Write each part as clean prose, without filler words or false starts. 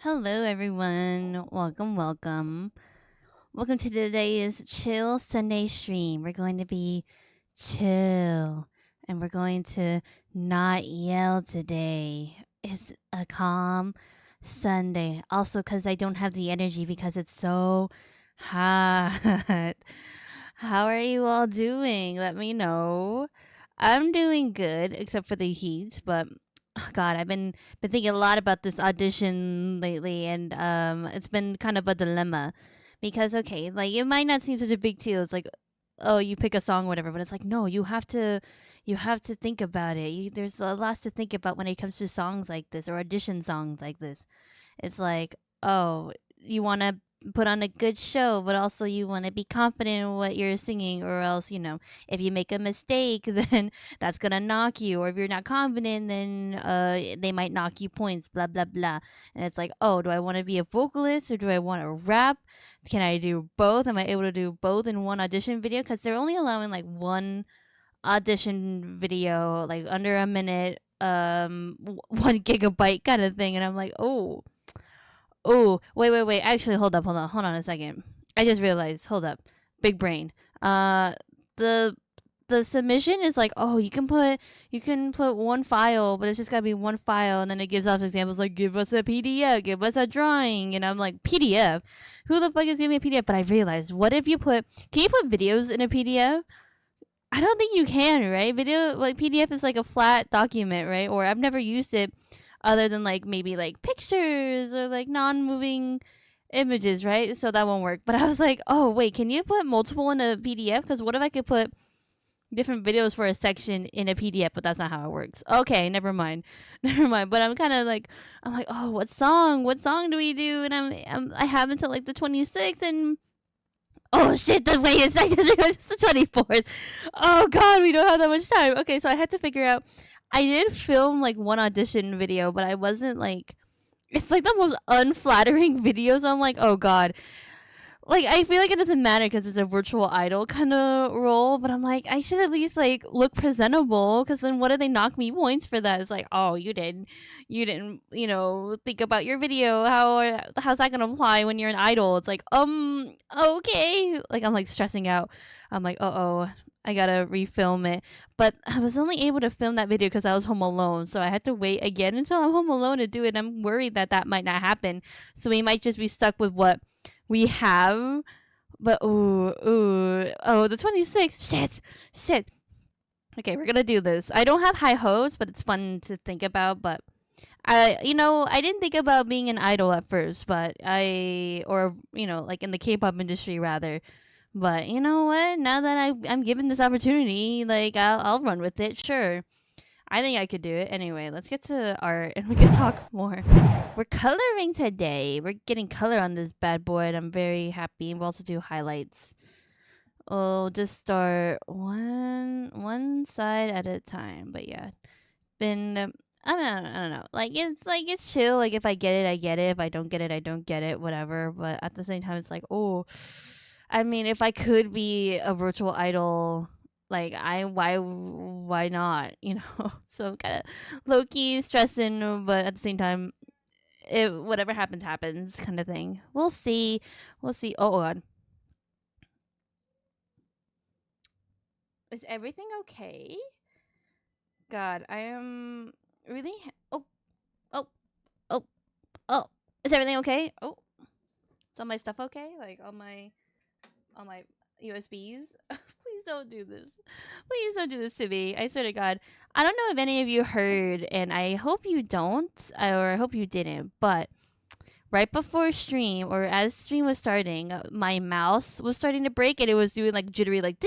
Hello, everyone. Welcome. Welcome to today's Chill Sunday stream. We're going to be chill and we're going to not yell today. It's a calm Sunday. Also, because I don't have the energy because it's so hot. How are you all doing? Let me know. I'm doing good, except for the heat, but God, I've been thinking a lot about this audition lately, and it's been kind of a dilemma because okay, like it might not seem such a big deal. It's like, oh, you pick a song, whatever, but it's like no, you have to think about it. There's a lot to think about when it comes to songs like this or audition songs like this. It's like, oh, you want to put on a good show, but also you want to be confident in what you're singing, or else, if you make a mistake, then that's gonna knock you. Or if you're not confident, then they might knock you points, blah, blah, blah. And it's like, oh, do I want to be a vocalist or do I want to rap? Can I do both? Am I able to do both in one audition video? Because they're only allowing like one audition video, like under a minute, 1 gigabyte kind of thing. And I'm like, oh, wait. Actually, hold on a second. I just realized. Hold up, big brain. The the submission is like, oh, you can put one file, but it's just gotta be one file, and then it gives off examples like, give us a PDF, give us a drawing, and I'm like, PDF? Who the fuck is giving me a PDF? But I realized, what if can you put videos in a PDF? I don't think you can, right? Video, like PDF is like a flat document, right? Or I've never used it other than like maybe like pictures or like non-moving images, right? So that won't work. But I was like, oh wait, can you put multiple in a PDF? Because what if I could put different videos for a section in a PDF? But that's not how it works. Okay, never mind, never mind. But I'm like, oh, what song? What song do we do? And I have until like the 26th, and oh shit, the wait, it's the 24th. Oh god, we don't have that much time. Okay, so I had to figure out. I did film like one audition video, but I wasn't like. It's like the most unflattering video, so I'm like, oh god. Like, I feel like it doesn't matter because it's a virtual idol kind of role, but I'm like, I should at least like look presentable, because then what if they knock me points for that? It's like, oh, you didn't, think about your video. How's that gonna apply when you're an idol? It's like, okay. Like, I'm like stressing out. I'm like, oh, I gotta refilm it. But I was only able to film that video because I was home alone, so I had to wait again until I'm home alone to do it. I'm worried that that might not happen, so we might just be stuck with what we have. But the 26th. Shit. Okay, we're gonna do this. I don't have high hopes, but it's fun to think about. But I didn't think about being an idol at first, but like in the K-pop industry rather. But you know what? Now that I'm given this opportunity, like I'll run with it. Sure. I think I could do it. Anyway, let's get to art and we can talk more. We're coloring today. We're getting color on this bad boy, and I'm very happy. We'll also do highlights. We'll just start one side at a time. But yeah, been I don't know. Like it's chill. Like if I get it, I get it. If I don't get it, I don't get it. Whatever. But at the same time, it's like, oh, I mean, if I could be a virtual idol, like why not, So I'm kind of low key stressing, but at the same time, whatever happens kind of thing. We'll see. Oh god, is everything okay? God, I am really oh oh oh is everything okay? Oh, is all my stuff okay? Like all my USBs. Please don't do this. Please don't do this to me. I swear to God. I don't know if any of you heard, and I hope you don't, or I hope you didn't, but right before stream, or as stream was starting, my mouse was starting to break, and it was doing like jittery, like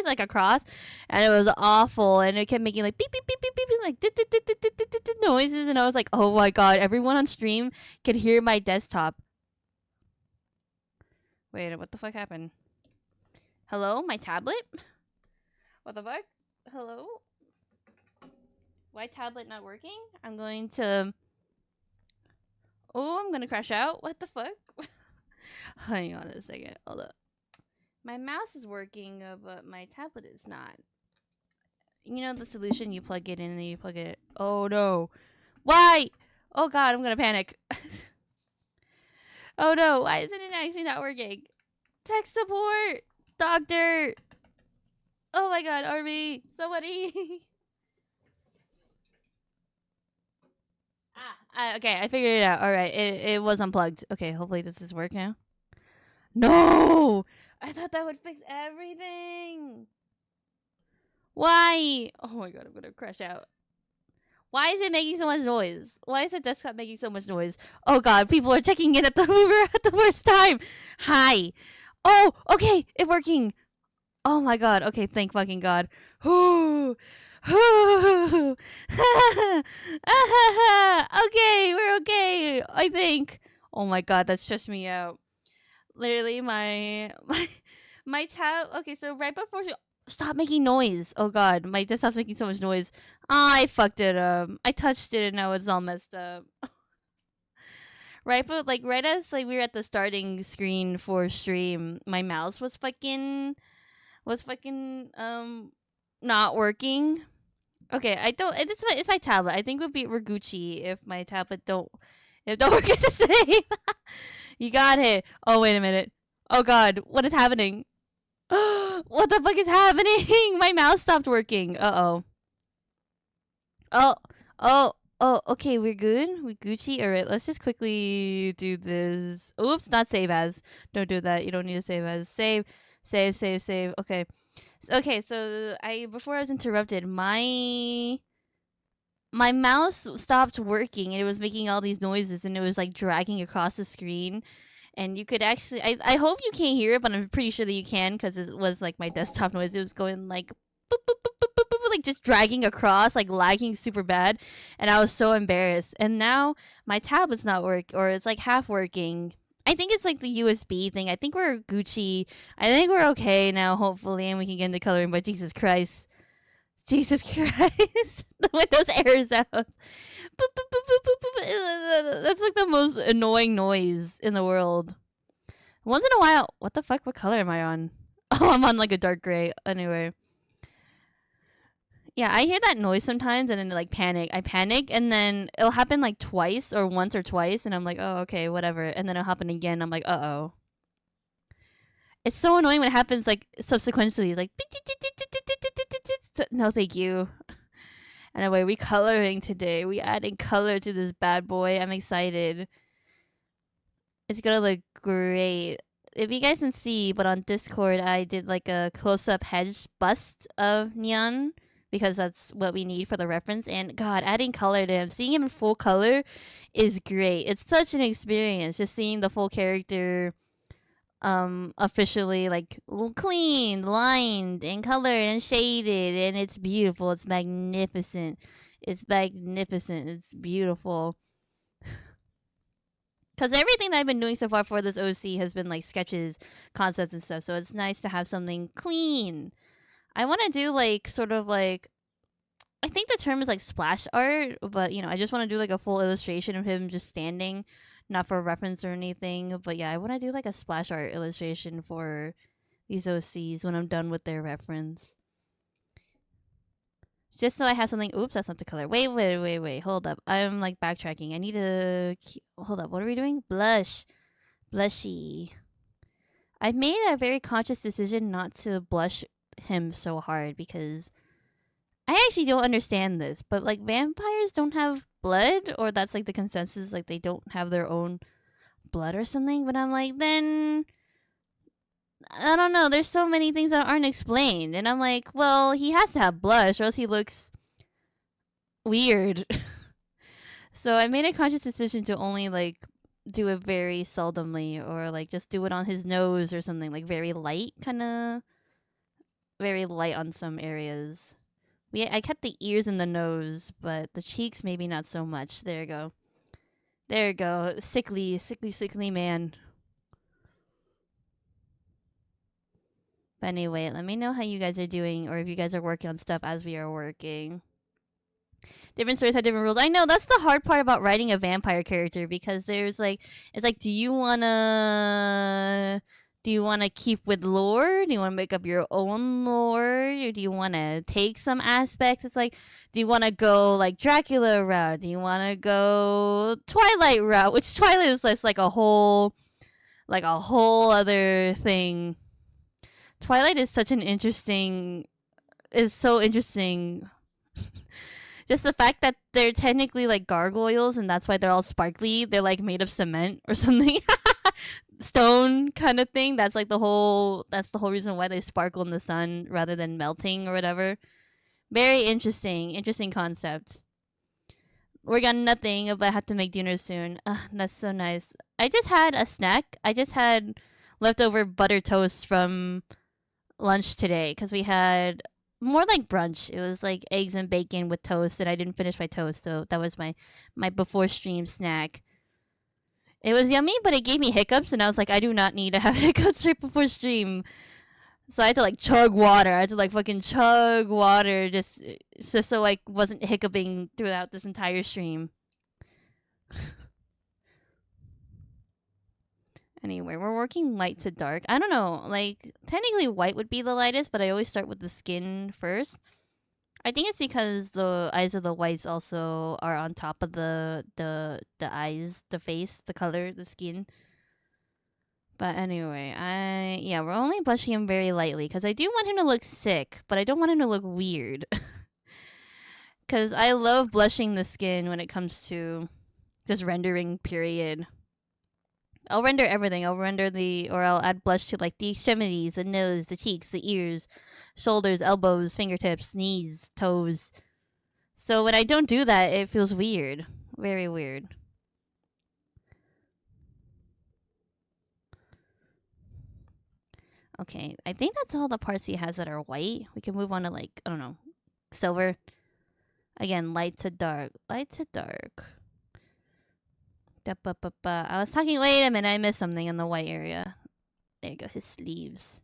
like across, and it was awful, and it kept making like beep beep beep beep beep, like noises, and I was like, oh my god, everyone on stream could hear my desktop. Wait, what the fuck happened? Hello, my tablet? What the fuck? Hello? Why tablet not working? I'm going to crash out. What the fuck? Hang on a second. Hold up. My mouse is working, but my tablet is not. You know the solution? You plug it in and you plug it. Oh no. Why? Oh god, I'm gonna panic. Oh no, why isn't it actually not working? Tech support! Doctor! Oh my god, Army! Somebody! Okay, I figured it out. Alright, it was unplugged. Okay, hopefully this does work now. No! I thought that would fix everything! Why? Oh my god, I'm gonna crash out. Why is it making so much noise? Why is the desktop making so much noise? Oh god, people are checking in at the Uber at the worst time. Hi. Oh, okay, it's working. Oh my god. Okay, thank fucking god. Okay, we're okay. I think. Oh my god, that stressed me out. Literally, my tab. Okay, so right before stop making noise. Oh god, my desktop's making so much noise. I fucked it up. I touched it and now it's all messed up. Right, but like right as like we were at the starting screen for stream, my mouse was fucking not working. Okay, I don't. It's my tablet. I think we're Gucci if my tablet don't work at the same. You got it. Oh wait a minute. Oh god, what is happening? What the fuck is happening? My mouse stopped working. Uh-oh. Oh, okay, we're good. We Gucci. Alright, let's just quickly do this. Oops, not save as. Don't do that. You don't need to save as. Save. Okay. Okay, so before I was interrupted, my mouse stopped working and it was making all these noises and it was like dragging across the screen. And you could actually, I hope you can't hear it, but I'm pretty sure that you can because it was like my desktop noise. It was going like, boop, boop, boop, boop, boop, boop, like just dragging across, like lagging super bad. And I was so embarrassed. And now my tablet's not or it's like half working. I think it's like the USB thing. I think we're Gucci. I think we're okay now, hopefully, and we can get into coloring. But Jesus Christ. Jesus Christ. With those error sounds. That's like the most annoying noise in the world. Once in a while, what the fuck? What color am I on? Oh, I'm on like a dark gray. Anyway. Yeah, I hear that noise sometimes and then like panic. I panic and then it'll happen like twice or once or twice and I'm like, oh, okay, whatever. And then it'll happen again. I'm like, uh-oh. It's so annoying when it happens like subsequently. It's like, no, thank you. Anyway, we coloring today. We adding color to this bad boy. I'm excited. It's gonna look great. If you guys can see, but on Discord, I did like a close-up hedge bust of Nian because that's what we need for the reference. And God, adding color to him, seeing him in full color is great. It's such an experience just seeing the full character officially like clean, lined and colored and shaded, and it's beautiful. It's magnificent. It's beautiful. Because everything that I've been doing so far for this OC has been like sketches, concepts, and stuff. So it's nice to have something clean. I want to do like sort of like, I think the term is like splash art, but you know, I just want to do like a full illustration of him just standing, not for reference or anything. But yeah, I want to do like a splash art illustration for these OCs when I'm done with their reference. Just so I have something. Oops, that's not the color. Wait. Hold up. I'm like backtracking. I need to hold up. What are we doing? Blushy. I've made a very conscious decision not to blush him so hard because I actually don't understand this, but like vampires don't have blood, or that's like the consensus, like they don't have their own blood or something. But I'm like, then I don't know. There's so many things that aren't explained, and I'm like, well, he has to have blush, or else he looks weird. So I made a conscious decision to only like do it very seldomly, or like just do it on his nose or something, like very light, kind of very light on some areas. I kept the ears and the nose, but the cheeks maybe not so much. There you go. Sickly man. But anyway, let me know how you guys are doing, or if you guys are working on stuff as we are working. Different stories have different rules. I know, that's the hard part about writing a vampire character, because there's like, it's like, do you wanna Do you want to keep with lore? Do you want to make up your own lore? Or do you want to take some aspects? It's like, do you want to go like Dracula route? Do you want to go Twilight route? Which Twilight is just like a whole other thing. Twilight is such an interesting, is so interesting. Just the fact that they're technically like gargoyles and that's why they're all sparkly. They're like made of cement or something. Stone kind of thing. That's the whole reason why they sparkle in the sun rather than melting or whatever. Very interesting concept. We got nothing, but I have to make dinner soon. That's so nice. I just had a snack. I just had leftover butter toast from lunch today because we had more like brunch. It was like eggs and bacon with toast, and I didn't finish my toast, so that was my before stream snack. It was yummy, but it gave me hiccups, and I was like, I do not need to have hiccups right before stream. So I had to like chug water. I had to like fucking chug water just so like wasn't hiccuping throughout this entire stream. Anyway, we're working light to dark. I don't know, like technically white would be the lightest, but I always start with the skin first. I think it's because the eyes of the whites also are on top of the eyes, the face, the color, the skin. But anyway, we're only blushing him very lightly because I do want him to look sick, but I don't want him to look weird. Because I love blushing the skin when it comes to just rendering, period. I'll render everything. I'll add blush to like the extremities, the nose, the cheeks, the ears, shoulders, elbows, fingertips, knees, toes. So when I don't do that, it feels weird. Very weird. Okay, I think that's all the parts he has that are white. We can move on to like, I don't know, silver. Again, light to dark. Light to dark. I was talking, wait a minute, I missed something in the white area. There you go, his sleeves.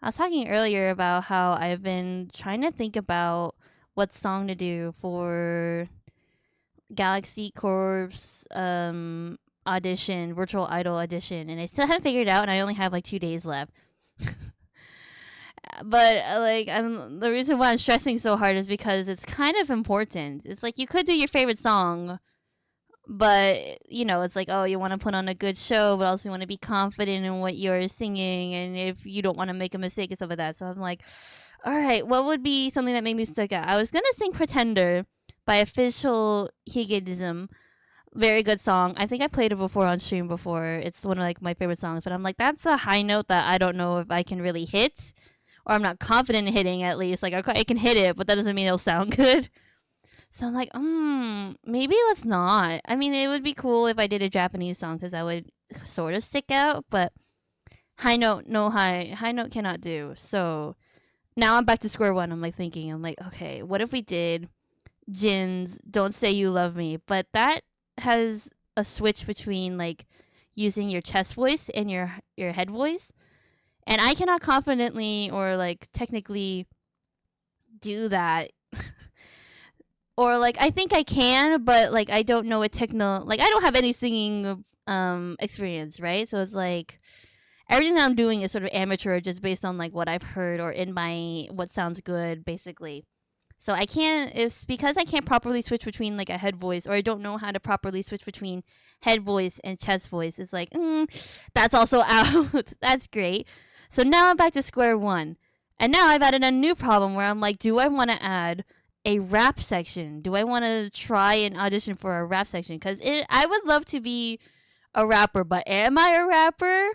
I was talking earlier about how I've been trying to think about what song to do for Galaxy Corp's audition, virtual idol audition, and I still haven't figured it out, and I only have like 2 days left. But the reason why I'm stressing so hard is because it's kind of important. It's like you could do your favorite song, but you know, it's like, oh, you want to put on a good show, but also you want to be confident in what you're singing, and if you don't want to make a mistake and stuff like that. So I'm like, all right, what would be something that made me stick out? I was gonna sing Pretender by Official Higedism. Very good song. I think I played it before on stream before. It's one of like my favorite songs, but I'm like, that's a high note that I don't know if I can really hit, or I'm not confident in hitting at least. Like I can hit it, but that doesn't mean it'll sound good. So I'm like, maybe let's not. I mean, it would be cool if I did a Japanese song because that would sort of stick out, but high note, no high note cannot do. So now I'm back to square one. I'm like, okay, what if we did Jin's Don't Say You Love Me? But that has a switch between like using your chest voice and your head voice, and I cannot confidently or like technically do that. Or like I think I can, but like I don't know I don't have any singing experience, right? So it's like everything that I'm doing is sort of amateur, just based on like what I've heard or in my what sounds good, basically. So I can't, it's because I can't properly switch between like a head voice, or I don't know how to properly switch between head voice and chest voice. It's like, that's also out. That's great. So now I'm back to square one. And now I've added a new problem where I'm like, do I want to add a rap section? Do I want to try and audition for a rap section? Because I would love to be a rapper, but am I a rapper?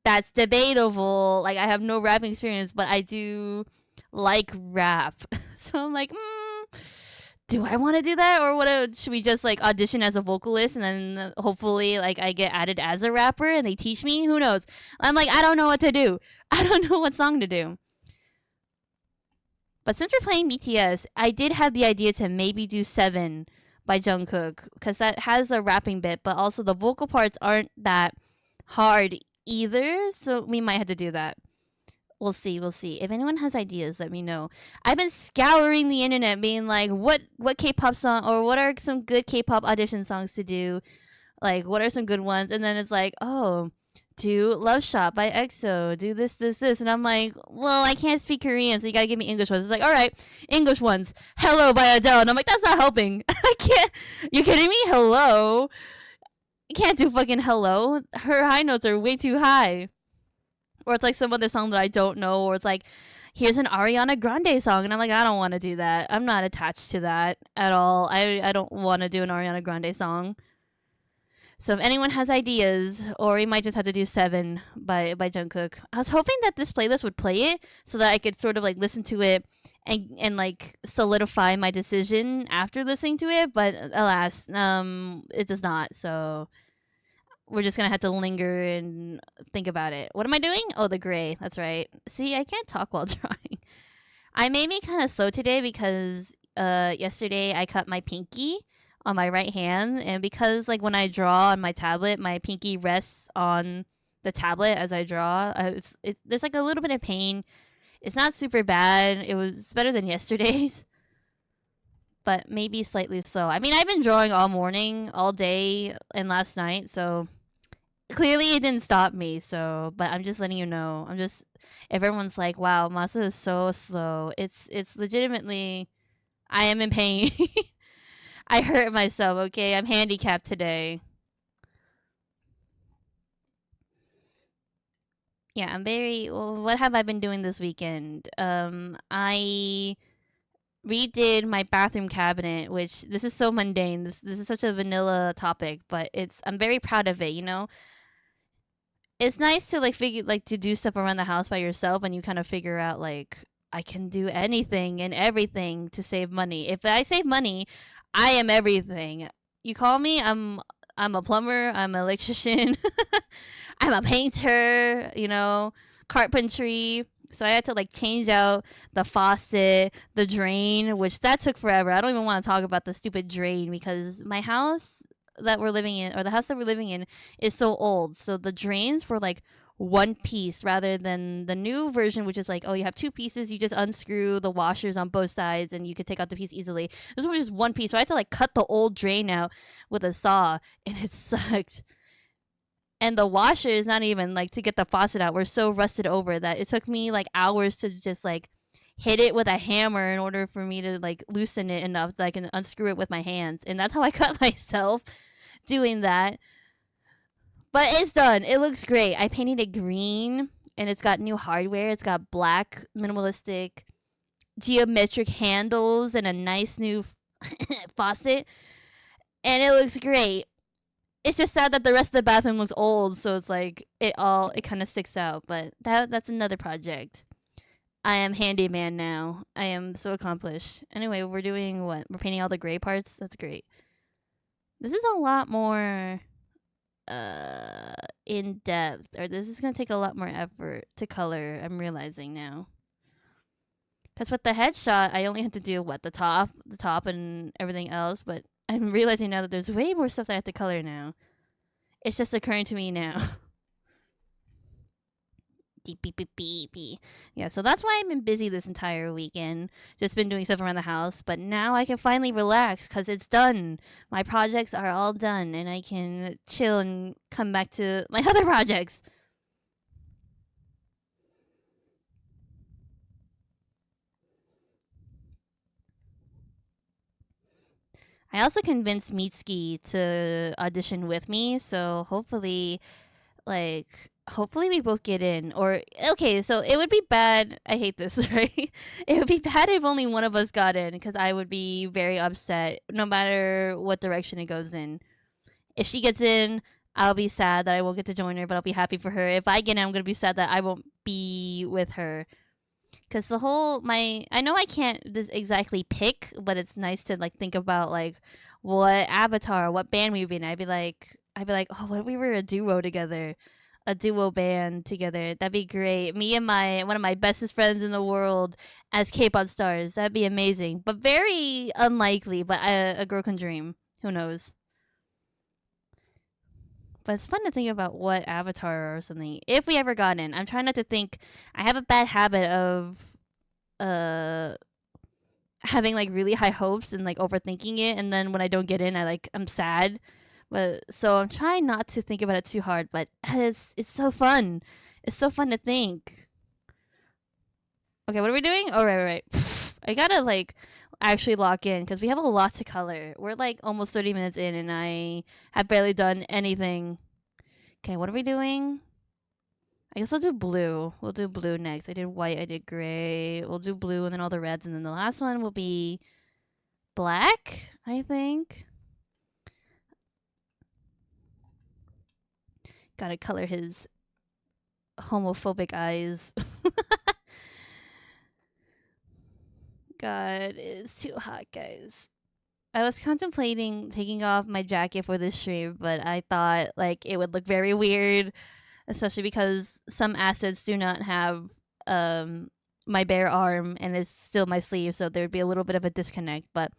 That's debatable. Like, I have no rapping experience, but I do like rap. So I'm like, do I want to do that? Or should we just like audition as a vocalist and then hopefully like I get added as a rapper and they teach me? Who knows? I'm like, I don't know what to do. I don't know what song to do. But since we're playing BTS, I did have the idea to maybe do 7 by Jungkook, because that has a rapping bit, but also the vocal parts aren't that hard either, so we might have to do that. We'll see. If anyone has ideas, let me know. I've been scouring the internet being like, what K-pop song, or what are some good K-pop audition songs to do? Like, what are some good ones? And then it's like, oh, do Love Shot by EXO, do this, and I'm like, well, I can't speak Korean, so you gotta give me English ones. It's like, all right, English ones, Hello by Adele, and I'm like, that's not helping. I can't. You kidding me? Hello. I can't do fucking Hello. Her high notes are way too high. Or it's like some other song that I don't know, or it's like, here's an Ariana Grande song, and I'm like, I don't want to do that. I'm not attached to that at all. I don't want to do an Ariana Grande song. So if anyone has ideas, or we might just have to do Seven by Jungkook. I was hoping that this playlist would play it so that I could sort of like listen to it and like solidify my decision after listening to it, but alas, it does not. So we're just gonna have to linger and think about it. What am I doing? Oh, the gray. That's right. See, I can't talk while drawing. I may be kind of slow today because yesterday I cut my pinky on my right hand, and because like when I draw on my tablet, my pinky rests on the tablet as I draw. There's like a little bit of pain. It's not super bad. It was better than yesterday's, but maybe slightly slow. I mean, I've been drawing all morning, all day, and last night, so clearly it didn't stop me. So, but I'm just letting you know. If everyone's like, "Wow, Masa is so slow," it's legitimately, I am in pain. I hurt myself. Okay, I'm handicapped today. Yeah, I'm very. Well, what have I been doing this weekend? I redid my bathroom cabinet, which this is so mundane. This is such a vanilla topic, but I'm very proud of it. You know, it's nice to like figure like to do stuff around the house by yourself, and you kind of figure out like I can do anything and everything to save money. If I save money, I am everything. You call me, I'm a plumber, I'm an electrician, I'm a painter, you know, carpentry. So I had to like change out the faucet, the drain, which that took forever. I don't even want to talk about the stupid drain because my house that we're living in, or the house that we're living in, is so old. So the drains were like one piece rather than the new version, which is like, oh, you have two pieces, you just unscrew the washers on both sides and you could take out the piece easily. This was just one piece, so I had to like cut the old drain out with a saw, and it sucked. And the washers, not even like to get the faucet out, were so rusted over that it took me like hours to just like hit it with a hammer in order for me to like loosen it enough that I can unscrew it with my hands. And that's how I cut myself doing that. But it's done. It looks great. I painted it green, and it's got new hardware. It's got black, minimalistic, geometric handles and a nice new faucet. And it looks great. It's just sad that the rest of the bathroom looks old, so it's like it kind of sticks out. But that's another project. I am handyman now. I am so accomplished. Anyway, we're doing what? We're painting all the gray parts? That's great. This is a lot more in depth, or this is gonna take a lot more effort to color. I'm realizing now, because with the headshot I only had to do the top and everything else, but I'm realizing now that there's way more stuff that I have to color now. It's just occurring to me now. Yeah, so that's why I've been busy this entire weekend. Just been doing stuff around the house, but now I can finally relax because it's done. My projects are all done, and I can chill and come back to my other projects. I also convinced Mitsuki to audition with me, so hopefully we both get in. Or okay, so it would be bad. I hate this, right? It would be bad if only one of us got in, because I would be very upset no matter what direction it goes in. If she gets in, I'll be sad that I won't get to join her, but I'll be happy for her. If I get in, I'm gonna be sad that I won't be with her. Because I know I can't this exactly pick, but it's nice to like think about like what avatar, what band we'd be in. I'd be like, oh, what if we were a duo together? A duo band together. That'd be great. Me and one of my bestest friends in the world as K-pop stars. That'd be amazing. But very unlikely. But a girl can dream. Who knows? But it's fun to think about what avatar or something. If we ever got in, I'm trying not to think. I have a bad habit of uh having like really high hopes and like overthinking it, and then when I don't get in, I'm sad. But so I'm trying not to think about it too hard, but it's so fun. It's so fun to think. Okay, what are we doing? Oh, right. I gotta like actually lock in because we have a lot to color. We're like almost 30 minutes in, and I have barely done anything. Okay, what are we doing? I guess I'll do blue. We'll do blue next. I did white. I did gray. We'll do blue, and then all the reds, and then the last one will be black, I think. Gotta color his homophobic eyes. God, it's too hot, guys. I was contemplating taking off my jacket for this stream, but I thought like it would look very weird, especially because some assets do not have my bare arm and it's still my sleeve, so there'd be a little bit of a disconnect. But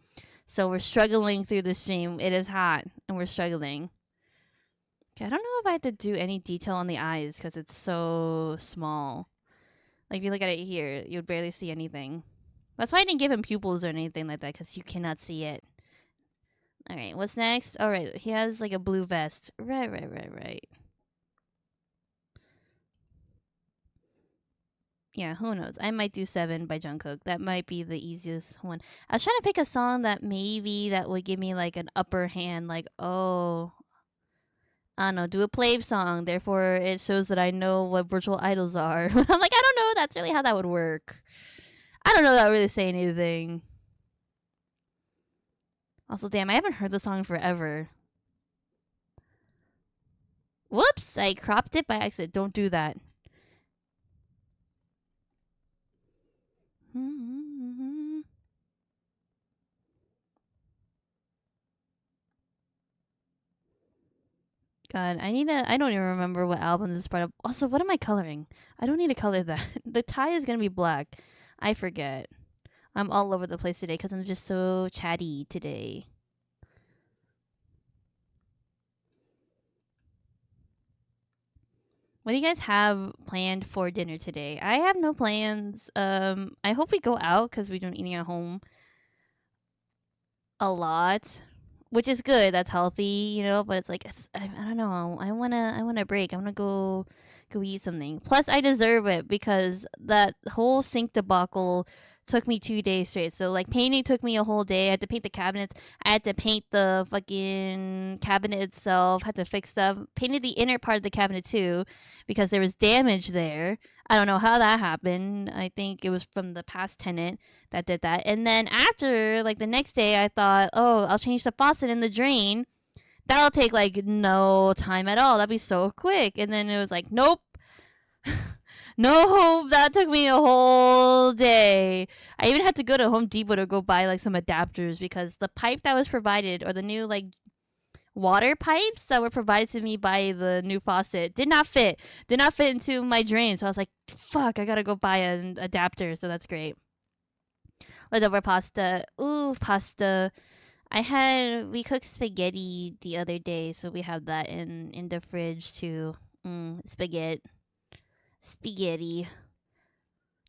so we're struggling through the stream. It is hot and we're struggling. Okay, I don't know if I have to do any detail on the eyes because it's so small. Like if you look at it here, you'd barely see anything. That's why I didn't give him pupils or anything like that, because you cannot see it. Alright, what's next? Alright, he has like a blue vest. Right. Yeah, who knows? I might do 7 by Jungkook. That might be the easiest one. I was trying to pick a song that maybe that would give me like an upper hand, like, oh, I don't know, do a play song. Therefore, it shows that I know what virtual idols are. I'm like, I don't know. That's really how that would work. I don't know that really say anything. Also, damn, I haven't heard the song forever. Whoops, I cropped it by accident. Don't do that. God, I don't even remember what album this is part of. Also, what am I coloring? I don't need to color that. The tie is gonna be black. I forget. I'm all over the place today because I'm just so chatty today. What do you guys have planned for dinner today? I have no plans. I hope we go out because we've been eating at home a lot, which is good. That's healthy, you know. But it's like I don't know. I wanna break. I wanna go eat something. Plus, I deserve it because that whole sink debacle took me 2 days straight. So like painting took me a whole day. I had to paint the cabinets. I had to paint the fucking cabinet itself. Had to fix stuff. Painted the inner part of the cabinet too, because there was damage there. I don't know how that happened. I think it was from the past tenant that did that. And then after, like the next day, I thought, oh, I'll change the faucet in the drain. That'll take like no time at all. That'd be so quick. And then it was like, nope. No, that took me a whole day. I even had to go to Home Depot to go buy like some adapters because the pipe that was provided, or the new like water pipes that were provided to me by the new faucet, did not fit into my drain. So I was like, fuck, I gotta go buy an adapter. So that's great. Leftover pasta. Ooh, pasta. We cooked spaghetti the other day, so we have that in the fridge too. Spaghetti.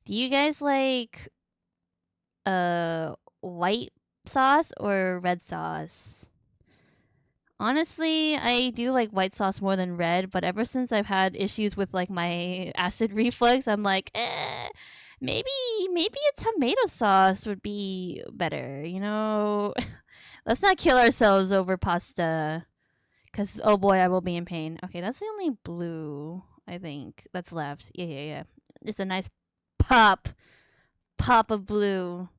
Do you guys like white sauce or red sauce? Honestly, I do like white sauce more than red, but ever since I've had issues with like my acid reflux, I'm like, maybe a tomato sauce would be better, you know? Let's not kill ourselves over pasta. Cause oh boy, I will be in pain. Okay, that's the only blue I think that's left. Yeah. Just a nice pop of blue.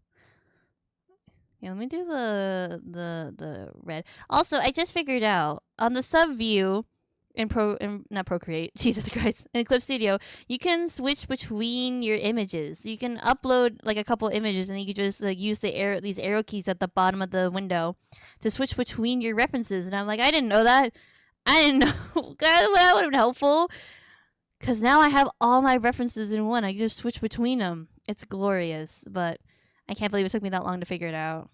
Yeah, let me do the red. Also, I just figured out on the sub view not Procreate, Jesus Christ, in Clip Studio, you can switch between your images. You can upload like a couple images, and you can just like use these arrow keys at the bottom of the window to switch between your references. And I'm like, I didn't know that. I didn't know. God, that would have been helpful. Because now I have all my references in one. I can just switch between them. It's glorious, but I can't believe it took me that long to figure it out.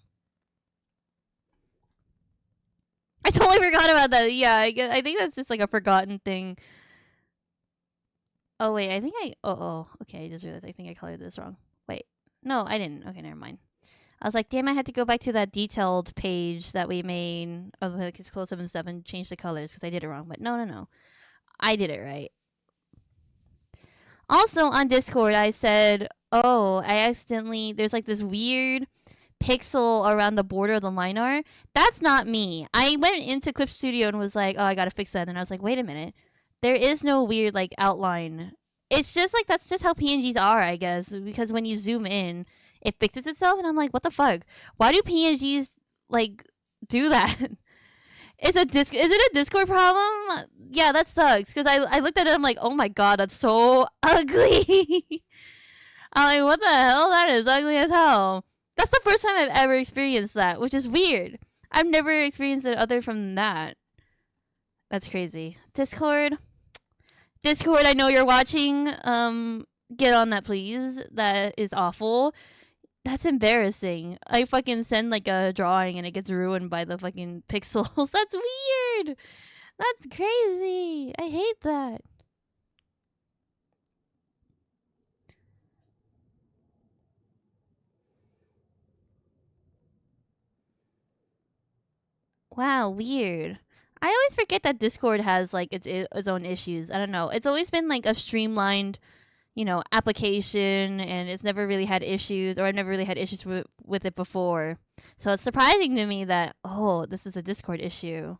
I totally forgot about that. Yeah, I think that's just like a forgotten thing. Oh, wait, okay, I just realized I think I colored this wrong. Wait, no, I didn't. Okay, never mind. I was like, damn, I had to go back to that detailed page that we made of like his close up and stuff and change the colors because I did it wrong. But no. I did it right. Also on Discord, I said, oh, I accidentally, there's like this weird pixel around the border of the line art. That's not me. I went into Clip Studio and was like, oh, I gotta fix that. And I was like, wait a minute. There is no weird like outline. It's just like that's just how PNGs are, I guess. Because when you zoom in, it fixes itself, and I'm like, what the fuck? Why do PNGs like do that? Is it a Discord problem? Yeah, that sucks. Because I looked at it, I'm like, oh my god, that's so ugly. I'm like, what the hell? That is ugly as hell. That's the first time I've ever experienced that, which is weird. I've never experienced it other from that. That's crazy. Discord, I know you're watching. Get on that, please. That is awful. That's embarrassing. I fucking send like a drawing and it gets ruined by the fucking pixels. That's weird. That's crazy. I hate that. Wow, weird. I always forget that Discord has like its own issues. I don't know. It's always been like a streamlined, application, and it's never really had issues, or I've never really had issues with it before. So it's surprising to me that, oh, this is a Discord issue.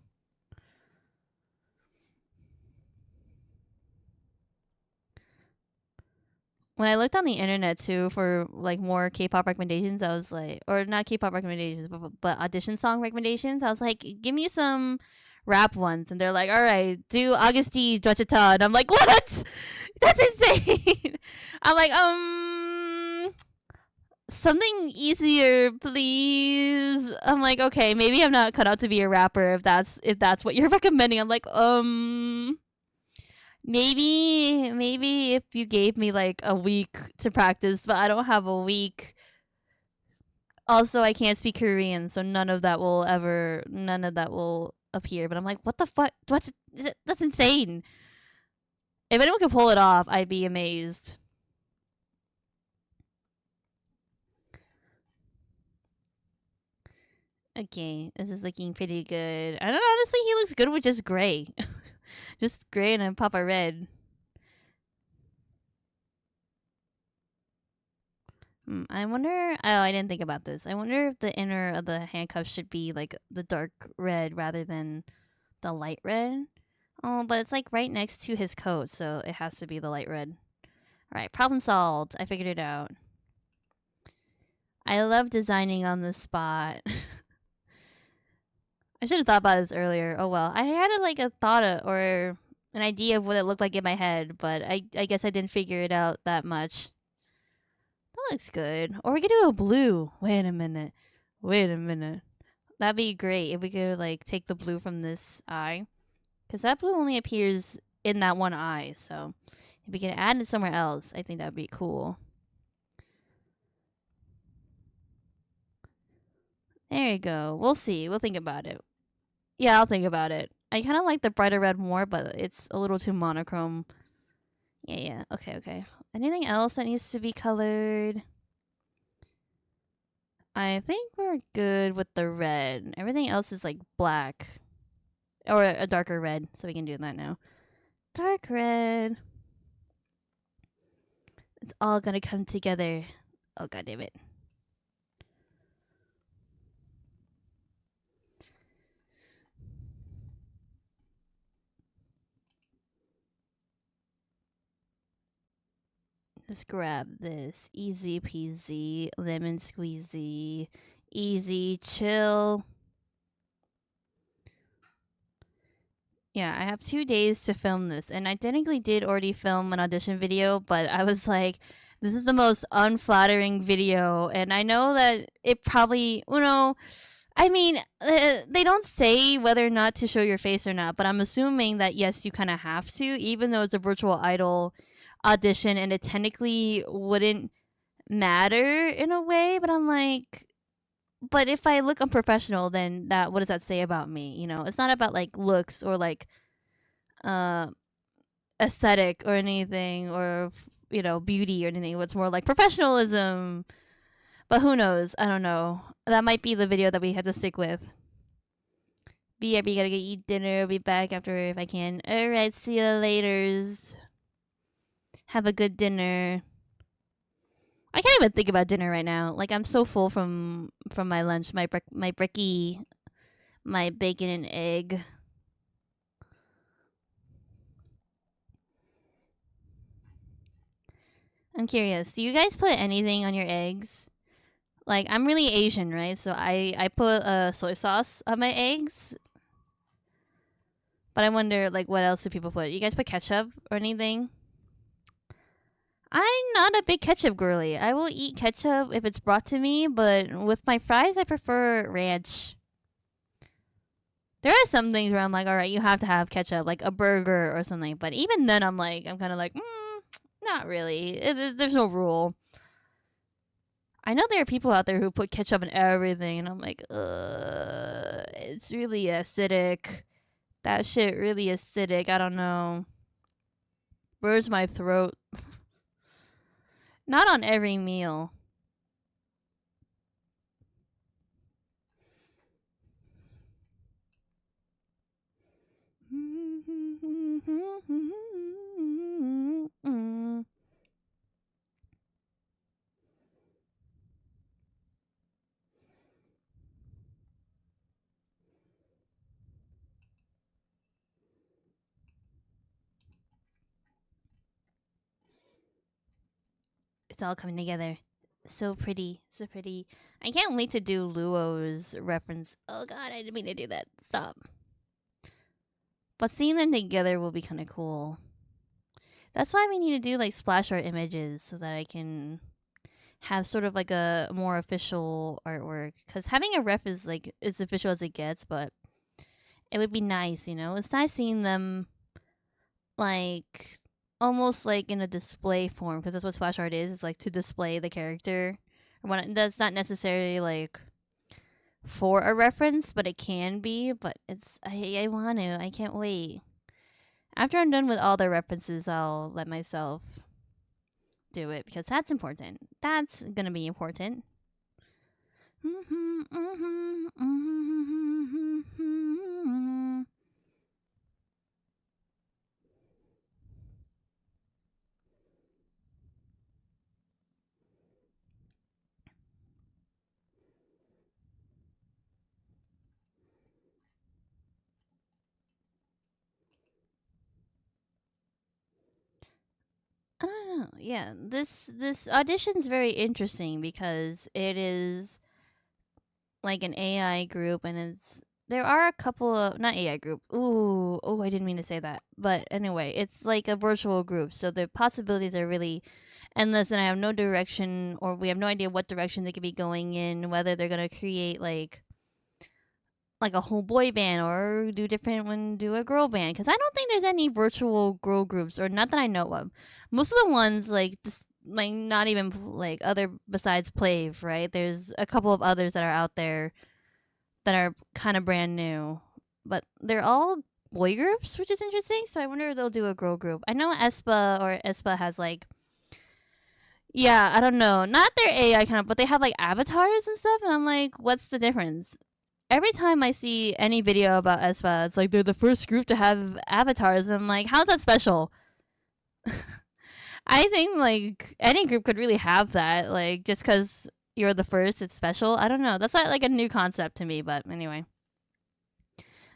When I looked on the internet too for like more K-pop recommendations, I was like, or not K-pop recommendations, but audition song recommendations. I was like, give me some rap ones, and they're like, all right, do Augusti Dwachata, and I'm like, what? That's insane. I'm like, something easier, please. I'm like, okay, maybe I'm not cut out to be a rapper if that's what you're recommending. I'm like, maybe if you gave me like a week to practice, but I don't have a week. Also, I can't speak Korean, so none of that will appear. But I'm like, what the fuck? That's insane. If anyone could pull it off, I'd be amazed. Okay, this is looking pretty good. I don't know, honestly, he looks good with just gray. Just gray and a pop of red. I wonder. Oh, I didn't think about this. I wonder if the inner of the handcuffs should be like the dark red rather than the light red. Oh, but it's like right next to his coat, so it has to be the light red. All right, problem solved. I figured it out. I love designing on the spot. I should have thought about this earlier. Oh well, I had a thought or an idea of what it looked like in my head, but I guess I didn't figure it out that much. That looks good. Or we could do a blue. Wait a minute. That'd be great if we could like take the blue from this eye, because that blue only appears in that one eye. So if we can add it somewhere else, I think that'd be cool. There you go. We'll see. We'll think about it. Yeah, I'll think about it. I kind of like the brighter red more, but it's a little too monochrome. Yeah. Okay. Anything else that needs to be colored? I think we're good with the red. Everything else is like black. Or a darker red, so we can do that now. Dark red. It's all gonna come together. Oh, god damn it. Just grab this. Easy peasy. Lemon squeezy. Easy chill. Yeah, I have 2 days to film this. And I technically did already film an audition video, but I was like, this is the most unflattering video. And I know that it probably, I mean, they don't say whether or not to show your face or not, but I'm assuming that yes, you kind of have to, even though it's a virtual idol audition and it technically wouldn't matter in a way. But I'm like, but if I look unprofessional, then what does that say about me? It's not about like looks or like aesthetic or anything, or beauty or anything. It's more like professionalism. But who knows? I don't know. That might be the video that we had to stick with. BRB, gotta go eat dinner. I'll be back after if I can. Alright, see you laters. Have a good dinner. I can't even think about dinner right now. Like, I'm so full from my lunch, my brekkie, my bacon and egg. I'm curious. Do you guys put anything on your eggs? Like, I'm really Asian, right? So I put soy sauce on my eggs. But I wonder, like, what else do people put? You guys put ketchup or anything? I'm not a big ketchup girly. I will eat ketchup if it's brought to me, but with my fries, I prefer ranch. There are some things where I'm like, all right, you have to have ketchup, like a burger or something. But even then, I'm kind of like, not really. There's no rule. I know there are people out there who put ketchup in everything, and I'm like, it's really acidic. That shit really acidic. I don't know. Burns my throat. Not on every meal. It's all coming together. So pretty. So pretty. I can't wait to do Luo's reference. Oh god, I didn't mean to do that. Stop. But seeing them together will be kind of cool. That's why we need to do like splash art images so that I can have sort of like a more official artwork. Because having a ref is like as official as it gets, but it would be nice, you know? It's nice seeing them like almost like in a display form, because that's what splash art is. It's like to display the character. That's not necessarily like for a reference, but it can be. But I want to. I can't wait. After I'm done with all the references, I'll let myself do it because that's important. That's gonna be important. I don't know. Yeah, this audition's very interesting because it is like an AI group, and there are a couple of not AI group. Ooh, oh, I didn't mean to say that. But anyway, it's like a virtual group, so the possibilities are really endless, and I have no direction, or we have no idea what direction they could be going in. Whether they're gonna create like a whole boy band or do a girl band, because I don't think there's any virtual girl groups, or not that I know of. Most of the ones like this, like not even like other besides Plave, right? There's a couple of others that are out there that are kind of brand new, but they're all boy groups, which is interesting. So I wonder if they'll do a girl group. I know Espa has like, yeah, I don't know, not their AI kind of, but they have like avatars and stuff, and I'm like, what's the difference? Every time I see any video about Espa, it's like they're the first group to have avatars. I'm like, how's that special? I think like any group could really have that. Like just because you're the first, it's special. I don't know. That's not like a new concept to me, but anyway.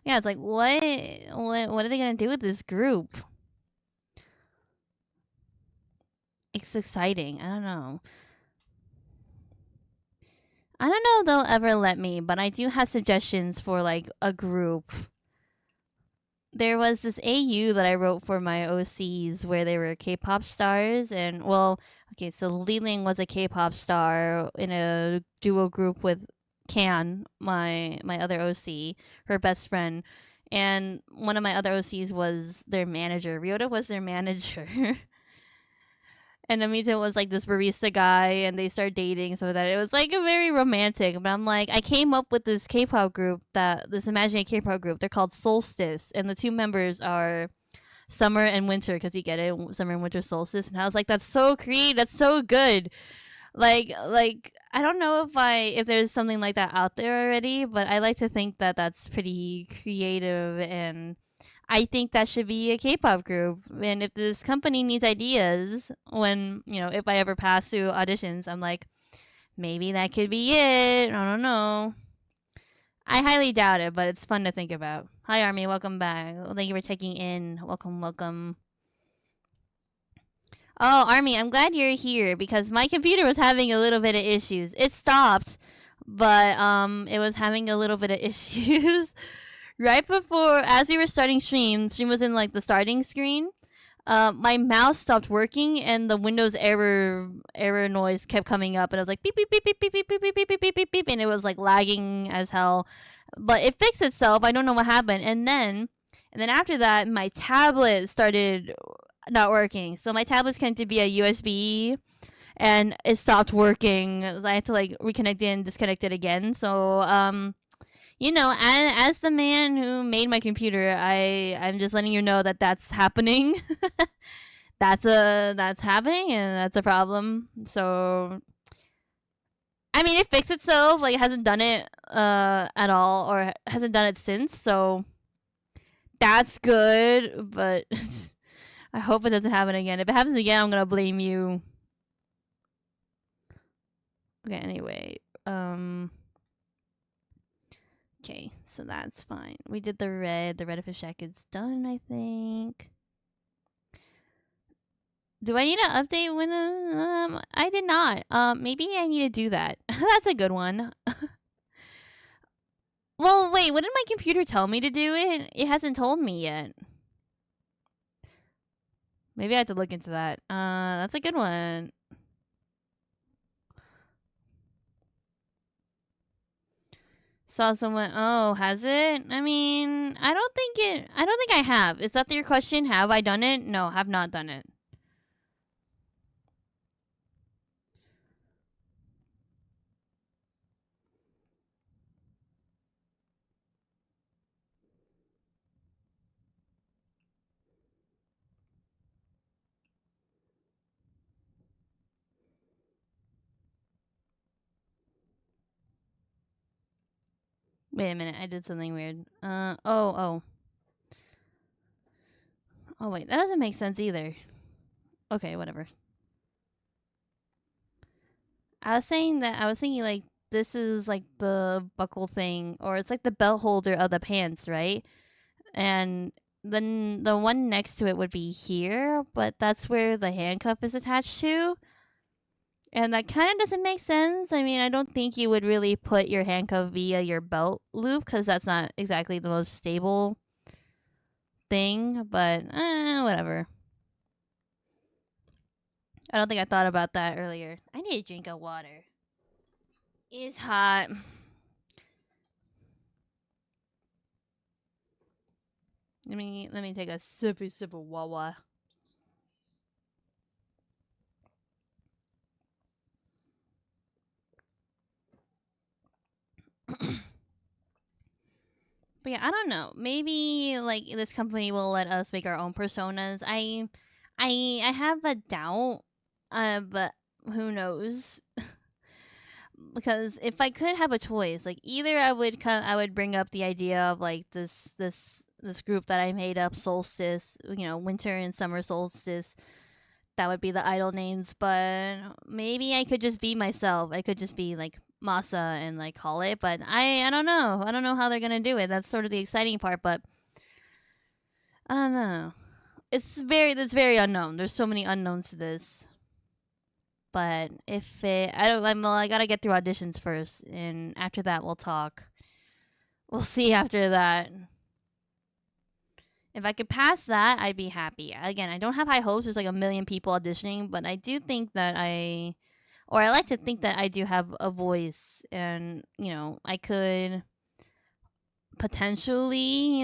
Yeah, it's like what are they gonna do with this group? It's exciting. I don't know. I don't know if they'll ever let me, but I do have suggestions for like a group. There was this AU that I wrote for my OCs where they were K-pop stars, and well, okay, so Liling was a K-pop star in a duo group with Can, my other OC, her best friend, and one of my other OCs was their manager. Ryota was their manager. And Amita was like this barista guy, and they start dating, so that it was like a very romantic. But I'm like, I came up with this K-pop group, this imaginary K-pop group. They're called Solstice, and the two members are Summer and Winter, because you get it, Summer and Winter Solstice. And I was like, that's so creative, that's so good. Like I don't know if there's something like that out there already, but I like to think that that's pretty creative, and I think that should be a K-pop group. And if this company needs ideas, when if I ever pass through auditions, I'm like, maybe that could be it. I don't know. I highly doubt it, but it's fun to think about. Hi, Army. Welcome back. Well, thank you for checking in. Welcome, welcome. Oh, Army, I'm glad you're here because my computer was having a little bit of issues. It stopped, but it was having a little bit of issues right before, as we were starting stream was in like the starting screen. My mouse stopped working and the Windows error noise kept coming up, and I was like beep beep beep beep beep beep beep beep beep beep beep beep, and it was like lagging as hell. But it fixed itself. I don't know what happened, and then after that, my tablet started not working. So my tablet's connected via USB, and it stopped working. I had to like reconnect it and disconnect it again. So as the man who made my computer, I'm just letting you know that that's happening. That's happening, and that's a problem. So I mean, it fixed itself. Like, it hasn't done it at all, or hasn't done it since. So that's good. But I hope it doesn't happen again. If it happens again, I'm gonna blame you. Okay. Anyway. Okay, so that's fine. We did the red. The red of his jacket's done, I think. Do I need to update when I did not. Maybe I need to do that. That's a good one. Well, wait, what did my computer tell me to do it? It hasn't told me yet. Maybe I have to look into that. That's a good one. Saw someone. Oh, has it? I mean, I don't think I have. Is that your question? Have I done it? No, have not done it. Wait a minute, I did something weird. Oh. Oh, wait, that doesn't make sense either. Okay, whatever. I was thinking, like, this is, like, the buckle thing, or it's, like, the belt holder of the pants, right? And then the one next to it would be here, but that's where the handcuff is attached to. And that kind of doesn't make sense. I mean, I don't think you would really put your handcuff via your belt loop because that's not exactly the most stable thing, but whatever. I don't think I thought about that earlier. I need a drink of water. It's hot. Let me take a sippy sip of Wawa. But yeah, I don't know. Maybe like this company will let us make our own personas. I have a doubt, but who knows? Because if I could have a choice, like either I would bring up the idea of like this group that I made up, Solstice, winter and summer solstice. That would be the idol names, but maybe I could just be myself. I could just be like Masa and like call it, but I don't know. I don't know how they're gonna do it. That's sort of the exciting part, but I don't know. It's very unknown. There's so many unknowns to this. But if it, I don't, well, I gotta get through auditions first, and after that we'll talk. We'll see after that. If I could pass that, I'd be happy. Again, I don't have high hopes. There's like a million people auditioning, but I do think that I like to think that I do have a voice, and I could potentially,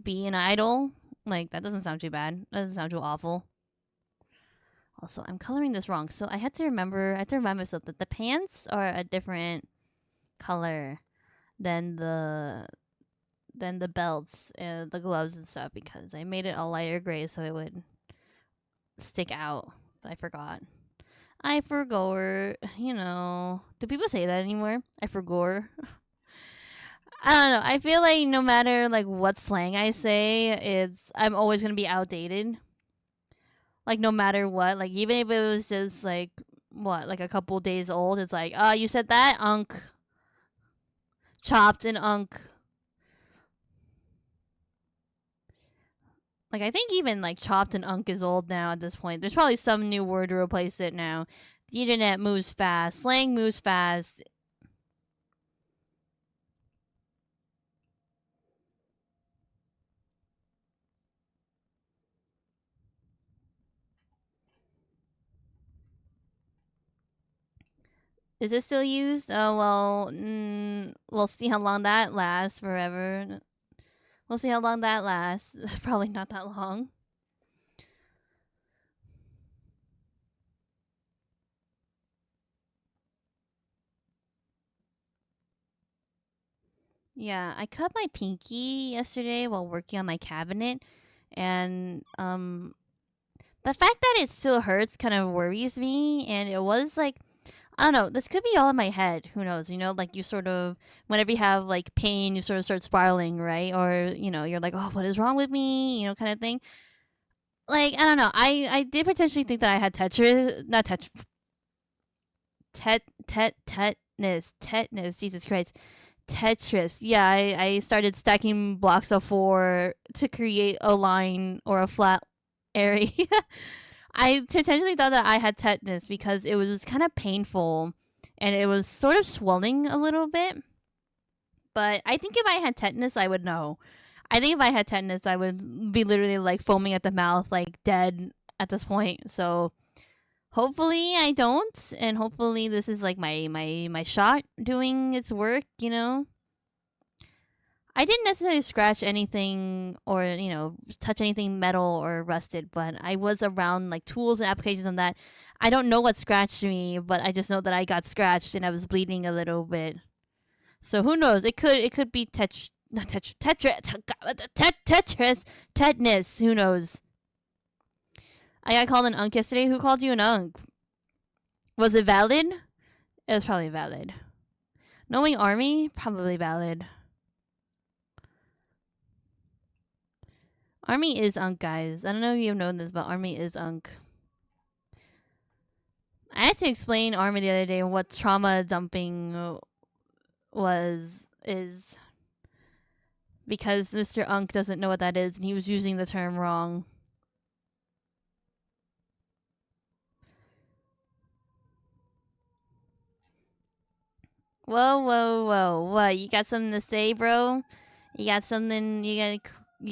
be an idol. Like that doesn't sound too bad. That doesn't sound too awful. Also, I'm coloring this wrong, so I had to remember. I had to remind myself that the pants are a different color than the belts and the gloves and stuff because I made it a lighter gray so it would stick out. But I forgot. I forgot. You know, do people say that anymore? I forgot. I don't know. I feel like no matter like what slang I say, I'm always gonna be outdated. Like no matter what, like even if it was just like what, like a couple days old, it's like, oh, you said that, unk, chopped and unk. Like I think even like chopped and unk is old now at this point. There's probably some new word to replace it now. The internet moves fast. Slang moves fast. Is it still used? Oh well, we'll see how long that lasts. Forever. We'll see how long that lasts. Probably not that long. Yeah, I cut my pinky yesterday while working on my cabinet, and the fact that it still hurts kind of worries me. And it was like, I don't know, this could be all in my head. Who knows? You know, like you sort of, whenever you have like pain, you sort of start spiraling, right? Or you know, you're like, oh, what is wrong with me? You know, kind of thing. Like I don't know. I did potentially think that I had Tetris, not Tetris, tetanus. Jesus Christ. Tetris. Yeah, I started stacking blocks of four to create a line or a flat area. I potentially thought that I had tetanus because it was kind of painful and it was sort of swelling a little bit. But I think if I had tetanus, I would know. I think if I had tetanus, I would be literally like foaming at the mouth, like dead at this point. So hopefully I don't, and hopefully this is like my shot doing its work. You know, I didn't necessarily scratch anything or, you know, touch anything metal or rusted, but I was around like tools and applications on that. I don't know what scratched me, but I just know that I got scratched and I was bleeding a little bit. So who knows? It could be Tetris, tetanus. Who knows? I got called an unk yesterday. Who called you an unk? Was it valid? It was probably valid. Knowing Army, probably valid. Army is unk, guys. I don't know if you've known this, but Army is unk. I had to explain Army the other day what trauma dumping is because Mr. Unk doesn't know what that is and he was using the term wrong. Whoa, whoa, whoa! What? You got something to say, bro? You got something? You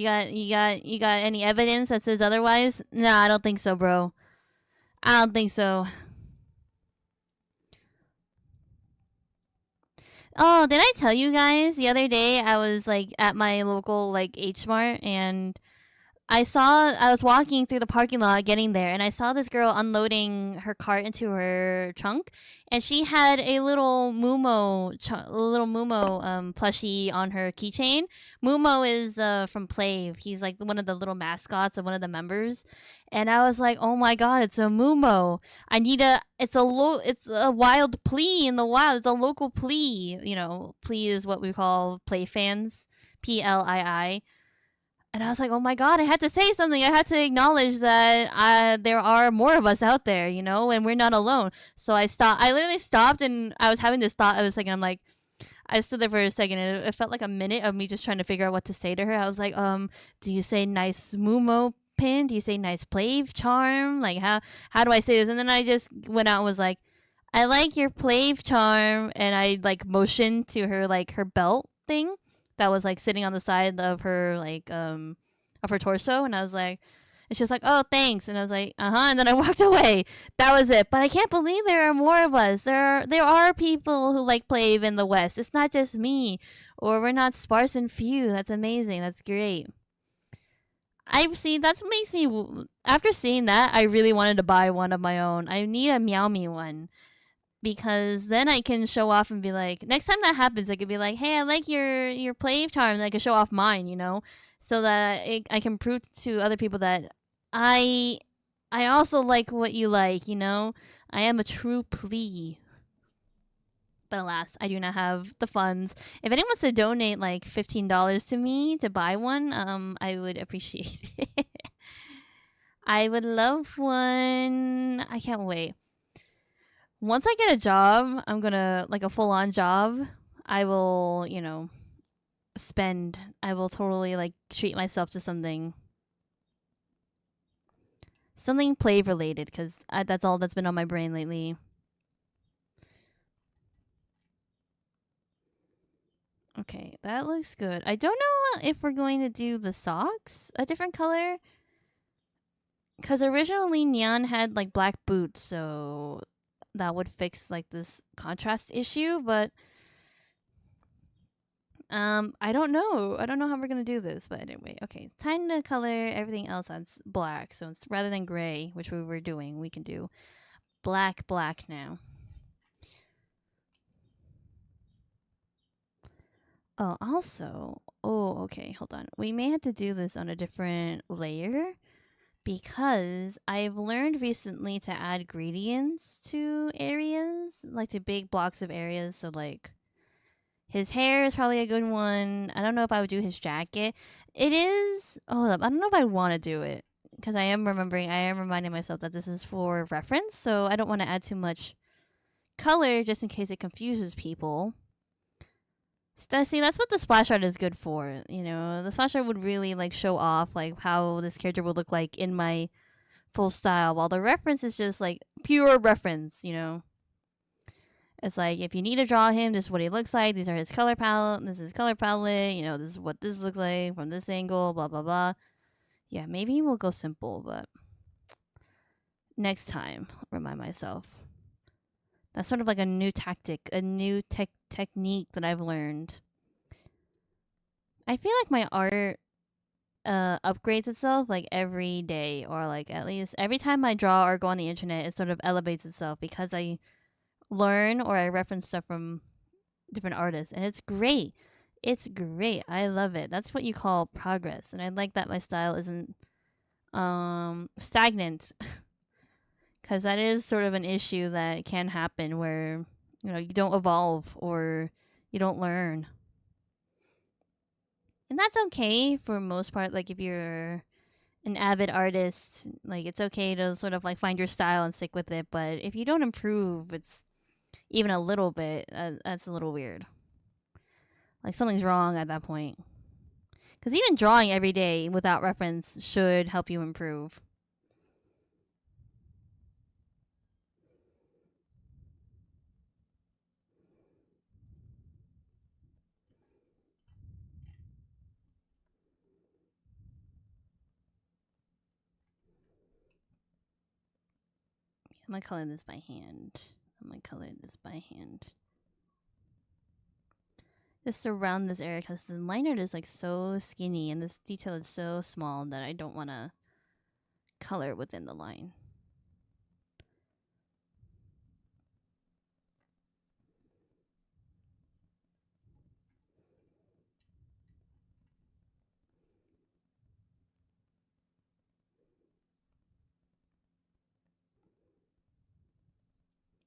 got any evidence that says otherwise? Nah, I don't think so, bro. I don't think so. Oh, did I tell you guys the other day I was like at my local like H Mart and I was walking through the parking lot getting there and I saw this girl unloading her cart into her trunk and she had a little Mumo plushie on her keychain. Mumo is from Play. He's like one of the little mascots of one of the members. And I was like, "Oh my god, it's a Mumo. It's a wild plea in the wild. It's a local plea. You know, plea is what we call play fans. PLII. And I was like, oh my god, I had to say something. I had to acknowledge that there are more of us out there, you know, and we're not alone. So I stopped. I literally stopped and I was having this thought. I was thinking, I'm like, I stood there for a second and it felt like a minute of me just trying to figure out what to say to her. I was like, do you say nice Mumo pin? Do you say nice plave charm? Like, how do I say this? And then I just went out and was like, I like your plave charm. And I like motioned to her, like her belt thing that was like sitting on the side of her of her torso, and I was like, and she was like, "Oh, thanks," and I was like, "Uh huh," and then I walked away. That was it. But I can't believe there are more of us. There are people who like Plave in the West. It's not just me, or we're not sparse and few. That's amazing. That's great. I've seen that makes me after seeing that I really wanted to buy one of my own. I need a Meow Me one because then I can show off and be like, next time that happens, I could be like, hey, I like your play charm, and I can show off mine, you know, so that I can prove to other people that I I also like what you like, you know. I am a true plea. But alas, I do not have the funds. If anyone wants to donate like $15 to me to buy one, I would appreciate it. I would love one. I can't wait. Once I get a job, I'm gonna like a full on job. I will, spend. I will totally like treat myself to something play related because that's all that's been on my brain lately. Okay, that looks good. I don't know if we're going to do the socks a different color. Because originally Nian had like black boots, so that would fix like this contrast issue, but I don't know. I don't know how we're gonna do this, but anyway, okay. Time to color everything else as black. So it's rather than gray, which we were doing, we can do black now. Oh, also, okay, hold on. We may have to do this on a different layer because I've learned recently to add gradients to areas, like to big blocks of areas. So, like, his hair is probably a good one. I don't know if I would do his jacket. It is. Hold up. I don't know if I want to do it because I am reminding myself that this is for reference. So, I don't want to add too much color just in case it confuses people. See, that's what the splash art is good for. The splash art would really like show off like how this character would look like in my full style, while the reference is just like pure reference. It's like if you need to draw him, this is what he looks like. These are his color palette. This is his color palette. This is what this looks like from this angle. Blah blah blah. Yeah, maybe we'll go simple, but next time, I'll remind myself. That's sort of like a new tactic, a new technique that I've learned. I feel like my art upgrades itself like every day, or like at least every time I draw or go on the internet, it sort of elevates itself because I learn or I reference stuff from different artists, and it's great. It's great. I love it. That's what you call progress, and I like that my style isn't stagnant. Because that is sort of an issue that can happen where, you don't evolve or you don't learn. And that's okay for most part. Like, if you're an avid artist, like, it's okay to sort of, like, find your style and stick with it. But if you don't improve, it's even a little bit, that's a little weird. Like, something's wrong at that point. Because even drawing every day without reference should help you improve. I'm going to color this by hand. Just around this area because the line art is like so skinny and this detail is so small that I don't want to color within the line.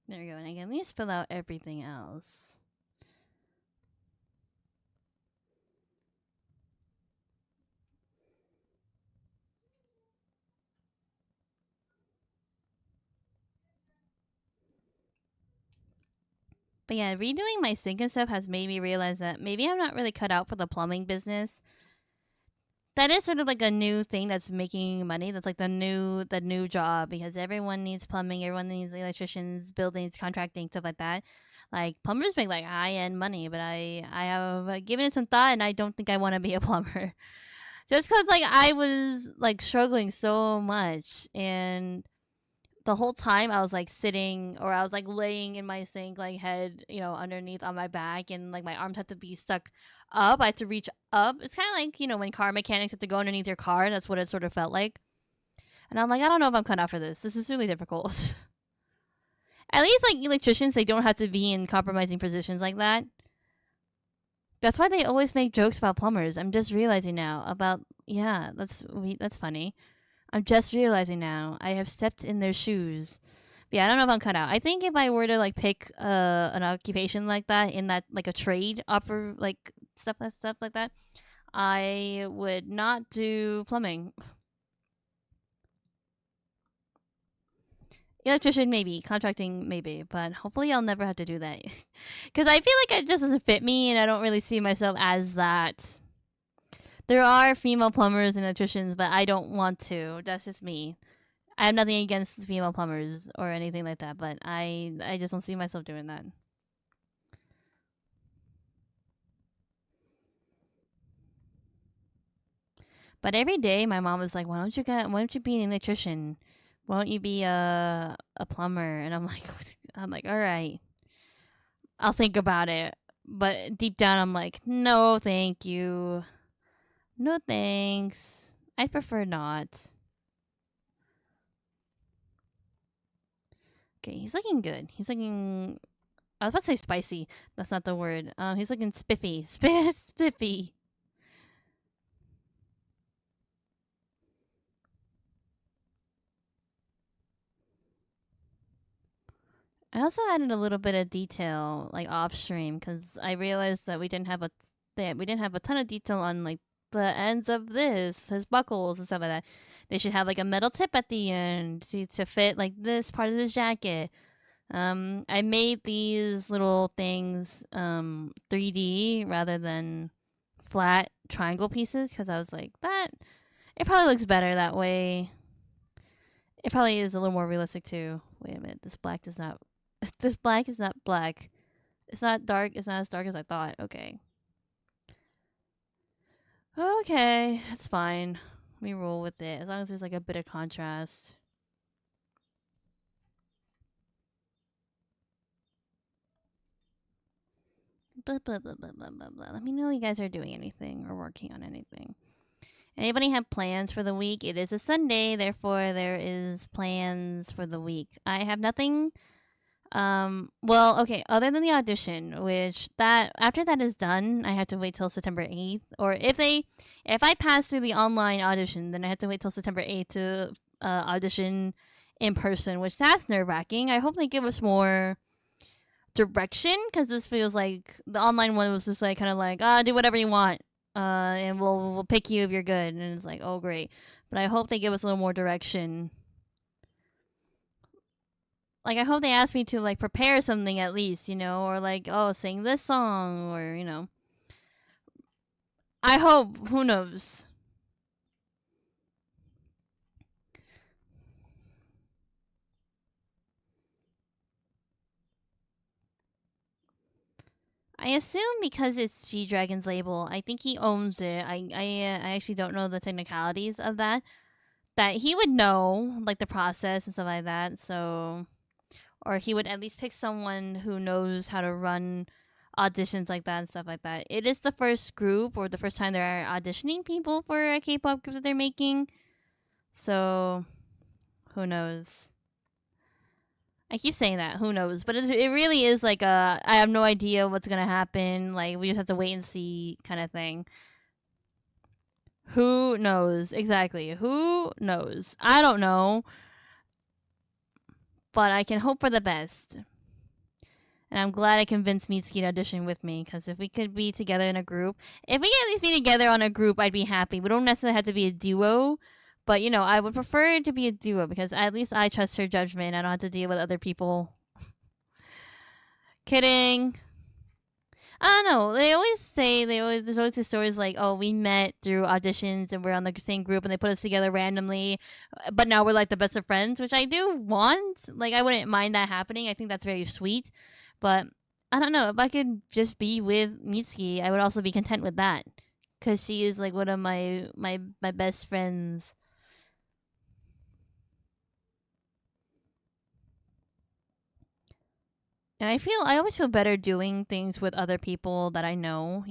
There we go, and I can at least fill out everything else. But yeah, redoing my sink and stuff has made me realize that maybe I'm not really cut out for the plumbing business. That is sort of like a new thing that's making money. That's like the new job because everyone needs plumbing, everyone needs electricians, buildings, contracting, stuff like that. Like plumbers make like high end money, but I have given it some thought and I don't think I want to be a plumber. Just because like I was like struggling so much and the whole time I was like sitting or I was like laying in my sink, like head, underneath on my back, and like my arms had to be stuck up. I had to reach up. It's kind of like, when car mechanics have to go underneath your car. That's what it sort of felt like. And I'm like, I don't know if I'm cut out for this. This is really difficult. At least like electricians, they don't have to be in compromising positions like that. That's why they always make jokes about plumbers. I'm just realizing now that's funny. I'm just realizing now I have stepped in their shoes Yeah, I don't know if I'm cut out. I think if I were to like pick an occupation like that in that like a trade offer like stuff like that, I would not do plumbing. Electrician maybe, contracting maybe, but hopefully I'll never have to do that. Cuz I feel like it just doesn't fit me and I don't really see myself as that. There are female plumbers and electricians, but I don't want to. That's just me. I have nothing against female plumbers or anything like that, but I just don't see myself doing that. But every day, my mom was like, Why don't you be an electrician? Why don't you be a plumber?" And I'm like, I'm like, all right, I'll think about it. But deep down, I'm like, no, thank you, no thanks. I'd prefer not. Okay, he's looking good. He's looking. I was about to say spicy. That's not the word. He's looking spiffy, spiffy. I also added a little bit of detail like off stream because I realized that we didn't have a ton of detail on like the ends of his buckles and stuff like that. They should have like a metal tip at the end to fit like this part of his jacket. I made these little things 3D rather than flat triangle pieces because I was like that. It probably looks better that way. It probably is a little more realistic too. Wait a minute, this black does not. This black is not black. It's not dark. It's not as dark as I thought. Okay. Okay, that's fine. We roll with it as long as there's like a bit of contrast. Blah blah blah blah blah blah blah. Let me know you guys are doing anything or working on anything. Anybody have plans for the week? It is a Sunday, therefore there is plans for the week. I have nothing. Well, okay, other than the audition, which that after that is done, I have to wait till September 8th. Or if I pass through the online audition, then I have to wait till September 8th to audition in person, which that's nerve wracking. I hope they give us more direction because this feels like the online one was just like kind of like, do whatever you want, and we'll pick you if you're good. And it's like, oh great, but I hope they give us a little more direction. Like I hope they ask me to like prepare something at least, or like, oh, sing this song, or I hope. Who knows? I assume because it's G Dragon's label, I think he owns it. I actually don't know the technicalities of that. That he would know like the process and stuff like that. So, or he would at least pick someone who knows how to run auditions like that and stuff like that. It is the first group or the first time they're auditioning people for a K-pop group that they're making. So, who knows? I keep saying that. Who knows? But it really is like I have no idea what's gonna happen. Like we just have to wait and see kind of thing. Who knows exactly? Who knows? I don't know, but I can hope for the best. And I'm glad I convinced Mitsuki to audition with me because if we could be together in a group, if we could at least be together on a group, I'd be happy. We don't necessarily have to be a duo, but I would prefer it to be a duo because at least I trust her judgment. I don't have to deal with other people. Kidding. I don't know. There's always these stories like, oh, we met through auditions and we're on the same group and they put us together randomly, but now we're like the best of friends, which I do want. Like, I wouldn't mind that happening. I think that's very sweet, but I don't know if I could just be with Mitsuki, I would also be content with that because she is like one of my best friends. And I always feel better doing things with other people that I know.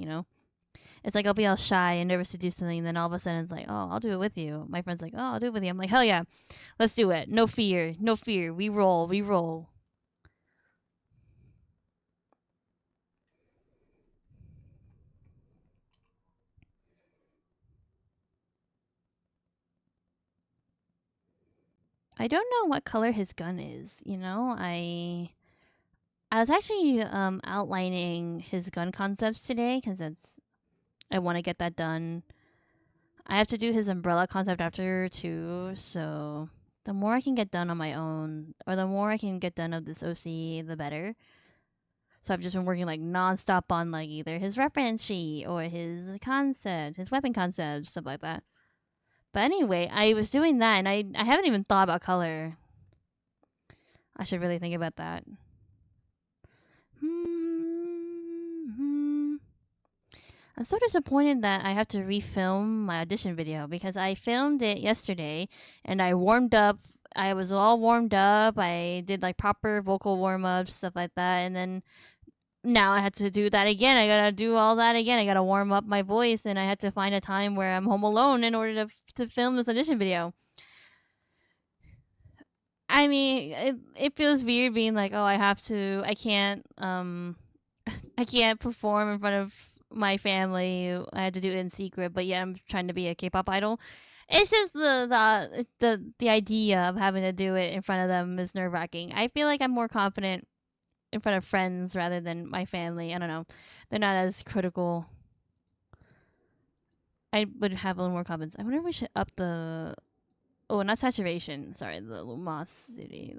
It's like I'll be all shy and nervous to do something, and then all of a sudden it's like, oh, I'll do it with you. My friend's like, oh, I'll do it with you. I'm like, hell yeah, let's do it. No fear, no fear. We roll, we roll. I don't know what color his gun is. You know, I was actually outlining his gun concepts today because I want to get that done. I have to do his umbrella concept after too, so the more I can get done on my own, or the more I can get done of this OC, the better. So I've just been working like nonstop on like either his reference sheet or his concept, his weapon concept, stuff like that. But anyway, I was doing that and I haven't even thought about color. I should really think about that. I'm so disappointed that I have to refilm my audition video because I filmed it yesterday and I warmed up. I was all warmed up. I did like proper vocal warm ups, stuff like that. And then now I had to do that again. I gotta do all that again. I gotta warm up my voice and I had to find a time where I'm home alone in order to film this audition video. I mean, it feels weird being like, oh, I can't I can't perform in front of my family. I had to do it in secret, but yeah, I'm trying to be a K-pop idol. It's just the idea of having to do it in front of them is nerve wracking. I feel like I'm more confident in front of friends rather than my family. I don't know, they're not as critical. I would have a little more confidence. I wonder if we should up the not saturation. Sorry, the luminosity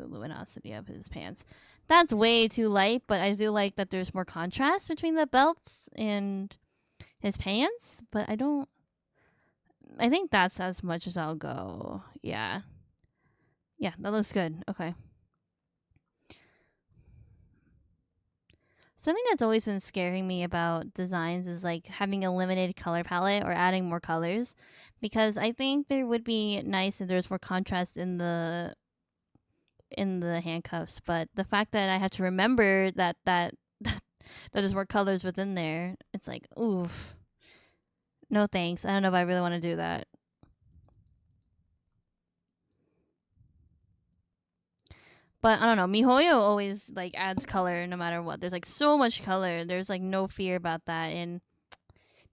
of his pants. That's way too light, but I do like that there's more contrast between the belts and his pants. But I think that's as much as I'll go. Yeah. Yeah, that looks good. Okay. Something that's always been scaring me about designs is like having a limited color palette or adding more colors, because I think there would be nice if there's more contrast in the handcuffs, but the fact that I have to remember that there's more colors within there, it's like, oof. No thanks. I don't know if I really want to do that. But I don't know. MiHoYo always like adds color no matter what. There's like so much color. There's like no fear about that, and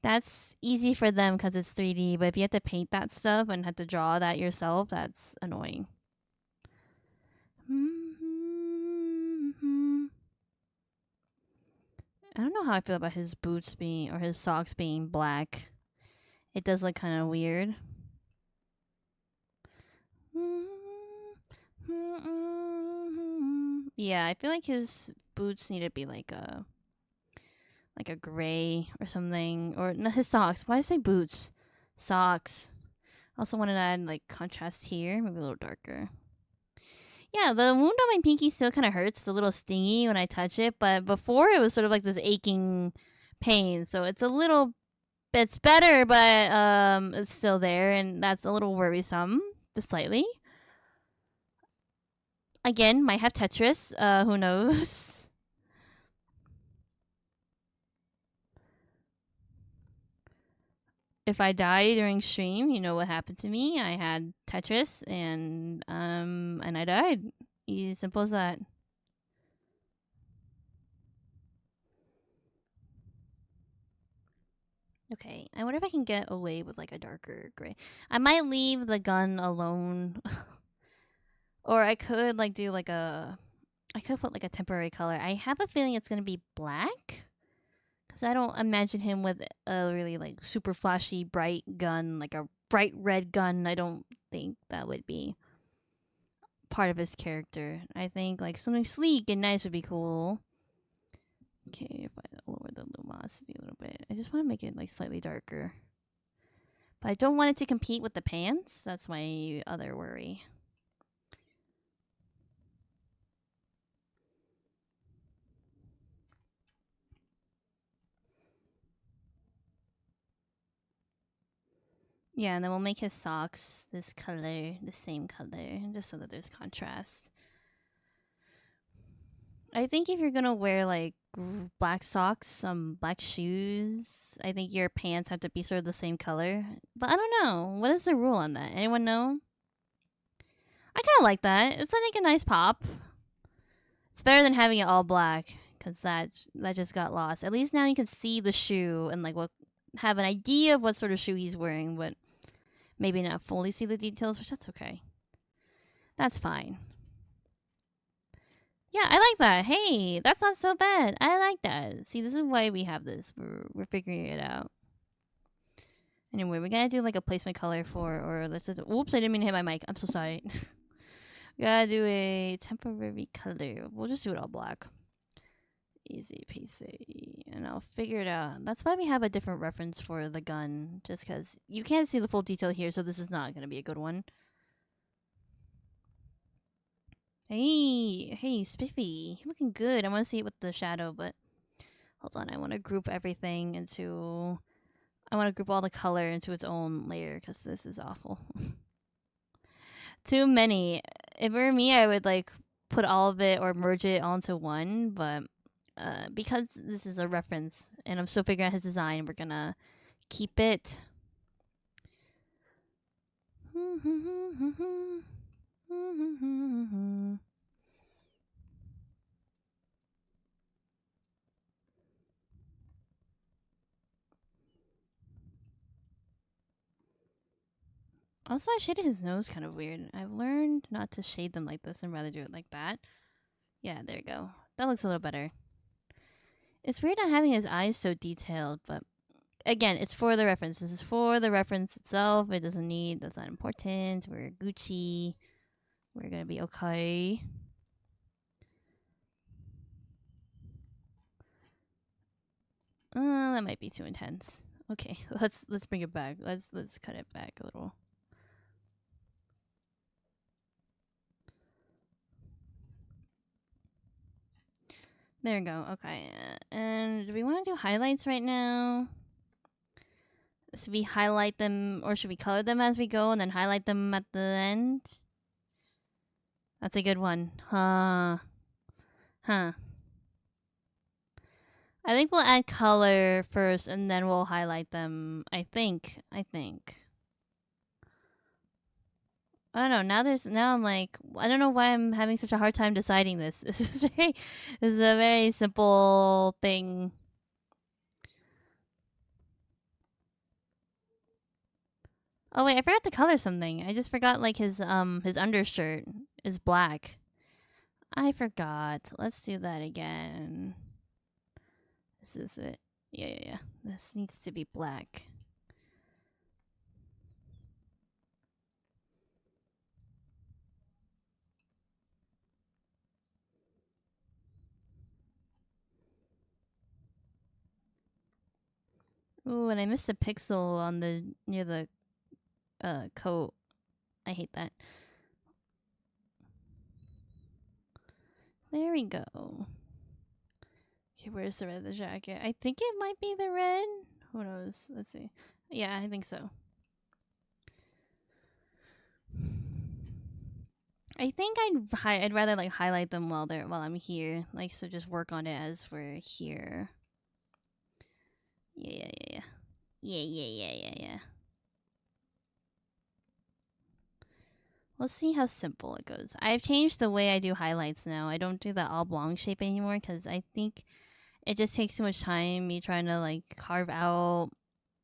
that's easy for them because it's 3D. But if you have to paint that stuff and have to draw that yourself, that's annoying. I don't know how I feel about his boots being or his socks being black. It does look kind of weird. Yeah, I feel like his boots need to be like a gray or something, or no, his socks. Why did I say boots? Socks. Also wanted to add like contrast here, maybe a little darker. Yeah, the wound on my pinky still kind of hurts. It's a little stingy when I touch it, but before it was sort of like this aching pain. So it's a little it's better, but it's still there, and that's a little worrisome, just slightly. Again, might have Tetris. Who knows? If I die during stream, you know what happened to me. I had Tetris, and I died. As simple as that. Okay, I wonder if I can get away with like a darker gray. I might leave the gun alone. Or I could like do like I could put like a temporary color. I have a feeling it's gonna be black, because I don't imagine him with a really like super flashy bright gun, like a bright red gun. I don't think that would be part of his character. I think like something sleek and nice would be cool. Okay, if I lower the luminosity a little bit, I just want to make it like slightly darker, but I don't want it to compete with the pants. That's my other worry. Yeah, and then we'll make his socks this color, the same color, just so that there's contrast. I think if you're gonna wear like black socks, some black shoes, I think your pants have to be sort of the same color. But I don't know. What is the rule on that? Anyone know? I kind of like that. It's like a nice pop. It's better than having it all black, because that just got lost. At least now you can see the shoe and like have an idea of what sort of shoe he's wearing, but maybe not fully see the details, which that's okay. That's fine. Yeah, I like that. Hey, that's not so bad. I like that. See, this is why we have this. We're figuring it out. Anyway, we're gonna do like a placement color for, or let's just. Oops, I didn't mean to hit my mic. I'm so sorry. We gotta do a temporary color. We'll just do it all black. Easy peasy. And I'll figure it out. That's why we have a different reference for the gun. Just because you can't see the full detail here, so this is not gonna be a good one. Hey, Spiffy. You're looking good. I want to see it with the shadow, but hold on. I want to group everything into. I want to group all the color into its own layer because this is awful. Too many. If it were me, I would like put all of it or merge it onto one, but because this is a reference and I'm still figuring out his design, we're gonna keep it. Also, I shaded his nose kind of weird. I've learned not to shade them like this and rather do it like that. Yeah, there you go. That looks a little better. It's weird not having his eyes so detailed, but again, it's for the reference. This is for the reference itself. It doesn't need, that's not important. We're Gucci. We're gonna be okay. That might be too intense. Okay, let's bring it back. Let's cut it back a little. There we go. Okay, and do we want to do highlights right now? Should we highlight them, or should we color them as we go and then highlight them at the end? That's a good one. Huh. I think we'll add color first and then we'll highlight them. I think. I don't know. Now I'm like, I don't know why I'm having such a hard time deciding this. This is a very simple thing. Oh wait, I forgot to color something. I just forgot like his undershirt is black. I forgot. Let's do that again. This is it. Yeah. This needs to be black. Ooh, and I missed a pixel on the near the coat. I hate that. There we go. Okay, where's the red of the jacket? I think it might be the red. Who knows? Let's see. Yeah, I think so. I think I'd rather like highlight them while I'm here. Like, so just work on it as we're here. Yeah. We'll see how simple it goes. I've changed the way I do highlights now. I don't do that oblong shape anymore because I think it just takes too much time me trying to like carve out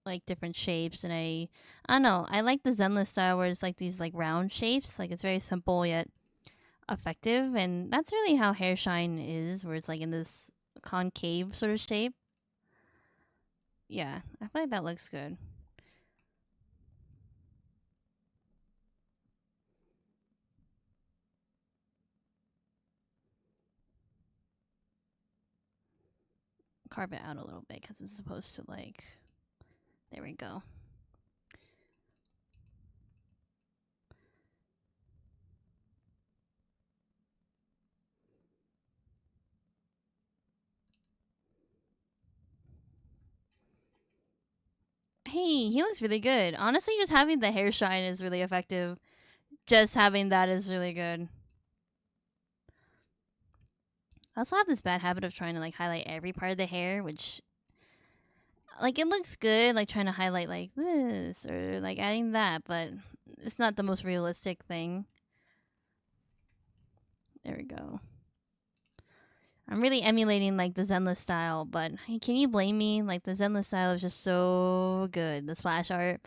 like different shapes, and I don't know. I like the Zenless style where it's like these like round shapes. Like it's very simple yet effective, and that's really how hair shine is, where it's like in this concave sort of shape. Yeah, I feel like that looks good. Carve it out a little bit because it's supposed to like. There we go. Hey, he looks really good. Honestly, just having the hair shine is really effective. Just having that is really good. I also have this bad habit of trying to like highlight every part of the hair, which like it looks good, like trying to highlight like this or like adding that, but it's not the most realistic thing. There we go. I'm really emulating like the Zenless style, but hey, can you blame me? Like the Zenless style is just so good. The splash art,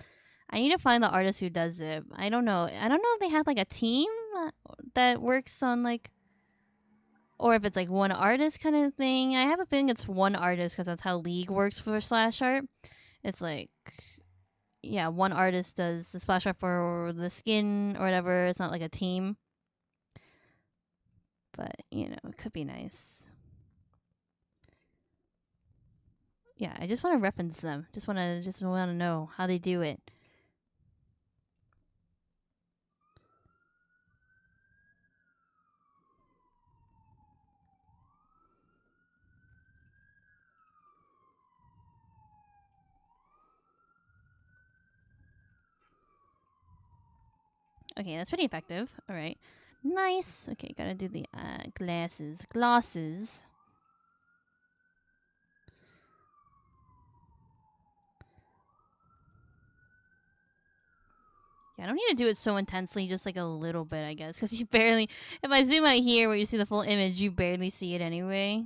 I need to find the artist who does it. I don't know. I don't know if they have like a team that works on like, or if it's like one artist kind of thing. I have a feeling it's one artist because that's how League works for Slash Art. It's like, yeah, one artist does the splash art for the skin or whatever. It's not like a team. But, you know, it could be nice. Yeah, I just want to reference them. Just want to know how they do it. Okay, that's pretty effective. All right. Nice. Okay, gotta do the glasses. Glosses. Yeah, I don't need to do it so intensely, just like a little bit, I guess. Because you barely... If I zoom out here where you see the full image, you barely see it anyway.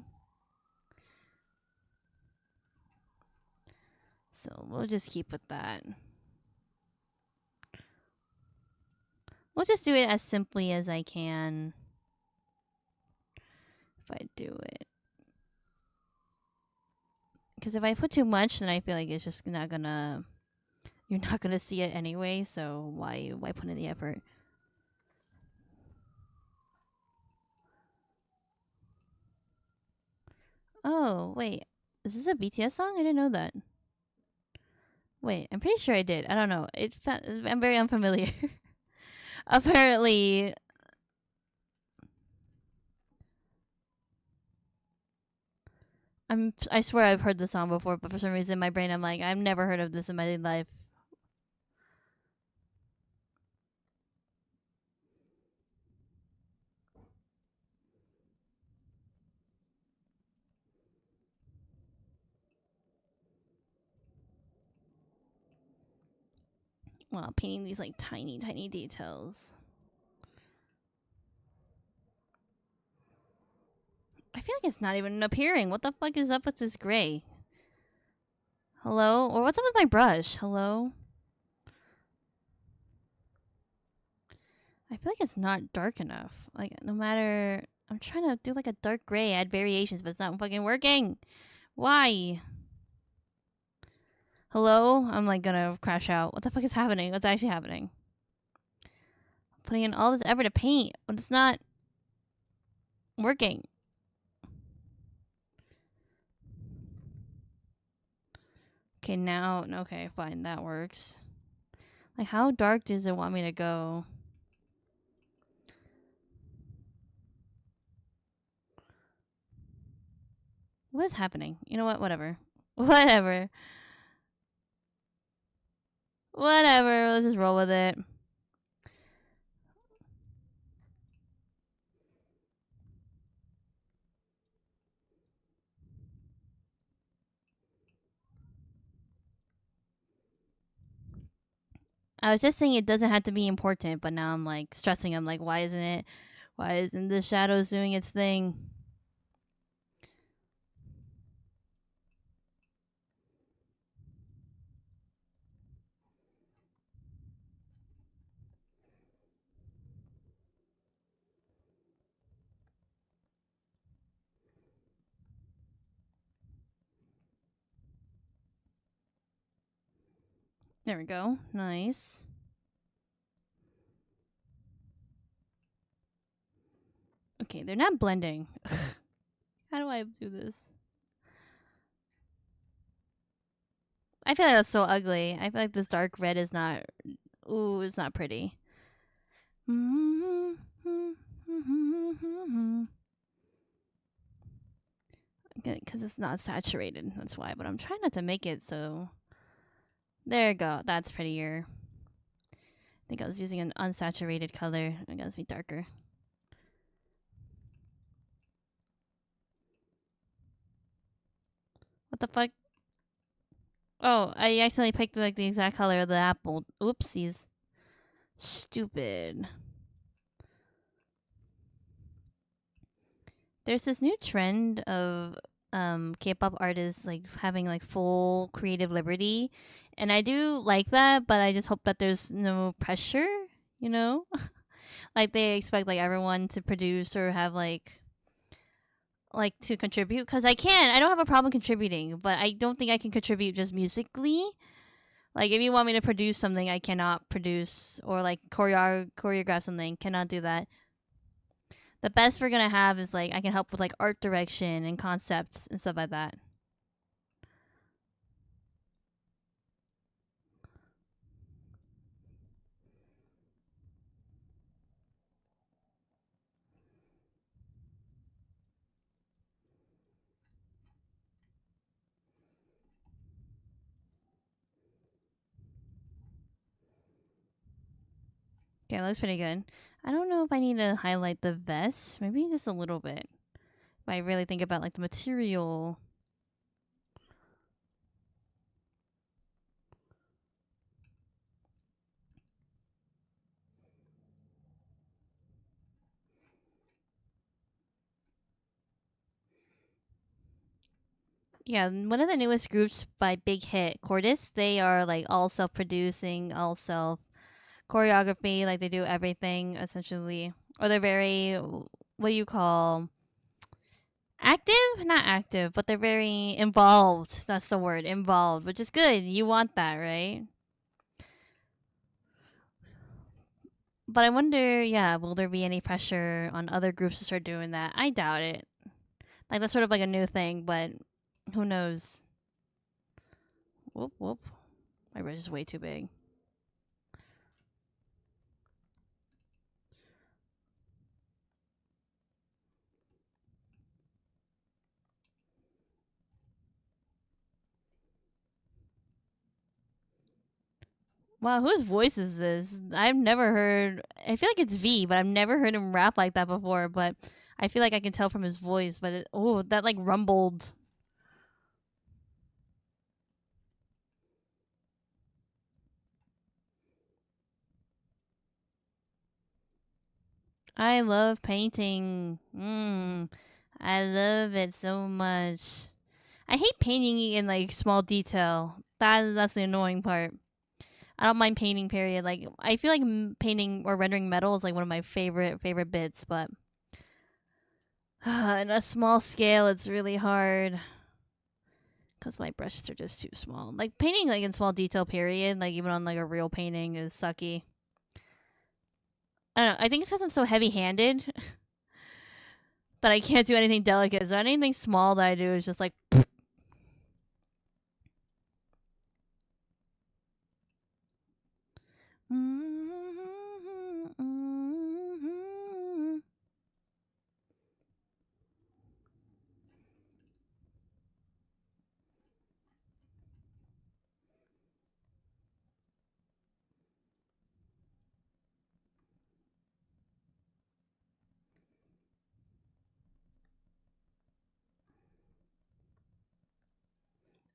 So we'll just keep with that. We'll just do it as simply as I can. If I do it. Because if I put too much, then I feel like it's just not gonna... You're not gonna see it anyway, so why put in the effort? Oh, wait. Is this a BTS song? I didn't know that. Wait, I'm pretty sure I did. I don't know. I'm very unfamiliar. Apparently... I swear I've heard the song before, but for some reason in my brain I'm like, I've never heard of this in my life. Wow, painting these like tiny, tiny details. I feel like it's not even appearing. What the fuck is up with this gray? Hello? Or what's up with my brush? Hello? I feel like it's not dark enough. Like, no matter... I'm trying to do like a dark gray, add variations, but it's not fucking working. Why? Hello? I'm like gonna crash out. What the fuck is happening? What's actually happening? Putting in all this effort to paint, but it's not working. Okay, now... Okay, fine. That works. Like, how dark does it want me to go? What is happening? You know what? Whatever. Whatever. Whatever. Let's just roll with it. I was just saying it doesn't have to be important, but now I'm like stressing. I'm like, why isn't it? Why isn't the shadows doing its thing? There we go. Nice. Okay, they're not blending. How do I do this? I feel like that's so ugly. I feel like this dark red is not... Ooh, it's not pretty. Because it's not saturated. That's why. But I'm trying not to make it so... There you go. That's prettier. I think I was using an unsaturated color. I gotta be darker. What the fuck? Oh, I accidentally picked like the exact color of the apple. Oopsies. Stupid. There's this new trend of K-pop artists like having like full creative liberty, and I do like that. But I just hope that there's no pressure, you know, like they expect like everyone to produce or have like to contribute. Because I don't have a problem contributing, but I don't think I can contribute just musically. Like if you want me to produce something, I cannot produce, or like choreograph something, cannot do that. The best we're gonna have is like I can help with like art direction and concepts and stuff like that. Okay, it looks pretty good. I don't know if I need to highlight the vest. Maybe just a little bit. If I really think about like the material. Yeah, one of the newest groups by Big Hit, Cordis, they are like all self producing, all self choreography, like they do everything essentially. Or they're very, what do you call, active? Not active, but they're very involved. That's the word, involved, which is good. You want that, right? But I wonder, yeah, will there be any pressure on other groups to start doing that? I doubt it. Like that's sort of like a new thing, but who knows? Whoop whoop. My brush is way too big. Wow, whose voice is this? I've never heard. I feel like it's V, but I've never heard him rap like that before. But I feel like I can tell from his voice. But oh, that like rumbled. I love painting. I love it so much. I hate painting in like small detail. That's the annoying part. I don't mind painting. Period. Like I feel like painting or rendering metal is like one of my favorite bits, but in a small scale, it's really hard because my brushes are just too small. Like painting like in small detail. Period. Like even on like a real painting is sucky. I don't know. I think it's because I'm so heavy-handed that I can't do anything delicate. So anything small that I do is just like.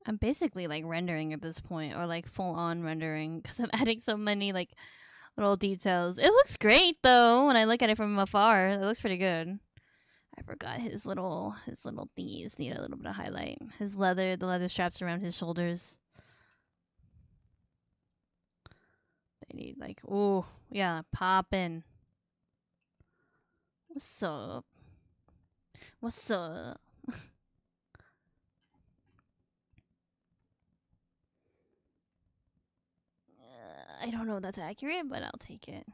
I'm basically like rendering at this point, or like full on rendering, because I'm adding so many like little details. It looks great though when I look at it from afar. It looks pretty good. I forgot his little thingies need a little bit of highlight. The leather straps around his shoulders. They need like, ooh, yeah, poppin'. What's up? What's up? I don't know if that's accurate, but I'll take it.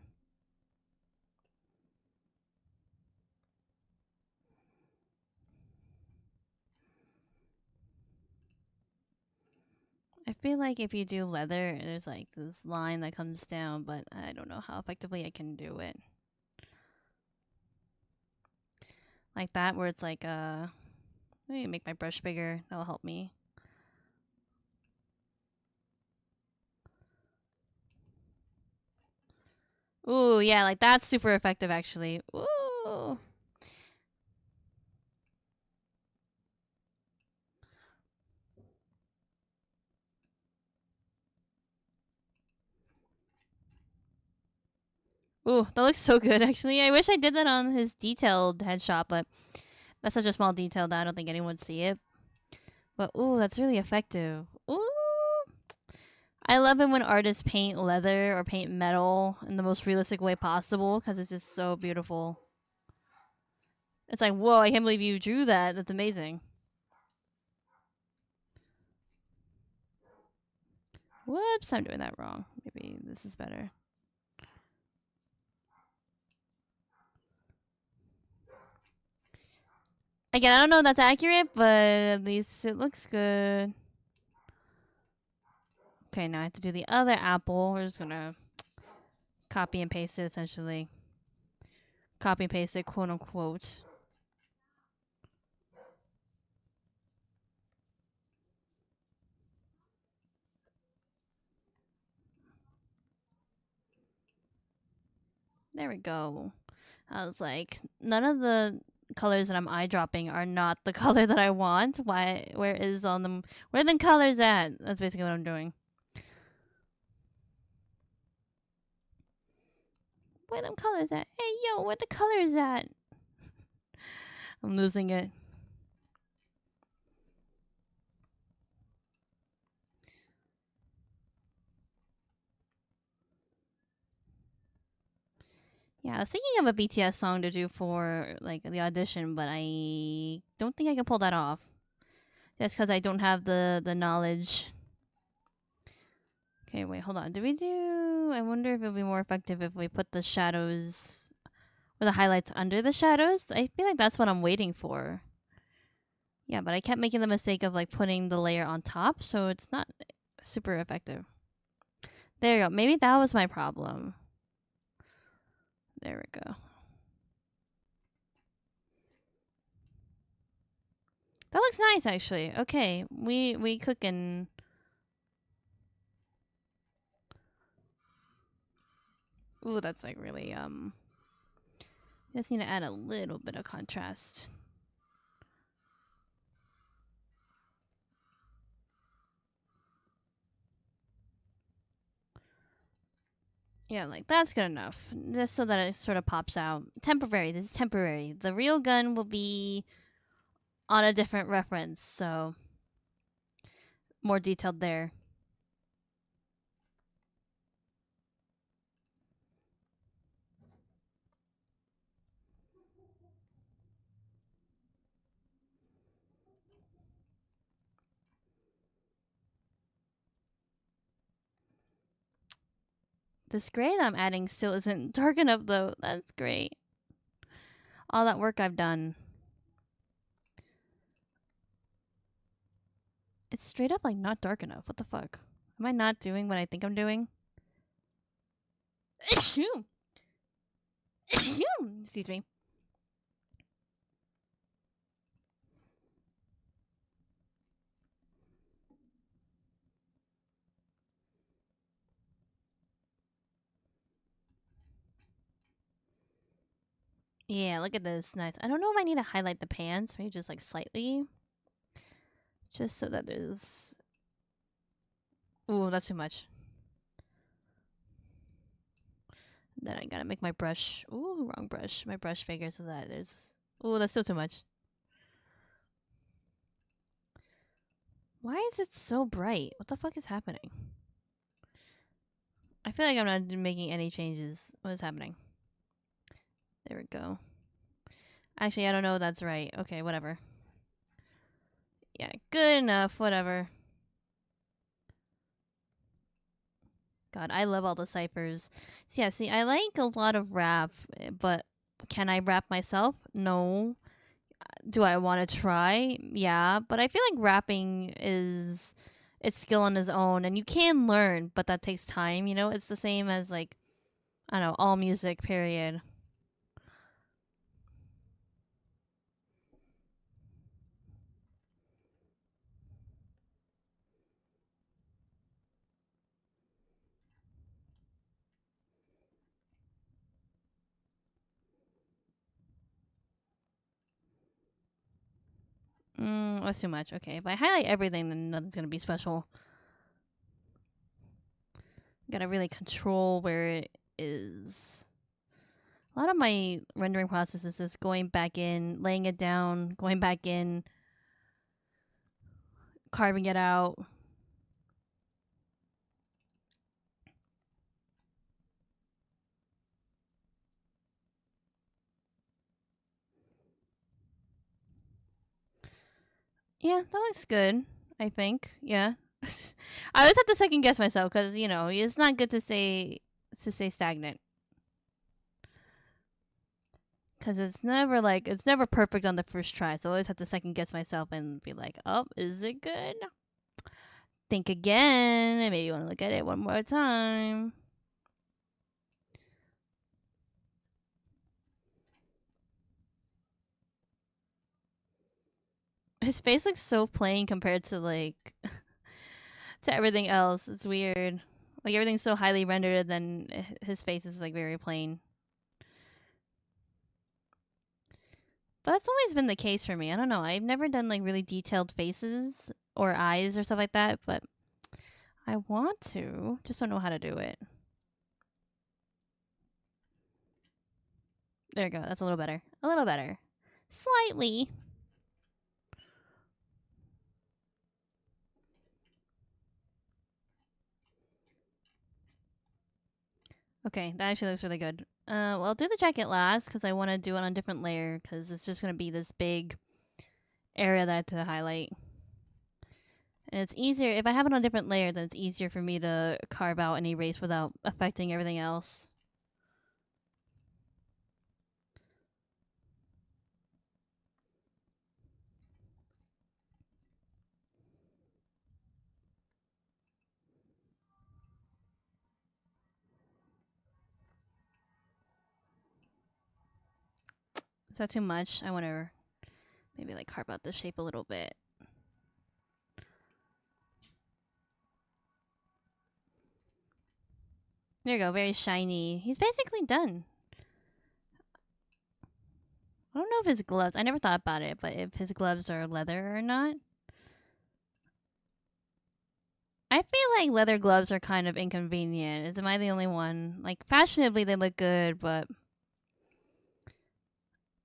I feel like if you do leather, there's like this line that comes down, but I don't know how effectively I can do it. Like that, where it's like, let me make my brush bigger. That'll help me. Ooh, yeah, like that's super effective actually. Ooh. Ooh, that looks so good actually. I wish I did that on his detailed headshot, but that's such a small detail that I don't think anyone would see it. But ooh, that's really effective. Ooh. I love it when artists paint leather or paint metal in the most realistic way possible because it's just so beautiful. It's like, whoa, I can't believe you drew that. That's amazing. Whoops, I'm doing that wrong. Maybe this is better. Again, I don't know if that's accurate, but at least it looks good. Okay, now I have to do the other apple. We're just gonna copy and paste it, essentially. Copy and paste it, quote unquote. There we go. I was like, none of the colors that I'm eye dropping are not the color that I want. Why? Where is on them? Where are them colors at? That's basically what I'm doing. Where them colors at? Hey, yo, where the colors at? I'm losing it. Yeah, I was thinking of a BTS song to do for like the audition, but I don't think I can pull that off. Just because I don't have the knowledge. Okay, wait, hold on. Do we do? I wonder if it would be more effective if we put the shadows or the highlights under the shadows. I feel like that's what I'm waiting for. Yeah, but I kept making the mistake of like putting the layer on top, so it's not super effective. There you go. Maybe that was my problem. There we go. That looks nice, actually. Okay, we cooking. Ooh, that's like really just need to add a little bit of contrast. Yeah, like that's good enough. Just so that it sort of pops out. Temporary. This is temporary. The real gun will be on a different reference, so more detailed there. This gray that I'm adding still isn't dark enough though. That's great. All that work I've done. It's straight up like not dark enough. What the fuck? Am I not doing what I think I'm doing? Excuse me. Yeah, look at this. Nice. I don't know if I need to highlight the pants. Maybe just like slightly. Just so that there's... Ooh, that's too much. Then I gotta make my brush. Ooh, wrong brush. My brush figure so that there's... Ooh, that's still too much. Why is it so bright? What the fuck is happening? I feel like I'm not making any changes. What is happening? There we go. Actually, I don't know if that's right. Okay, whatever. Yeah, good enough. Whatever. God, I love all the ciphers. So yeah, see, I like a lot of rap, but can I rap myself? No. Do I want to try? Yeah, but I feel like rapping is it's skill on its own, and you can learn, but that takes time. You know, it's the same as like I don't know, all music. Period. That's too much. Okay, if I highlight everything, then nothing's gonna be special. Gotta really control where it is. A lot of my rendering process is just going back in, laying it down, going back in, carving it out. Yeah, that looks good. I think. Yeah. I always have to second guess myself because you know it's not good to say stagnant because it's never perfect on the first try. So I always have to second guess myself and be like, oh, is it good? Think again, and maybe you want to look at it one more time. His face looks so plain compared to like to everything else. It's weird. Like everything's so highly rendered, then his face is like very plain. But that's always been the case for me. I don't know. I've never done like really detailed faces or eyes or stuff like that, but I want to. Just don't know how to do it. There you go. That's a little better. A little better. Slightly. Okay, that actually looks really good. Well, I'll do the jacket last because I want to do it on a different layer because it's just going to be this big area that I have to highlight. And it's easier, if I have it on a different layer, then it's easier for me to carve out and erase without affecting everything else. Is that too much? I want to maybe like carve out the shape a little bit. There you go, very shiny. He's basically done. I don't know if his gloves, I never thought about it, but if his gloves are leather or not. I feel like leather gloves are kind of inconvenient. Am I the only one? Like, fashionably, they look good, but.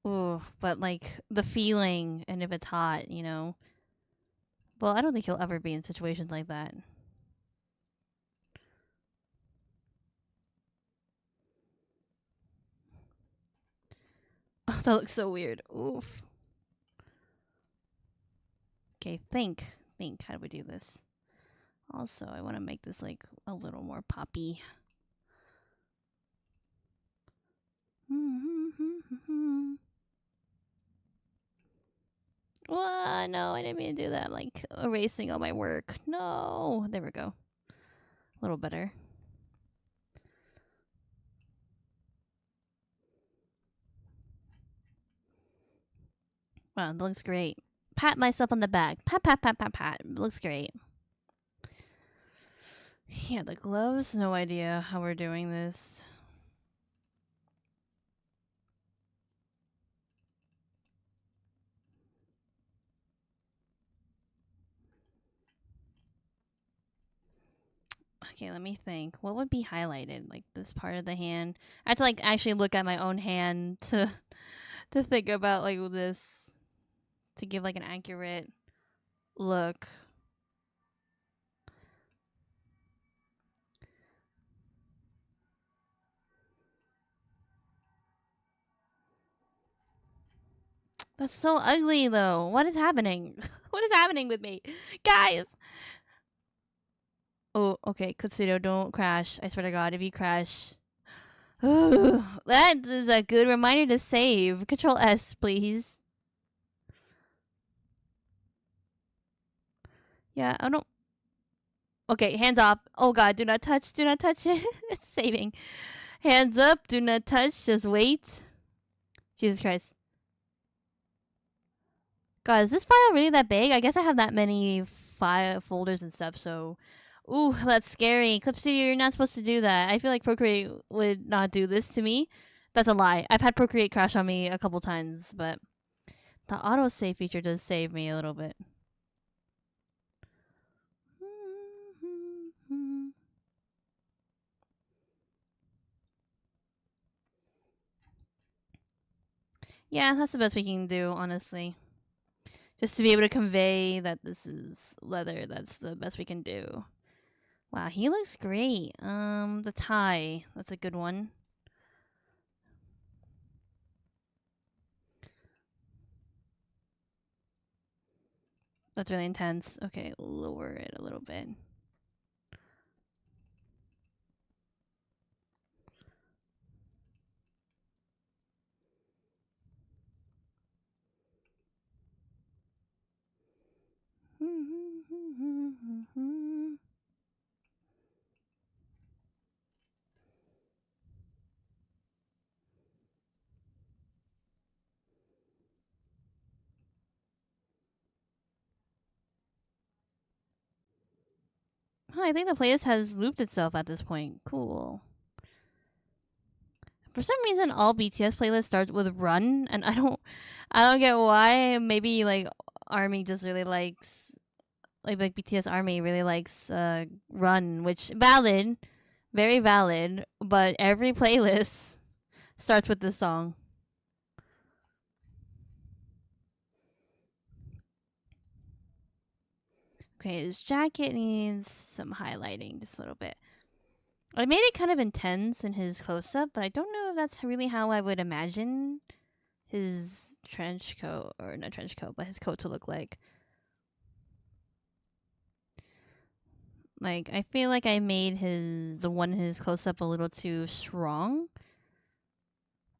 Ooh, but like the feeling, and if it's hot, you know. Well, I don't think he'll ever be in situations like that. Oh, that looks so weird. Oof. Okay, think. How do we do this? Also, I want to make this like a little more poppy. Well, no, I didn't mean to do that. I'm like erasing all my work. No. There we go. A little better. Wow, that looks great. Pat myself on the back. Pat, pat, pat, pat, pat. Looks great. Yeah, the gloves, no idea how we're doing this. Okay, let me think. What would be highlighted? Like this part of the hand. I have to like actually look at my own hand to think about like this to give like an accurate look. That's so ugly though. What is happening? What is happening with me? Guys. Oh, okay, Kutsudo, don't crash. I swear to God, if you crash. That is a good reminder to save. Control S, please. Yeah, I don't. Okay, hands off. Oh God, do not touch. Do not touch it. It's saving. Hands up. Do not touch. Just wait. Jesus Christ. God, is this file really that big? I guess I have that many file folders and stuff, so. Ooh, that's scary. Clip Studio, you're not supposed to do that. I feel like Procreate would not do this to me. That's a lie. I've had Procreate crash on me a couple times, but the autosave feature does save me a little bit. Yeah, that's the best we can do, honestly. just to be able to convey that this is leather. That's the best we can do. Wow, he looks great. The tie, that's a good one. That's really intense. Okay, lower it a little bit. Oh, I think the playlist has looped itself at this point. Cool. For some reason, all BTS playlists start with "Run," and I don't get why. Maybe like Army just really likes like BTS Army really likes "Run," which valid, very valid. But every playlist starts with this song. Okay, his jacket needs some highlighting just a little bit. I made it kind of intense in his close up, but I don't know if that's really how I would imagine his trench coat, or not trench coat, but his coat to look like. Like, I feel like I made the one in his close up a little too strong.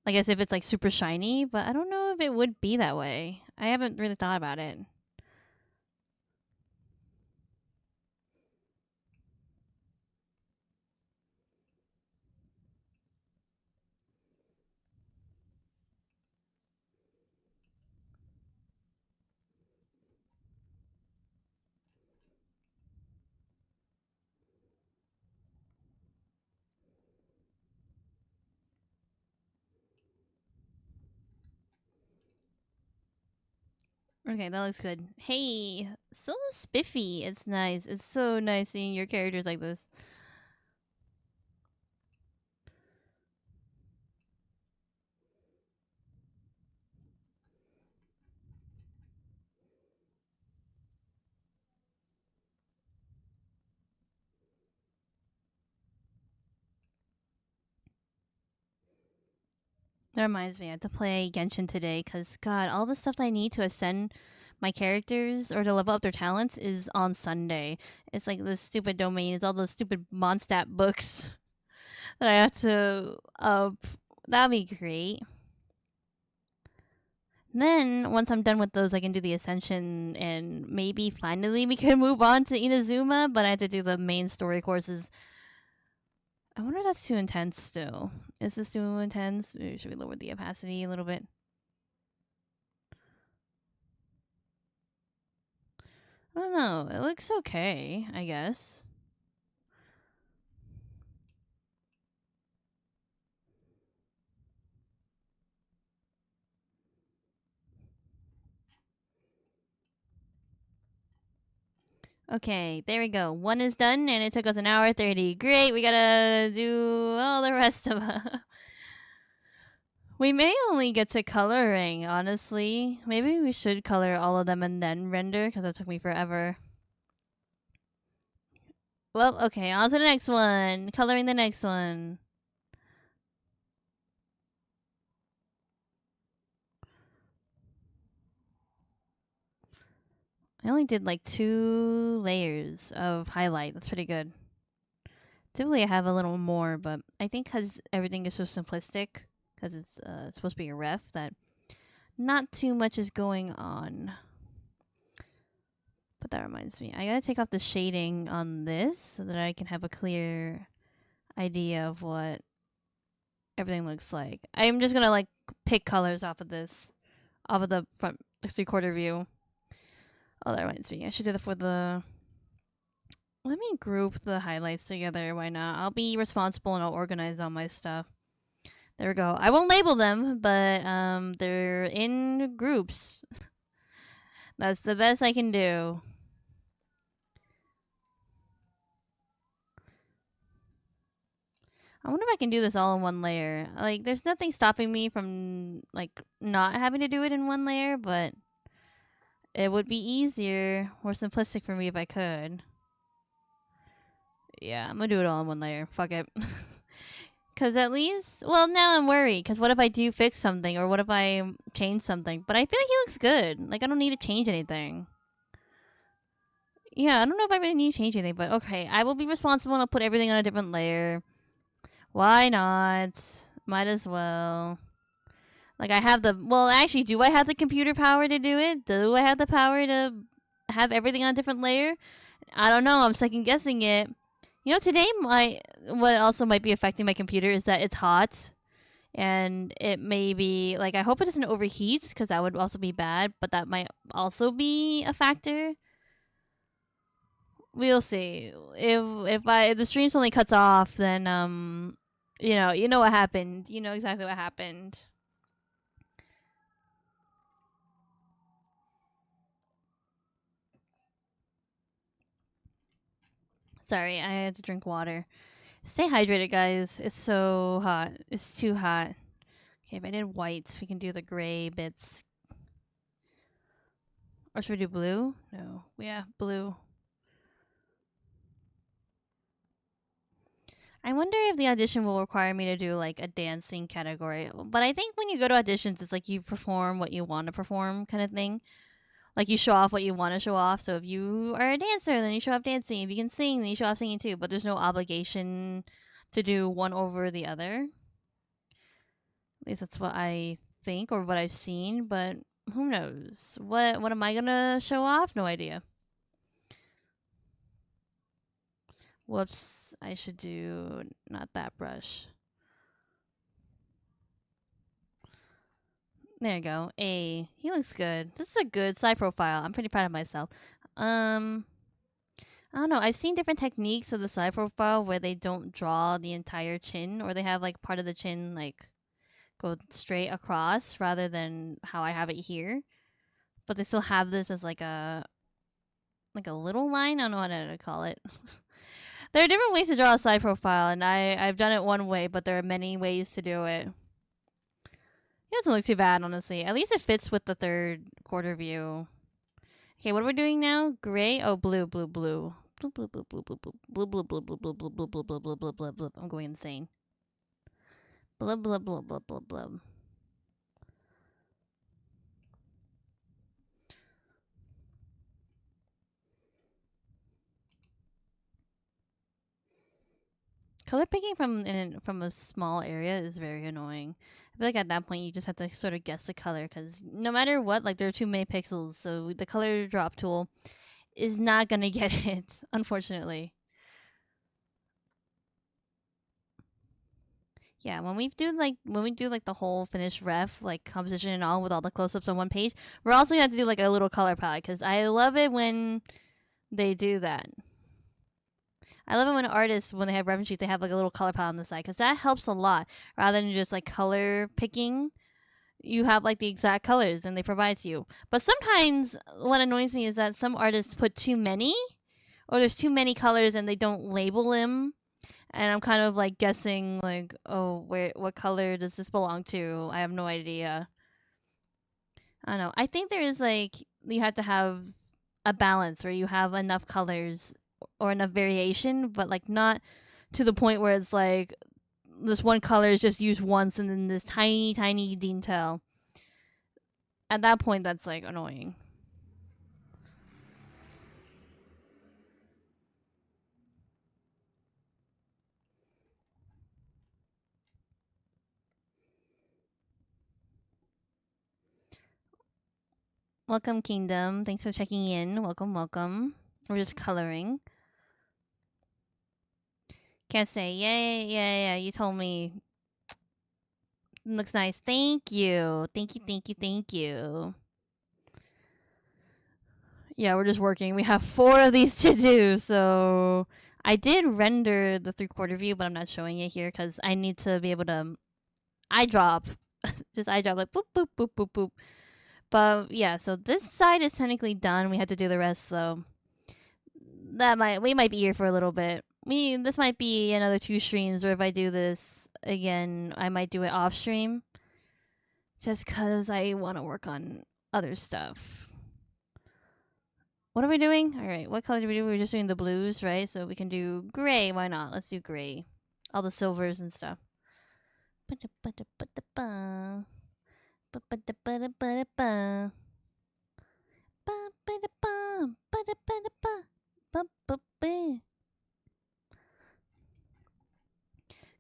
Like as if it's like super shiny, but I don't know if it would be that way. I haven't really thought about it. Okay, that looks good. Hey, so spiffy. It's nice. It's so nice seeing your characters like this. That reminds me, I have to play Genshin today because, God, all the stuff that I need to ascend my characters or to level up their talents is on Sunday. It's like this stupid domain. It's all those stupid Mondstadt books that I have to up. That'd be great. Then, once I'm done with those, I can do the Ascension and maybe finally we can move on to Inazuma, but I have to do the main story courses. I wonder if that's too intense still. Is this too intense? Should we lower the opacity a little bit? I don't know. It looks okay, I guess. Okay, there we go. One is done, and it took us an hour 30. Great, we gotta do all the rest of them. We may only get to coloring, honestly. Maybe we should color all of them and then render, because that took me forever. Well, okay, on to the next one. Coloring the next one. I only did like 2 layers of highlight. That's pretty good. Typically, I have a little more, but I think because everything is so simplistic, because it's supposed to be a ref, that not too much is going on. But that reminds me, I gotta take off the shading on this so that I can have a clear idea of what everything looks like. I'm just gonna like pick colors off of this, off of the front, the 3/4 view. Oh, that reminds me, I should do that for the. Let me group the highlights together. Why not? I'll be responsible and I'll organize all my stuff. There we go. I won't label them, but they're in groups. That's the best I can do. I wonder if I can do this all in one layer. Like, there's nothing stopping me from like not having to do it in one layer, but It would be easier, more simplistic for me if I could. Yeah, I'm gonna do it all in one layer. Fuck it. Because at least, well, now I'm worried. Because what if I do fix something, or what if I change something? But I feel like he looks good. Like, I don't need to change anything. Yeah, I don't know if I really need to change anything, but okay. I will be responsible and I'll put everything on a different layer. Why not? Might as well. Like, I have the, well, actually, do I have the computer power to do it? Do I have the power to have everything on a different layer? I don't know. I'm second guessing it. You know, today what also might be affecting my computer is that it's hot, and it may be like, I hope it doesn't overheat because that would also be bad, but that might also be a factor. We'll see. If the stream suddenly cuts off, then you know what happened. You know exactly what happened. Sorry, I had to drink water. Stay hydrated, guys. It's so hot. It's too hot. Okay, if I did whites, we can do the gray bits. Or should we do blue? No. Yeah, blue. I wonder if the audition will require me to do like a dancing category. But I think when you go to auditions, it's like you perform what you want to perform kind of thing. Like, you show off what you want to show off. So if you are a dancer, then you show off dancing. If you can sing, then you show off singing too. But there's no obligation to do one over the other. At least that's what I think, or what I've seen. But who knows? What am I gonna show off? No idea. Whoops! I should do not that brush. There you go. He looks good. This is a good side profile. I'm pretty proud of myself. I don't know. I've seen different techniques of the side profile where they don't draw the entire chin, or they have like part of the chin like go straight across rather than how I have it here. But they still have this as like a little line. I don't know what to call it. There are different ways to draw a side profile, and I've done it one way, but there are many ways to do it. It doesn't look too bad, honestly. At least it fits with the third quarter view. Okay, what are we doing now? Gray? Oh, blue, blue, blue. Blue, blue, blue, blue, blue, blue, blue, blue, blue, blue, blue, blue, blue, blue, blue, blue, blue, blue. I'm going insane. Blub, blub, blub, blub, blub, blub. Color picking from a small area is very annoying. I feel like at that point you just have to sort of guess the color, because no matter what, like, there are too many pixels, so the color drop tool is not gonna get it, unfortunately. Yeah, when we do like the whole finished ref, like composition and all, with all the close-ups on one page, we're also gonna have to do like a little color palette, because I love it when they do that. I love it when artists, when they have reference sheets, they have like a little color palette on the side, because that helps a lot. Rather than just like color picking, you have like the exact colors and they provide to you. But sometimes what annoys me is that some artists put too many, or there's too many colors and they don't label them. And I'm kind of like guessing, like, oh, what color does this belong to? I have no idea. I don't know. I think there is like, you have to have a balance where you have enough colors or enough variation, but like not to the point where it's like this one color is just used once and then this tiny, tiny detail. At that point, that's like annoying. Welcome, Kingdom. Thanks for checking in. Welcome, welcome. We're just coloring. Can't say, yeah. You told me. Looks nice. Thank you. Thank you. Yeah, we're just working. We have 4 of these to do, so I did render the 3/4 view, but I'm not showing it here because I need to be able to eye drop. Just eye drop, like boop, boop, boop, boop, boop. But yeah, so this side is technically done. We have to do the rest, though. We might be here for a little bit. This might be another 2 streams, or if I do this again, I might do it off stream. Just because I want to work on other stuff. What are we doing? All right, what color do we do? We're just doing the blues, right? So we can do gray. Why not? Let's do gray. All the silvers and stuff.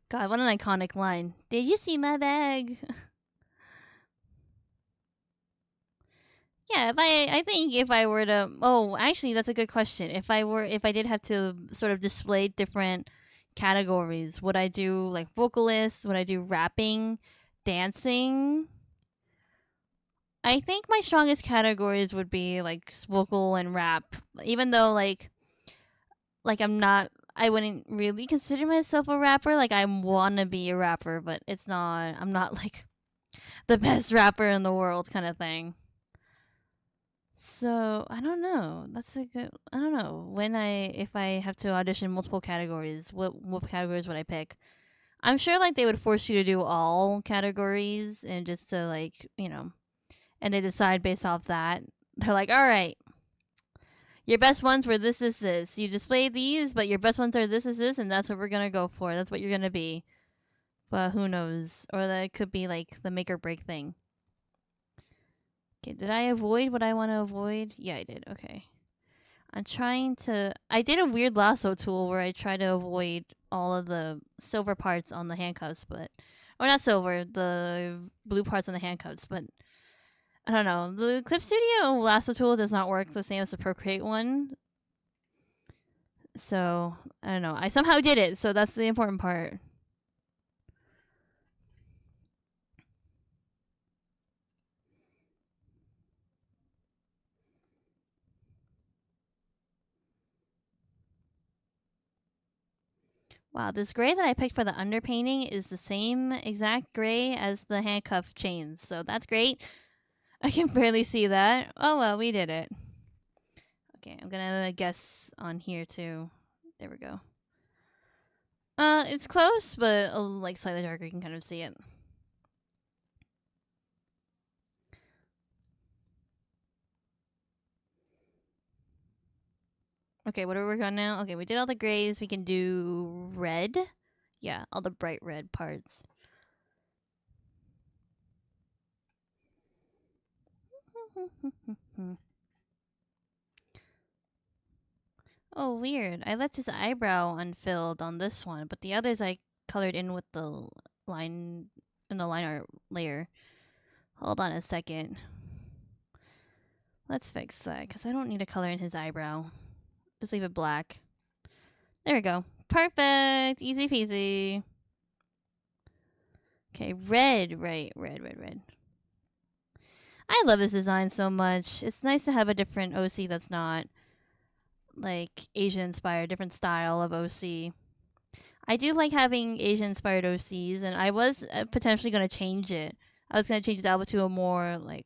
God, what an iconic line. Did you see my bag? Yeah, I think if I were to, oh, actually that's a good question. If I did have to sort of display different categories, would I do like vocalist? Would I do rapping, dancing? I think my strongest categories would be like vocal and rap. Even though like I wouldn't really consider myself a rapper. Like I want to be a rapper, but I'm not like the best rapper in the world kind of thing. So I don't know. That's a good. I don't know if I have to audition multiple categories. What categories would I pick? I'm sure like they would force you to do all categories and just to like and they decide based off that. They're like, all right, your best ones were this. You displayed these, but your best ones are this, and that's what we're gonna go for. That's what you're gonna be. But who knows? Or that could be like the make or break thing. Okay, did I avoid what I want to avoid? Yeah, I did. Okay. I did a weird lasso tool where I try to avoid all of the silver parts on the handcuffs, or not silver, the blue parts on the handcuffs, but I don't know. The Clip Studio lasso tool does not work the same as the Procreate one. So, I don't know. I somehow did it, so that's the important part. Wow, this gray that I picked for the underpainting is the same exact gray as the handcuff chains, so that's great. I can barely see that. Oh well, we did it. Okay, I'm gonna guess on here too. There we go. It's close, but like slightly darker. You can kind of see it. Okay, what are we working on now? Okay, we did all the grays. We can do red. Yeah, all the bright red parts. Oh, weird. I left his eyebrow unfilled on this one, but the others I colored in with the line in the line art layer. Hold on a second. Let's fix that, because I don't need to color in his eyebrow. Just leave it black. There we go. Perfect. Easy peasy. Okay, red. Right, red. I love this design so much. It's nice to have a different OC that's not like Asian inspired, different style of OC. I do like having Asian inspired OCs, and I was potentially going to change it. I was going to change the album to a more like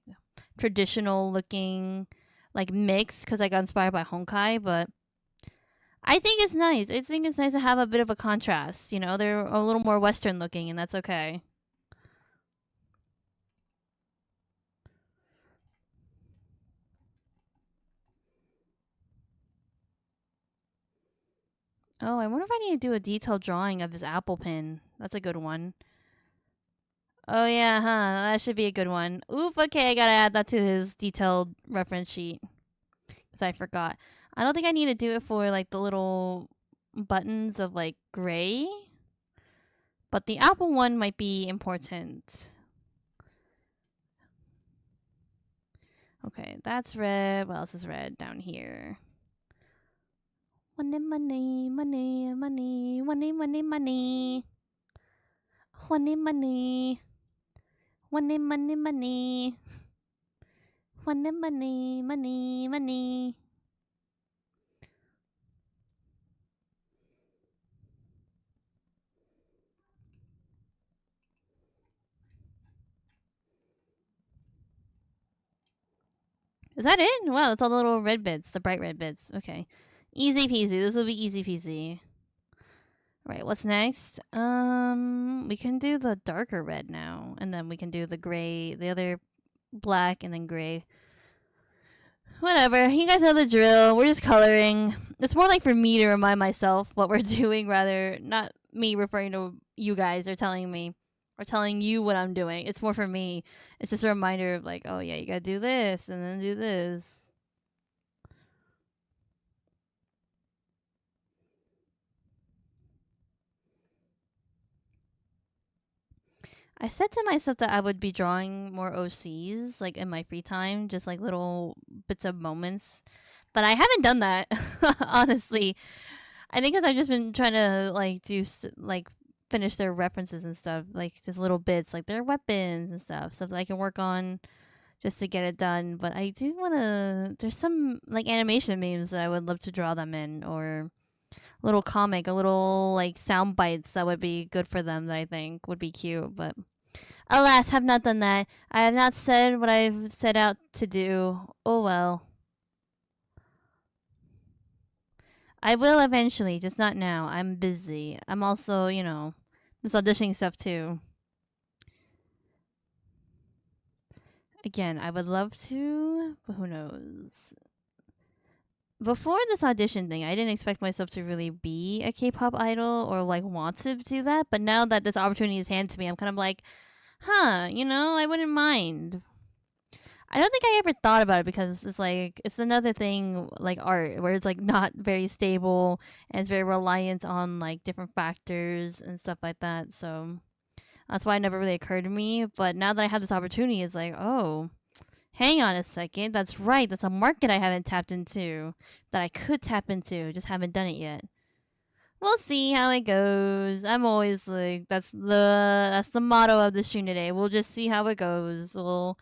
traditional looking like mix because I got inspired by Honkai, but I think it's nice. I think it's nice to have a bit of a contrast. They're a little more Western looking, and that's okay. Oh, I wonder if I need to do a detailed drawing of his apple pin. That's a good one. Oh, yeah, huh? That should be a good one. Oop, okay, I gotta add that to his detailed reference sheet. Because I forgot. I don't think I need to do it for, like, the little buttons of, like, gray. But the apple one might be important. Okay, that's red. What else is red down here? Money, money, money, money, money, money, money. Money, money. Money, money, money. Money, money, money, money. Is that it? Wow, it's all the little red bits, the bright red bits. Okay. Easy peasy. This will be easy peasy. Right, what's next? We can do the darker red now. And then we can do the gray, the other black, and then gray. Whatever. You guys know the drill. We're just coloring. It's more like for me to remind myself what we're doing, rather not me referring to you guys or telling me or telling you what I'm doing. It's more for me. It's just a reminder of like, oh yeah, you gotta do this and then do this. I said to myself that I would be drawing more OCs like in my free time, just like little bits of moments. But I haven't done that, honestly. I think because I've just been trying to like like finish their references and stuff, like just little bits, like their weapons and stuff that I can work on just to get it done. But I do want to. There's some like animation memes that I would love to draw them in, or little comic, a little like sound bites that would be good for them that I think would be cute. But alas, have not done that. I have not said what I've set out to do. Oh well. I will eventually, just not now. I'm busy. I'm also, this auditioning stuff too. Again, I would love to, but who knows? Before this audition thing, I didn't expect myself to really be a K-pop idol or like want to do that. But now that this opportunity is handed to me, I'm kind of like, I wouldn't mind. I don't think I ever thought about it because it's like it's another thing like art where it's like not very stable and it's very reliant on like different factors and stuff like that. So that's why it never really occurred to me. But now that I have this opportunity, it's like, oh, hang on a second. That's right. That's a market I haven't tapped into that I could tap into. Just haven't done it yet. We'll see how it goes. I'm always like that's the motto of the stream today. We'll just see how it goes. We'll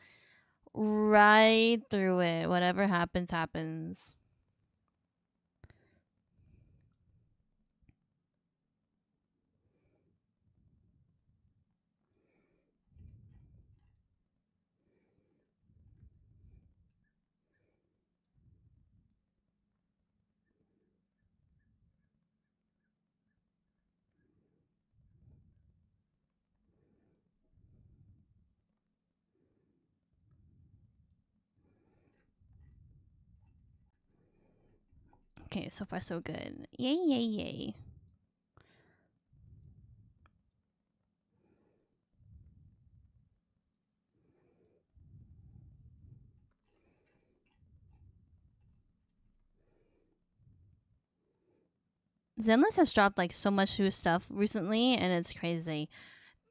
ride through it. Whatever happens, happens. Okay, so far so good. Yay, yay, yay. Zenless has dropped like so much new stuff recently, and it's crazy.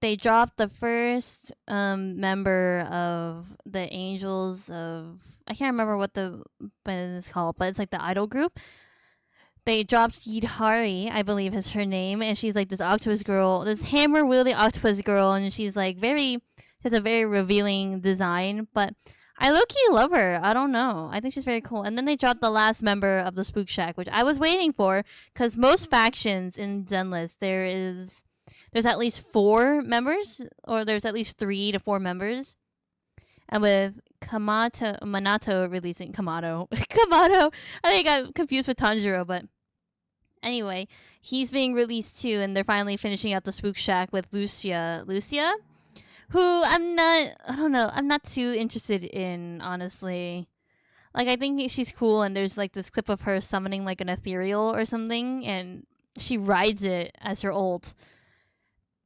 They dropped the first member of the Angels of I can't remember what the band is called, but it's like the idol group. They dropped Yidhari, I believe is her name, and she's like this octopus girl, this hammer wielding octopus girl, and she's like she has a very revealing design, but I low key love her. I don't know. I think she's very cool. And then they dropped the last member of the Spook Shack, which I was waiting for, because most factions in Zenless there's at least 4 members, or there's at least 3 to 4 members. And with Minato releasing Kamato, I think I got confused with Tanjiro, but anyway, he's being released too, and they're finally finishing out the Spook Shack with Lucia, who I'm not too interested in, honestly. Like, I think she's cool, and there's like this clip of her summoning like an ethereal or something, and she rides it as her ult.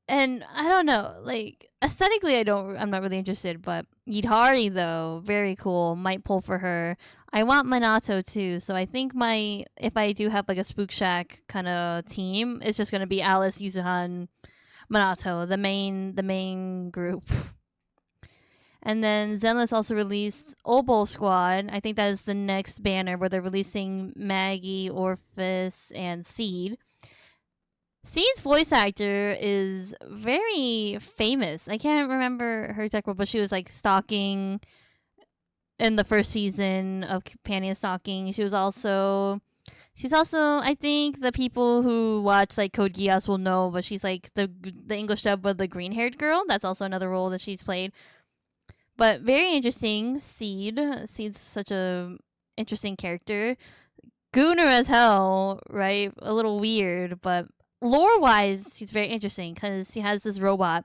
And I don't know, like aesthetically, I'm not really interested. But Yidhari though, very cool. Might pull for her. I want Minato too, so I think if I do have like a Spook Shack kind of team, it's just gonna be Alice, Yuzuhan, Minato, the main group. And then Zenless also released Obol Squad. I think that is the next banner where they're releasing Maggie, Orphis, and Seed. Seed's voice actor is very famous. I can't remember her exact role, but she was like stalking in the first season of Companion Stalking. She's also I think the people who watch like Code Geass will know, but she's like the English dub of the green haired girl. That's also another role that she's played. But very interesting. Seed's such a interesting character. Gooner as hell, right? A little weird, but lore wise, she's very interesting because she has this robot.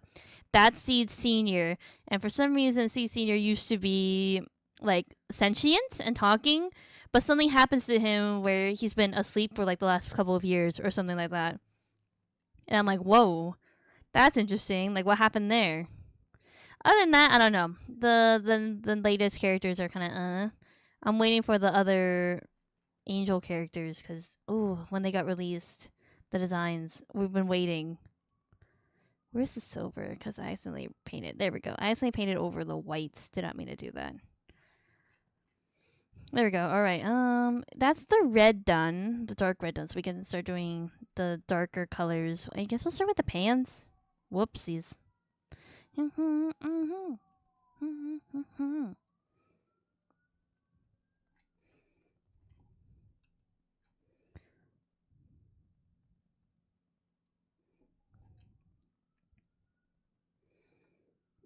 That's Seed Senior, and for some reason, Seed Senior used to be like sentient and talking, but something happens to him where he's been asleep for like the last couple of years or something like that. And I'm like, whoa, that's interesting. Like, what happened there? Other than that, I don't know. The latest characters are kind of I'm waiting for the other angel characters because when they got released, the designs we've been waiting. Where's the silver? Because I accidentally painted. There we go. I accidentally painted over the whites. Did not mean to do that. There we go. All right. That's the red done. The dark red done. So we can start doing the darker colors. I guess we'll start with the pants. Whoopsies.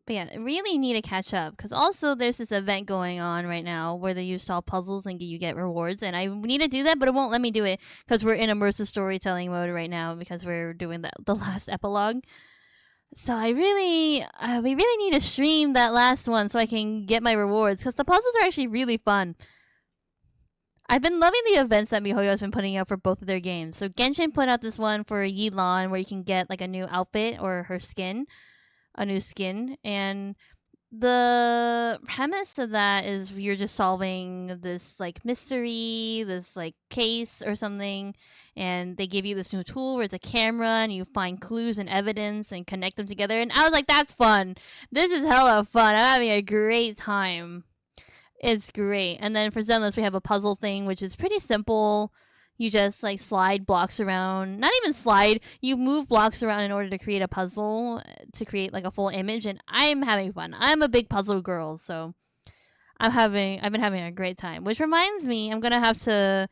But yeah, really need to catch up because also there's this event going on right now where you solve puzzles and you get rewards, and I need to do that, but it won't let me do it because we're in immersive storytelling mode right now because we're doing the last epilogue. So we really need to stream that last one so I can get my rewards because the puzzles are actually really fun. I've been loving the events that MiHoYo has been putting out for both of their games. So Genshin put out this one for Yilan where you can get like a new outfit or her skin. A new skin, and the premise of that is you're just solving this like mystery, this like case or something, and they give you this new tool where it's a camera and you find clues and evidence and connect them together, and I was like, that's fun. This is hella fun. I'm having a great time. It's great. And then for Zenless we have a puzzle thing which is pretty simple. You just like slide blocks around. Not even slide. You move blocks around in order to create a puzzle to create like a full image. And I'm having fun. I'm a big puzzle girl, so I've been having a great time. Which reminds me, I'm gonna have to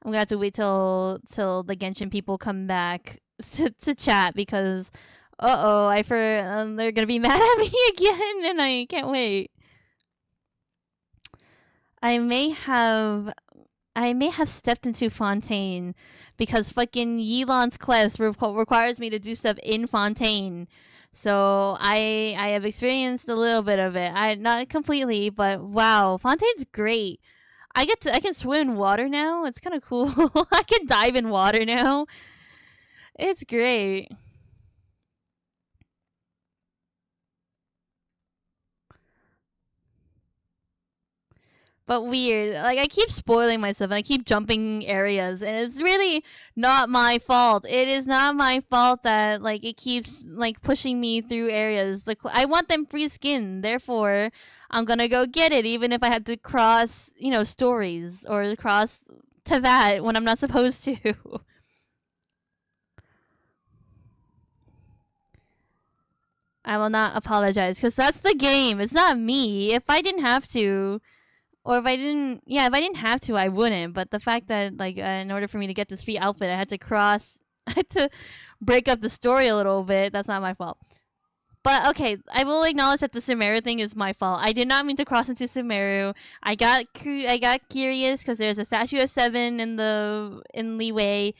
wait till the Genshin people come back to chat because they're gonna be mad at me again, and I can't wait. I may have stepped into Fontaine because fucking Yilan's quest requires me to do stuff in Fontaine. So I have experienced a little bit of it. I not completely, but wow, Fontaine's great. I can swim in water now. It's kind of cool. I can dive in water now. It's great. But weird. Like, I keep spoiling myself and I keep jumping areas, and it's really not my fault. It is not my fault that like it keeps like pushing me through areas. Like, I want them free skin, therefore I'm gonna go get it, even if I have to cross stories or cross to that when I'm not supposed to. I will not apologize because that's the game. It's not me. If I didn't have to, or if I didn't have to, I wouldn't. But the fact that, like, in order for me to get this free outfit, I had to I had to break up the story a little bit. That's not my fault. But okay, I will acknowledge that the Sumeru thing is my fault. I did not mean to cross into Sumeru. I got curious because there's a statue of 7 in Leeway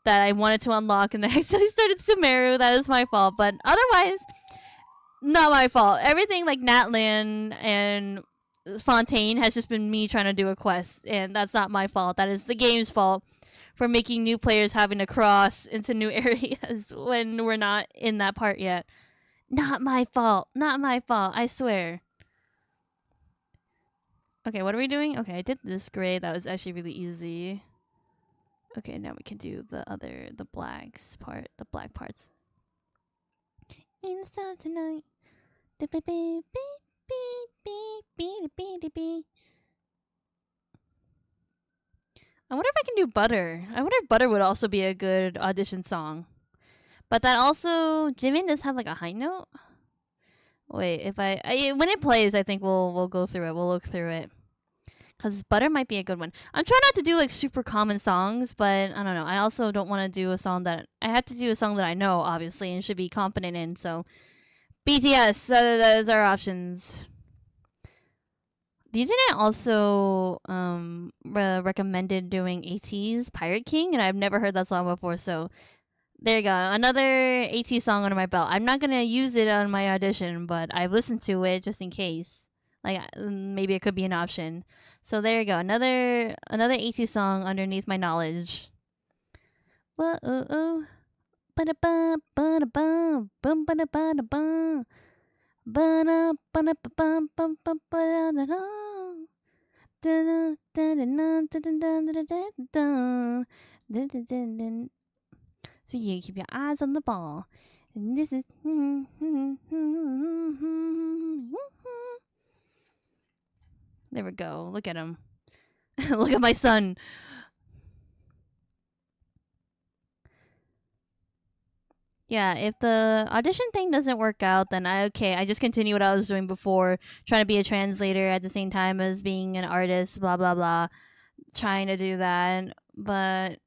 that I wanted to unlock, and then I actually started Sumeru. That is my fault. But otherwise, not my fault. Everything like Natlan and Fontaine has just been me trying to do a quest, and that's not my fault. That is the game's fault for making new players having to cross into new areas when we're not in that part yet. Not my fault. Not my fault. I swear. Okay, what are we doing? Okay, I did this gray. That was actually really easy. Okay, now we can do the black parts. Inside tonight. I wonder if I can do Butter. I wonder if Butter would also be a good audition song. But that also, Jimin does have like a high note. Wait, if when it plays, I think we'll go through it. We'll look through it. Because Butter might be a good one. I'm trying not to do like super common songs, but I don't know. I also don't want to do a song that I have to do a song that I know, obviously, and should be competent in. So BTS, those are options. The internet also recommended doing AT's Pirate King, and I've never heard that song before, so there you go. Another AT song under my belt. I'm not going to use it on my audition, but I've listened to it just in case. Like maybe it could be an option. So there you go. Another 80s song underneath my knowledge. Whoa, oh. Ba-da-ba, ba-da-ba, bum, ba-da-ba-da-ba. Ba-da, ba-da-ba-bum, bum, bum, ba-da-da-da. So you keep your eyes on the ball. And this is. There we go. Look at him. Look at my son. Yeah, if the audition thing doesn't work out, then I just continue what I was doing before, trying to be a translator at the same time as being an artist, blah blah blah, trying to do that. But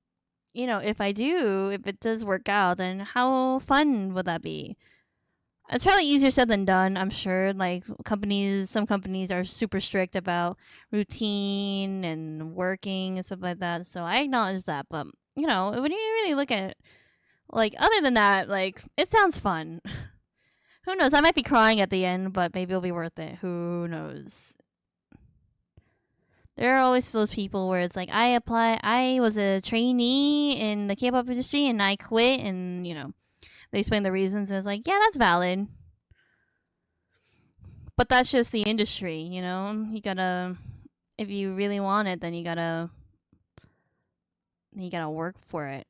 if it does work out, then how fun would that be? It's probably easier said than done, I'm sure. Like some companies are super strict about routine and working and stuff like that. So I acknowledge that, but when you really look at it, like, other than that, like, it sounds fun. Who knows? I might be crying at the end, but maybe it'll be worth it. Who knows? There are always those people where it's like, I was a trainee in the K-pop industry and I quit, and, they explain the reasons, and it's like, yeah, that's valid. But that's just the industry, You gotta, if you really want it, then you gotta work for it.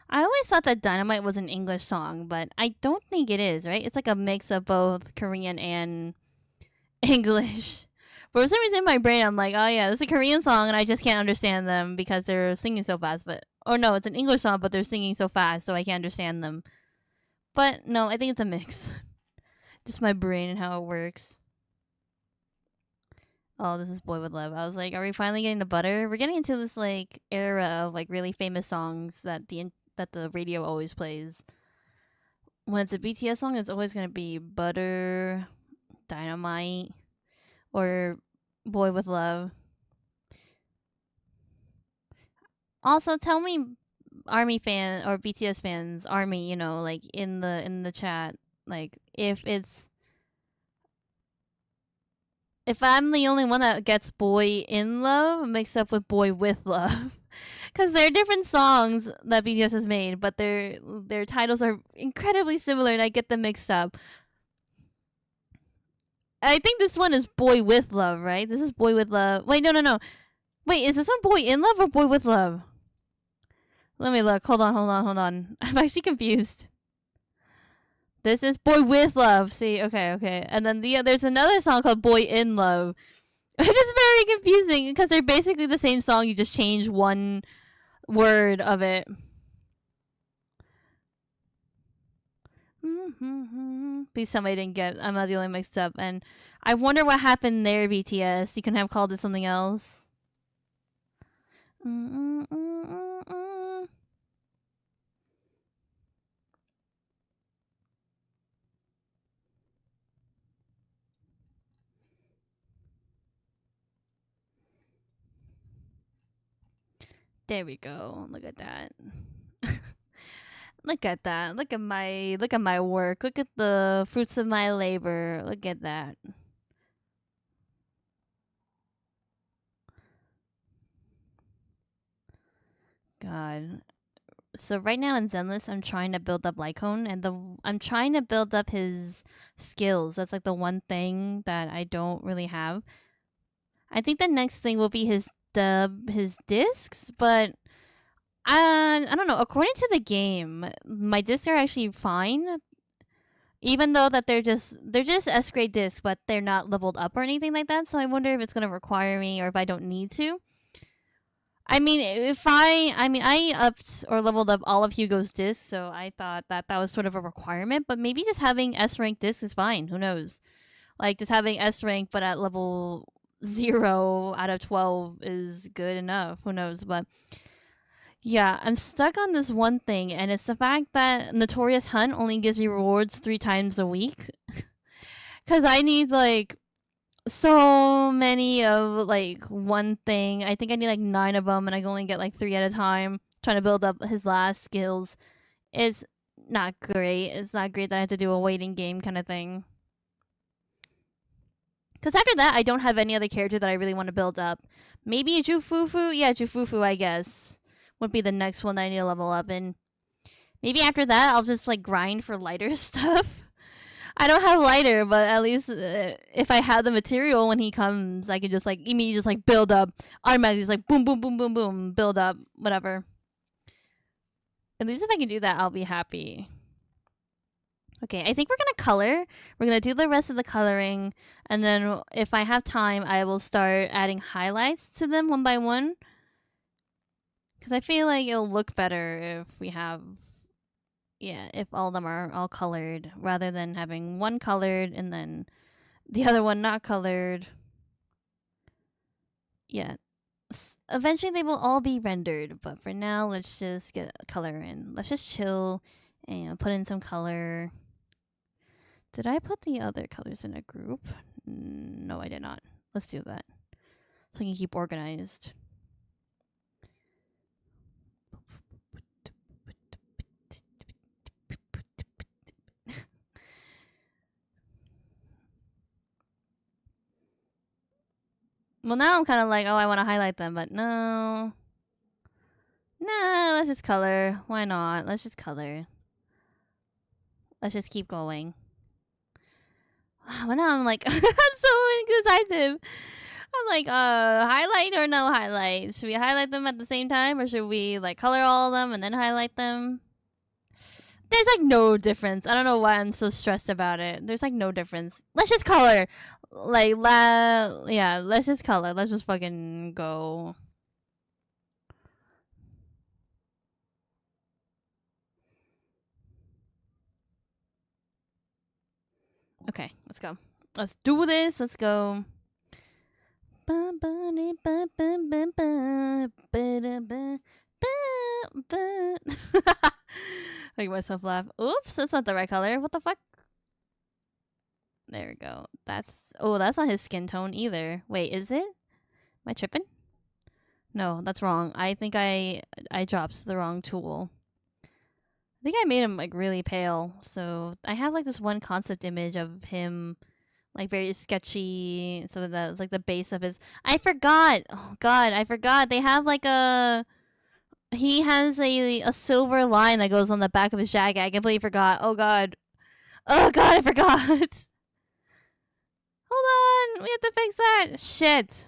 I always thought that Dynamite was an English song, but I don't think it is, right? It's like a mix of both Korean and English. For some reason in my brain, I'm like, oh yeah, this is a Korean song, and I just can't understand them because they're singing so fast. No, it's an English song, but they're singing so fast, so I can't understand them. But no, I think it's a mix. Just my brain and how it works. Oh, this is Boy with Love. I was like, are we finally getting the butter? We're getting into this like era of like really famous songs that the radio always plays. When it's a BTS song, it's always gonna be Butter, Dynamite, or Boy with Love. Also, tell me, Army fan or BTS fans, Army, like in the chat, like if I'm the only one that gets Boy in Love mixed up with Boy with Love. Because they're different songs that BTS has made, but their titles are incredibly similar, and I get them mixed up. I think this one is Boy with Love, right? This is Boy with Love. Wait, no. Wait, is this one Boy in Love or Boy with Love? Let me look. Hold on. I'm actually confused. This is Boy with Love. See, okay. And then there's another song called Boy in Love. Which is very confusing because they're basically the same song. You just change one word of it. Please tell me I didn't get. I'm not the only mixed up. And I wonder what happened there, BTS. You can have called it something else. There we go. Look at that. Look at that. Look at my work. Look at the fruits of my labor. Look at that. God. So right now in Zenless, I'm trying to build up Lycone, and I'm trying to build up his skills. That's like the one thing that I don't really have. I think the next thing will be his discs, but I don't know. According to the game, my discs are actually fine, even though that they're just S grade discs, but they're not leveled up or anything like that. So I wonder if it's gonna require me or if I don't need to. I mean, I upped or leveled up all of Hugo's discs, so I thought that was sort of a requirement. But maybe just having S rank discs is fine. Who knows? Like just having S rank, but at level 0 out of 12 is good enough. Who knows? But yeah, I'm stuck on this one thing, and it's the fact that Notorious Hunt only gives me rewards 3 times a week. Because I need, like, so many of, like, one thing. I think I need, like, 9 of them, and I can only get, like, 3 at a time. Trying to build up his last skills. It's not great. It's not great that I have to do a waiting game kind of thing. Because after that, I don't have any other character that I really want to build up. Maybe Jufufu? Yeah, Jufufu, I guess, would be the next one that I need to level up. And maybe after that, I'll just, like, grind for lighter stuff. I don't have lighter, but at least if I have the material when he comes, I can just, like, immediately just, like, build up. Automatically just, like, boom, boom, boom, boom, boom, build up, whatever. At least if I can do that, I'll be happy. Okay, I think we're going to color. We're going to do the rest of the coloring. And then if I have time, I will start adding highlights to them one by one. Because I feel like it'll look better if we have... Yeah, if all of them are all colored. Rather than having one colored and then the other one not colored. Yeah. Eventually they will all be rendered. But for now, let's just get color in. Let's just chill and put in some color. Did I put the other colors in a group? No, I did not. Let's do that. So I can keep organized. Well, now I'm kind of like, oh, I want to highlight them, but no. No, let's just color. Why not? Let's just color. Let's just keep going. But now I'm like, I'm so indecisive. I'm like, highlight or no highlight? Should we highlight them at the same time, or should we, like, color all of them and then highlight them? There's, like, no difference. I don't know why I'm so stressed about it. There's, like, no difference. Let's just color. Like, yeah, let's just color. Let's just fucking go. Okay, let's go. Let's do this. Let's go. Make myself laugh. Oops, that's not the right color. What the fuck? There we go. That's not his skin tone either. Wait, is it? Am I tripping? No, that's wrong. I think I dropped the wrong tool. I think I made him, like, really pale. So I have, like, this one concept image of him, like, very sketchy. So that's, like, the base of his... I forgot! Oh, God, I forgot. They have, like, a... He has a silver line that goes on the back of his jacket. I completely forgot. Oh, God. Oh, God, I forgot. Hold on. We have to fix that. Shit.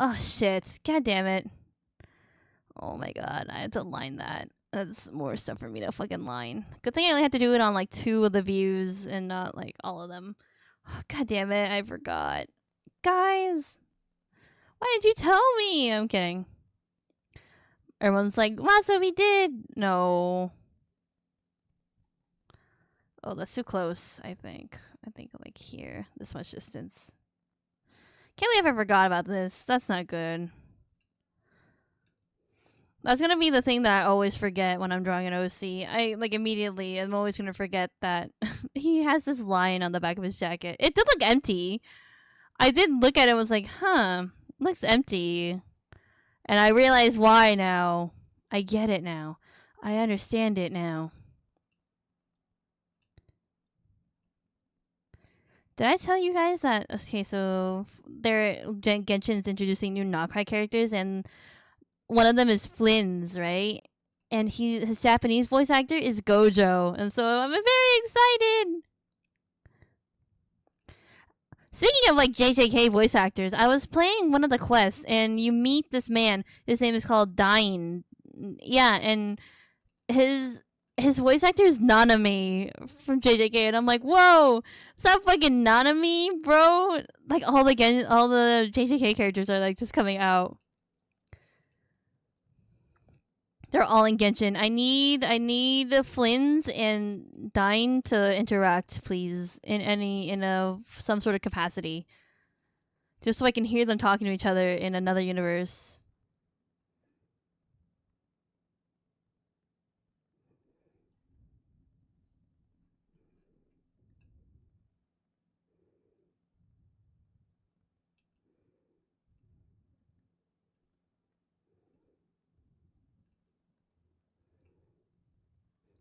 Oh, shit. God damn it. Oh, my God. I have to line that. That's more stuff for me to fucking line. Good thing I only had to do it on, like, 2 of the views and not, like, all of them. Oh, God damn it. I forgot. Guys. Why did you tell me? I'm kidding. Everyone's like, Masa, we did. No. Oh, that's too close, I think. I think, like, here. This much distance. Can't believe I forgot about this. That's not good. That's gonna be the thing that I always forget when I'm drawing an OC. Immediately, I'm always gonna forget that he has this line on the back of his jacket. It did look empty. I did look at it and was like, huh, looks empty. And I realize why now. I get it now. I understand it now. Did I tell you guys that? Okay, so Genshin's introducing new Nakai characters, and one of them is Flynn's, right? And his Japanese voice actor is Gojo, and so I'm very excited. Speaking of, like, JJK voice actors, I was playing one of the quests, and you meet this man. His name is called Dine. Yeah, and his voice actor is Nanami from JJK, and I'm like, whoa, is that fucking Nanami, bro? Like, all the JJK characters are, like, just coming out. They're all in Genshin. I need Flynn's and Dine to interact, please, in some sort of capacity. just so I can hear them talking to each other in another universe.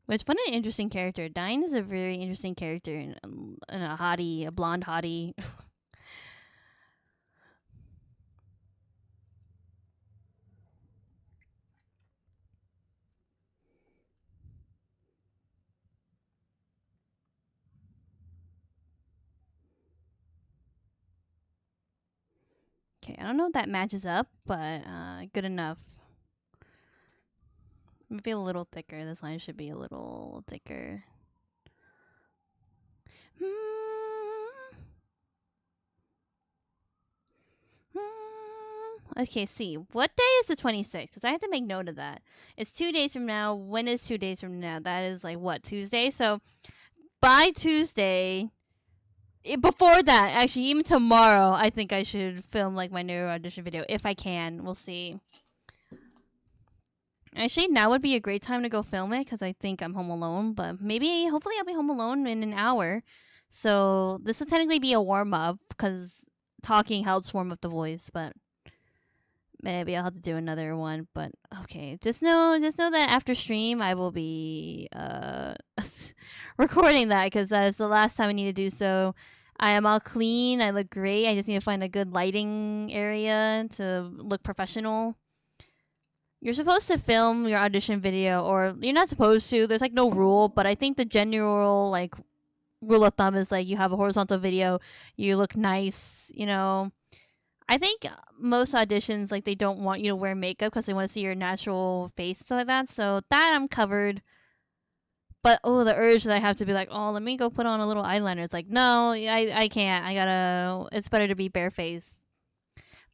Which, what an interesting character. Dine is a very interesting character and a hottie, a blonde hottie. Okay, I don't know if that matches up, but good enough. Maybe a little thicker. This line should be a little thicker. Okay, see. What day is the 26th? Because I have to make note of that. It's 2 days from now. When is 2 days from now? That is like what, Tuesday? So by Tuesday, before that, actually, even tomorrow, I think I should film like my new audition video if I can. We'll see. Actually, now would be a great time to go film it because I think I'm home alone. But maybe, hopefully, I'll be home alone in an hour. So this will technically be a warm up because talking helps warm up the voice. But maybe I'll have to do another one. But okay, just know that after stream I will be recording that because that's the last time I need to do so. I am all clean. I look great. I just need to find a good lighting area to look professional. You're supposed to film your audition video, or you're not supposed to. There's like no rule, but I think the general like rule of thumb is like you have a horizontal video, you look nice, you know. I think most auditions like they don't want you to wear makeup because they want to see your natural face and stuff like that. So that I'm covered. But the urge that I have to be like, oh, let me go put on a little eyeliner. It's like, no, I can't. I gotta. It's better to be barefaced.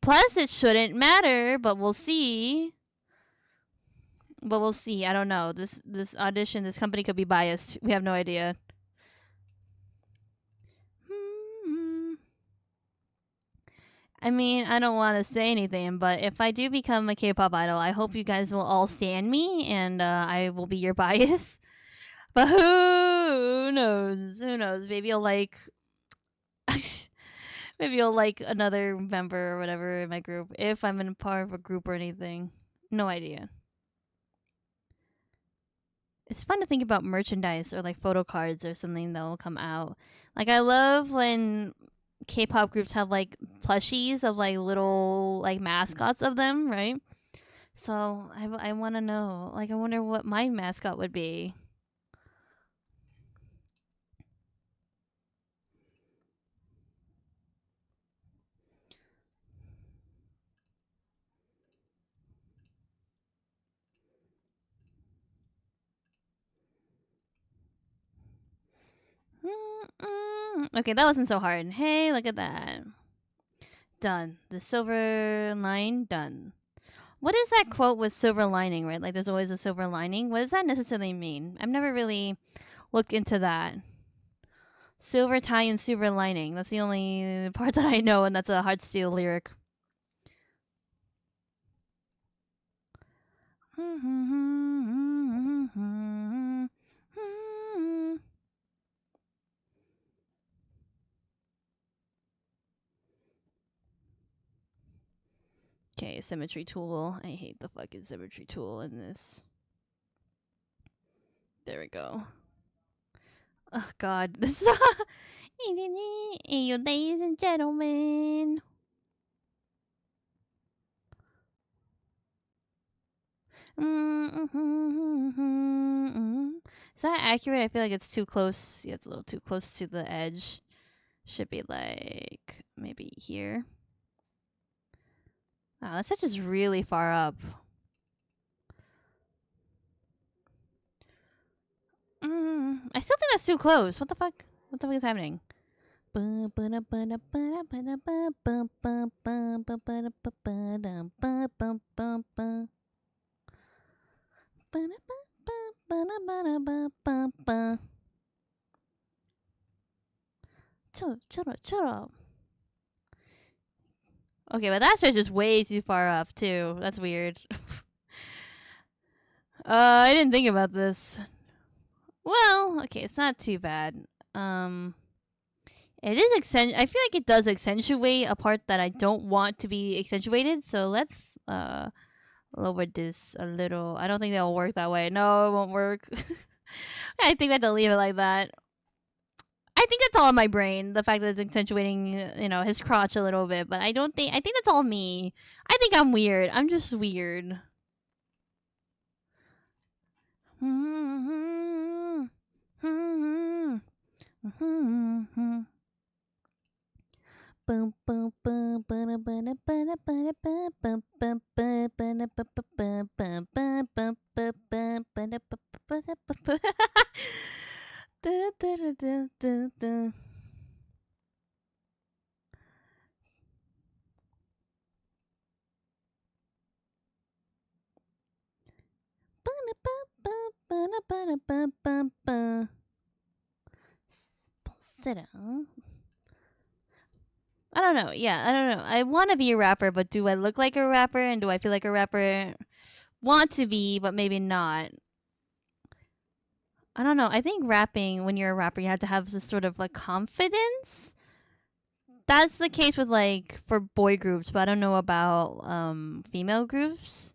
Plus, it shouldn't matter, but we'll see. But we'll see. I don't know. This audition, this company could be biased. We have no idea. I mean, I don't want to say anything, but if I do become a K-pop idol, I hope you guys will all stand me, and I will be your bias. But who knows? Who knows? Maybe you'll like. Maybe you'll like another member or whatever in my group if I'm in part of a group or anything. No idea. It's fun to think about merchandise or like photo cards or something that will come out. Like I love when K-pop groups have like plushies of like little like mascots of them, right? So I want to know. Like I wonder what my mascot would be. Okay, that wasn't so hard. Hey, look at that. Done. The silver line, done. What is that quote with silver lining, right? Like there's always a silver lining. What does that necessarily mean? I've never really looked into that. Silver tie and silver lining. That's the only part that I know, and that's a Heart Steel lyric. Okay, symmetry tool. I hate the fucking symmetry tool in this. There we go. Oh god, this you ladies and gentlemen. Is that accurate? I feel like it's too close. Yeah, it's a little too close to the edge. Should be like maybe here. Wow, that stitch is really far up. I still think that's too close. What the fuck? What the fuck is happening? Shut up. Okay, but that stretch is way too far up too. That's weird. I didn't think about this. Well, okay, it's not too bad. It is I feel like it does accentuate a part that I don't want to be accentuated. So let's lower this a little. I don't think that'll work that way. No, it won't work. I think I have to leave it like that. I think that's all in my brain. The fact that it's accentuating, his crotch a little bit. But I think that's all me. I think I'm weird. I'm just weird. Sit down. I don't know. Yeah, I don't know. I want to be a rapper, but do I look like a rapper? And do I feel like a rapper? Want to be, but maybe not. I don't know. I think rapping, when you're a rapper, you have to have this sort of like confidence. That's the case with like for boy groups, but I don't know about female groups.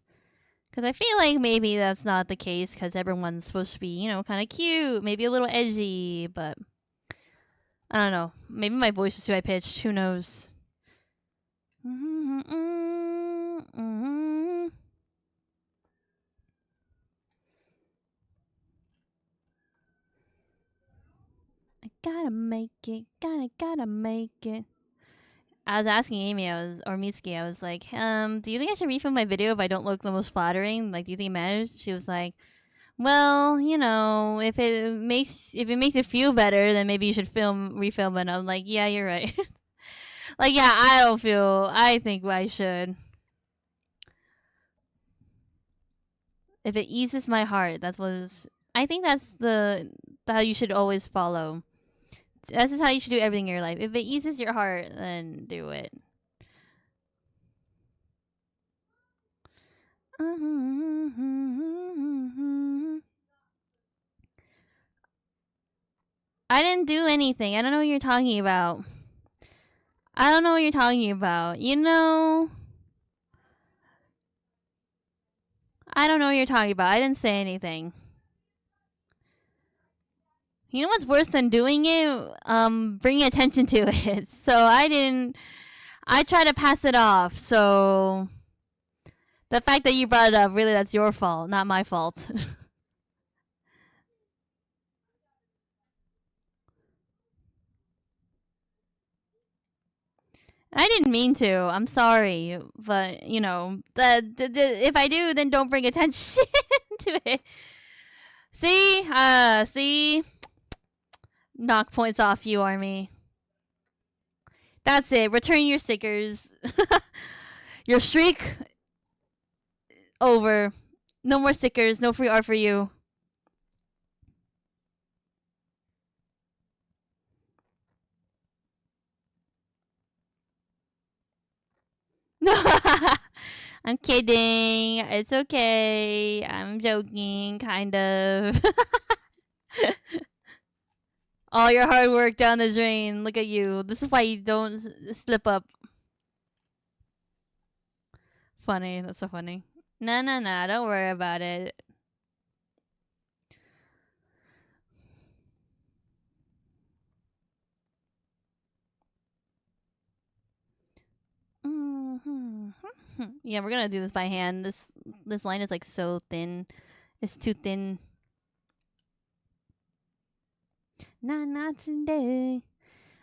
Because I feel like maybe that's not the case because everyone's supposed to be, kind of cute, maybe a little edgy, but I don't know. Maybe my voice is too high pitched. Who knows? I gotta make it. Gotta make it. I was asking Amy, or Mitsuki, I was like, do you think I should refilm my video if I don't look the most flattering? Like, do you think it matters? She was like, well, if it makes you feel better, then maybe you should refilm it. And I'm like, yeah, you're right. Like, yeah, I think I should. If it eases my heart, I think that's how you should always follow. This is how you should do everything in your life. If it eases your heart, then do it. I didn't do anything. I don't know what you're talking about. I don't know what you're talking about. I don't know what you're talking about. I didn't say anything. You know what's worse than doing it? Bringing attention to it. So I try to pass it off. So the fact that you brought it up, really, that's your fault, not my fault. I didn't mean to. I'm sorry, but if I do, then don't bring attention to it. See, knock points off you, Army. That's it. Return your stickers. Your streak over. No more stickers. No free art for you. I'm kidding. It's okay. I'm joking, kind of. All your hard work down the drain. Look at you. This is why you don't slip up. Funny. That's so funny. Nah. Don't worry about it. Yeah, we're gonna do this by hand. This line is like so thin. It's too thin. Not today.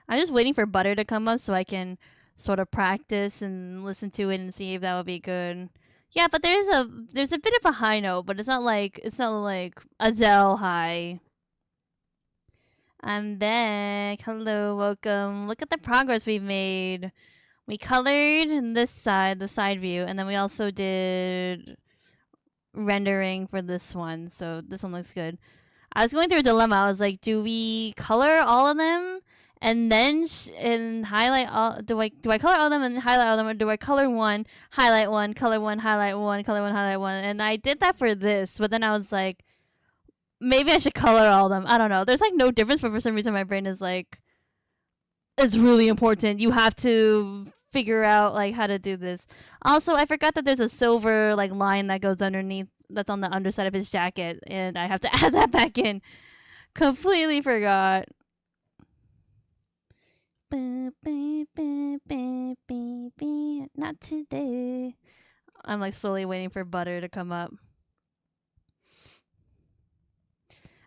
I'm just waiting for butter to come up so I can sort of practice and listen to it and see if that would be good. Yeah, but there's a bit of a high note, but it's not like Adele high. I'm back. Hello, welcome. Look at the progress we've made. We colored this side, the side view, and then we also did rendering for this one. So this one looks good. I was going through a dilemma. I was like, do we color all of them and then and highlight all. Do I color all of them and highlight all of them, or do I color one, highlight one, color one, highlight one, color one, highlight one? And I did that for this, but then I was like, maybe I should color all of them. I don't know. There's like no difference, but for some reason my brain is like, it's really important. You have to figure out like how to do this. Also, I forgot that there's a silver like line that goes underneath, that's on the underside of his jacket, and I have to add that back in. Completely forgot. Not today. I'm like slowly waiting for butter to come up.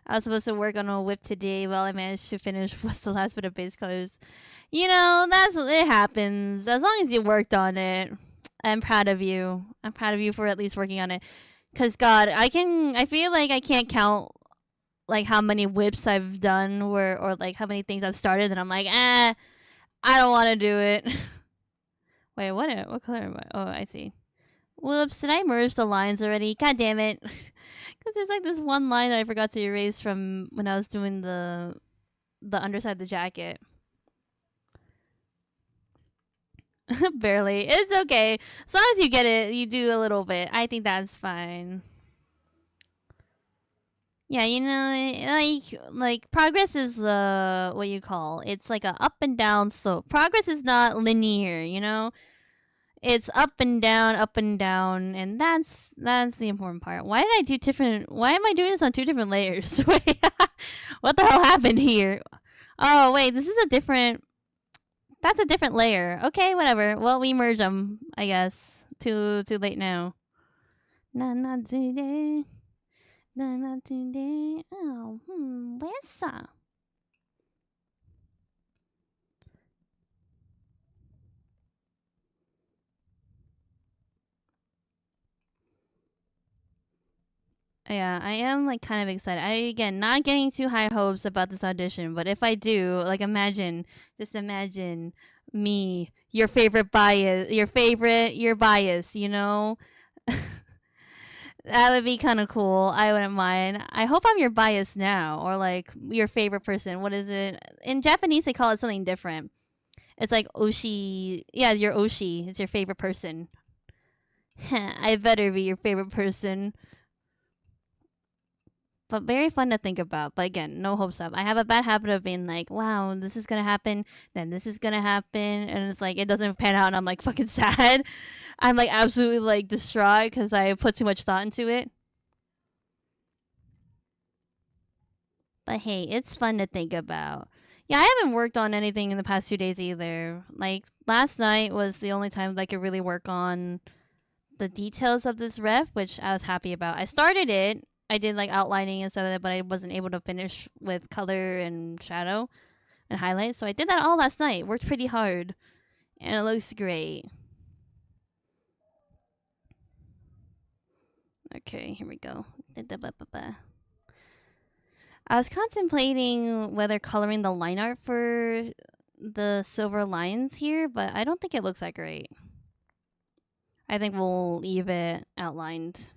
I was supposed to work on a whip today. Well, I managed to finish what's the last bit of base colors. You know, it happens. As long as you worked on it. I'm proud of you. I'm proud of you for at least working on it. Cause God, I feel like I can't count like how many whips I've done or like how many things I've started and I'm like, I don't want to do it. Wait, what color am I? Oh, I see. Whoops, did I merge the lines already? God damn it. Because there's like this one line that I forgot to erase from when I was doing the underside of the jacket. Barely. It's okay. As long as you get it, you do a little bit. I think that's fine. Yeah, you know, like progress is what you call. It's like a up and down slope. Progress is not linear, you know? It's up and down, and that's the important part. Why am I doing this on 2 different layers? Wait, what the hell happened here? Oh, wait, that's a different layer. Okay, whatever. Well, we merge them, I guess. Too late now. Not today. Not today. Oh, where's that? Yeah, I am like kind of excited. Again, not getting too high hopes about this audition, but if I do, like just imagine me, your bias, you know? That would be kind of cool. I wouldn't mind. I hope I'm your bias now, or like your favorite person. What is it? In Japanese, they call it something different. It's like oshi. Yeah, your oshi. It's your favorite person. I better be your favorite person. But very fun to think about. But again, no hopes up. I have a bad habit of being like, wow, this is gonna happen, then this is gonna happen, and it's like it doesn't pan out, and I'm like fucking sad. I'm like absolutely like distraught because I put too much thought into it. But hey, it's fun to think about. Yeah, I haven't worked on anything in the past 2 days either. Like last night was the only time that I could really work on the details of this ref, which I was happy about. I started it. I did like outlining and stuff like that, but I wasn't able to finish with color and shadow and highlight. So I did that all last night. Worked pretty hard. And it looks great. Okay, here we go. I was contemplating whether coloring the line art for the silver lines here, but I don't think it looks that great. I think we'll leave it outlined.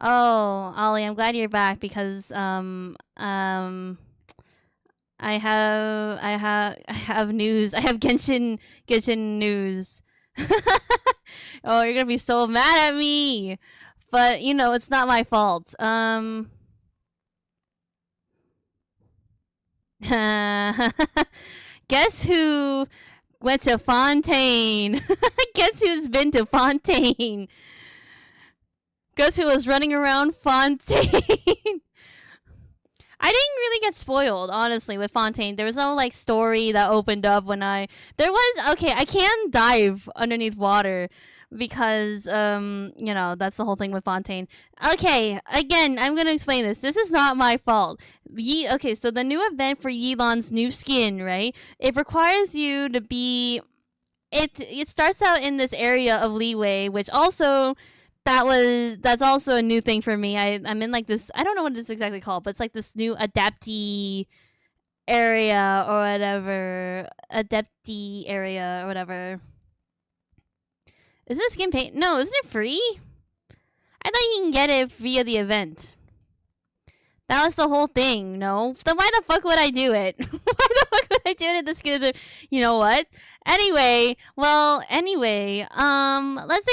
Oh, Ollie, I'm glad you're back because I have news. I have Genshin news. Oh, you're gonna be so mad at me. But you know, it's not my fault. Guess who went to Fontaine? Guess who's been to Fontaine? Guess who was running around Fontaine? I didn't really get spoiled, honestly, with Fontaine. There was no like story that opened up when I can dive underneath water because you know, that's the whole thing with Fontaine. Okay, again, I'm gonna explain this. This is not my fault. Okay, so the new event for Yelan's new skin, right? It requires you to be it starts out in this area of leeway, which also that's also a new thing for me. I'm in like this, I don't know what it's exactly called, but it's like this new adaptee area or whatever. Adaptee area or whatever. Isn't it skin paint? No, isn't it free? I thought you can get it via the event. That was the whole thing, no? Then why the fuck would I do it? Why the fuck would I do it if this kid? You know what? Anyway, let's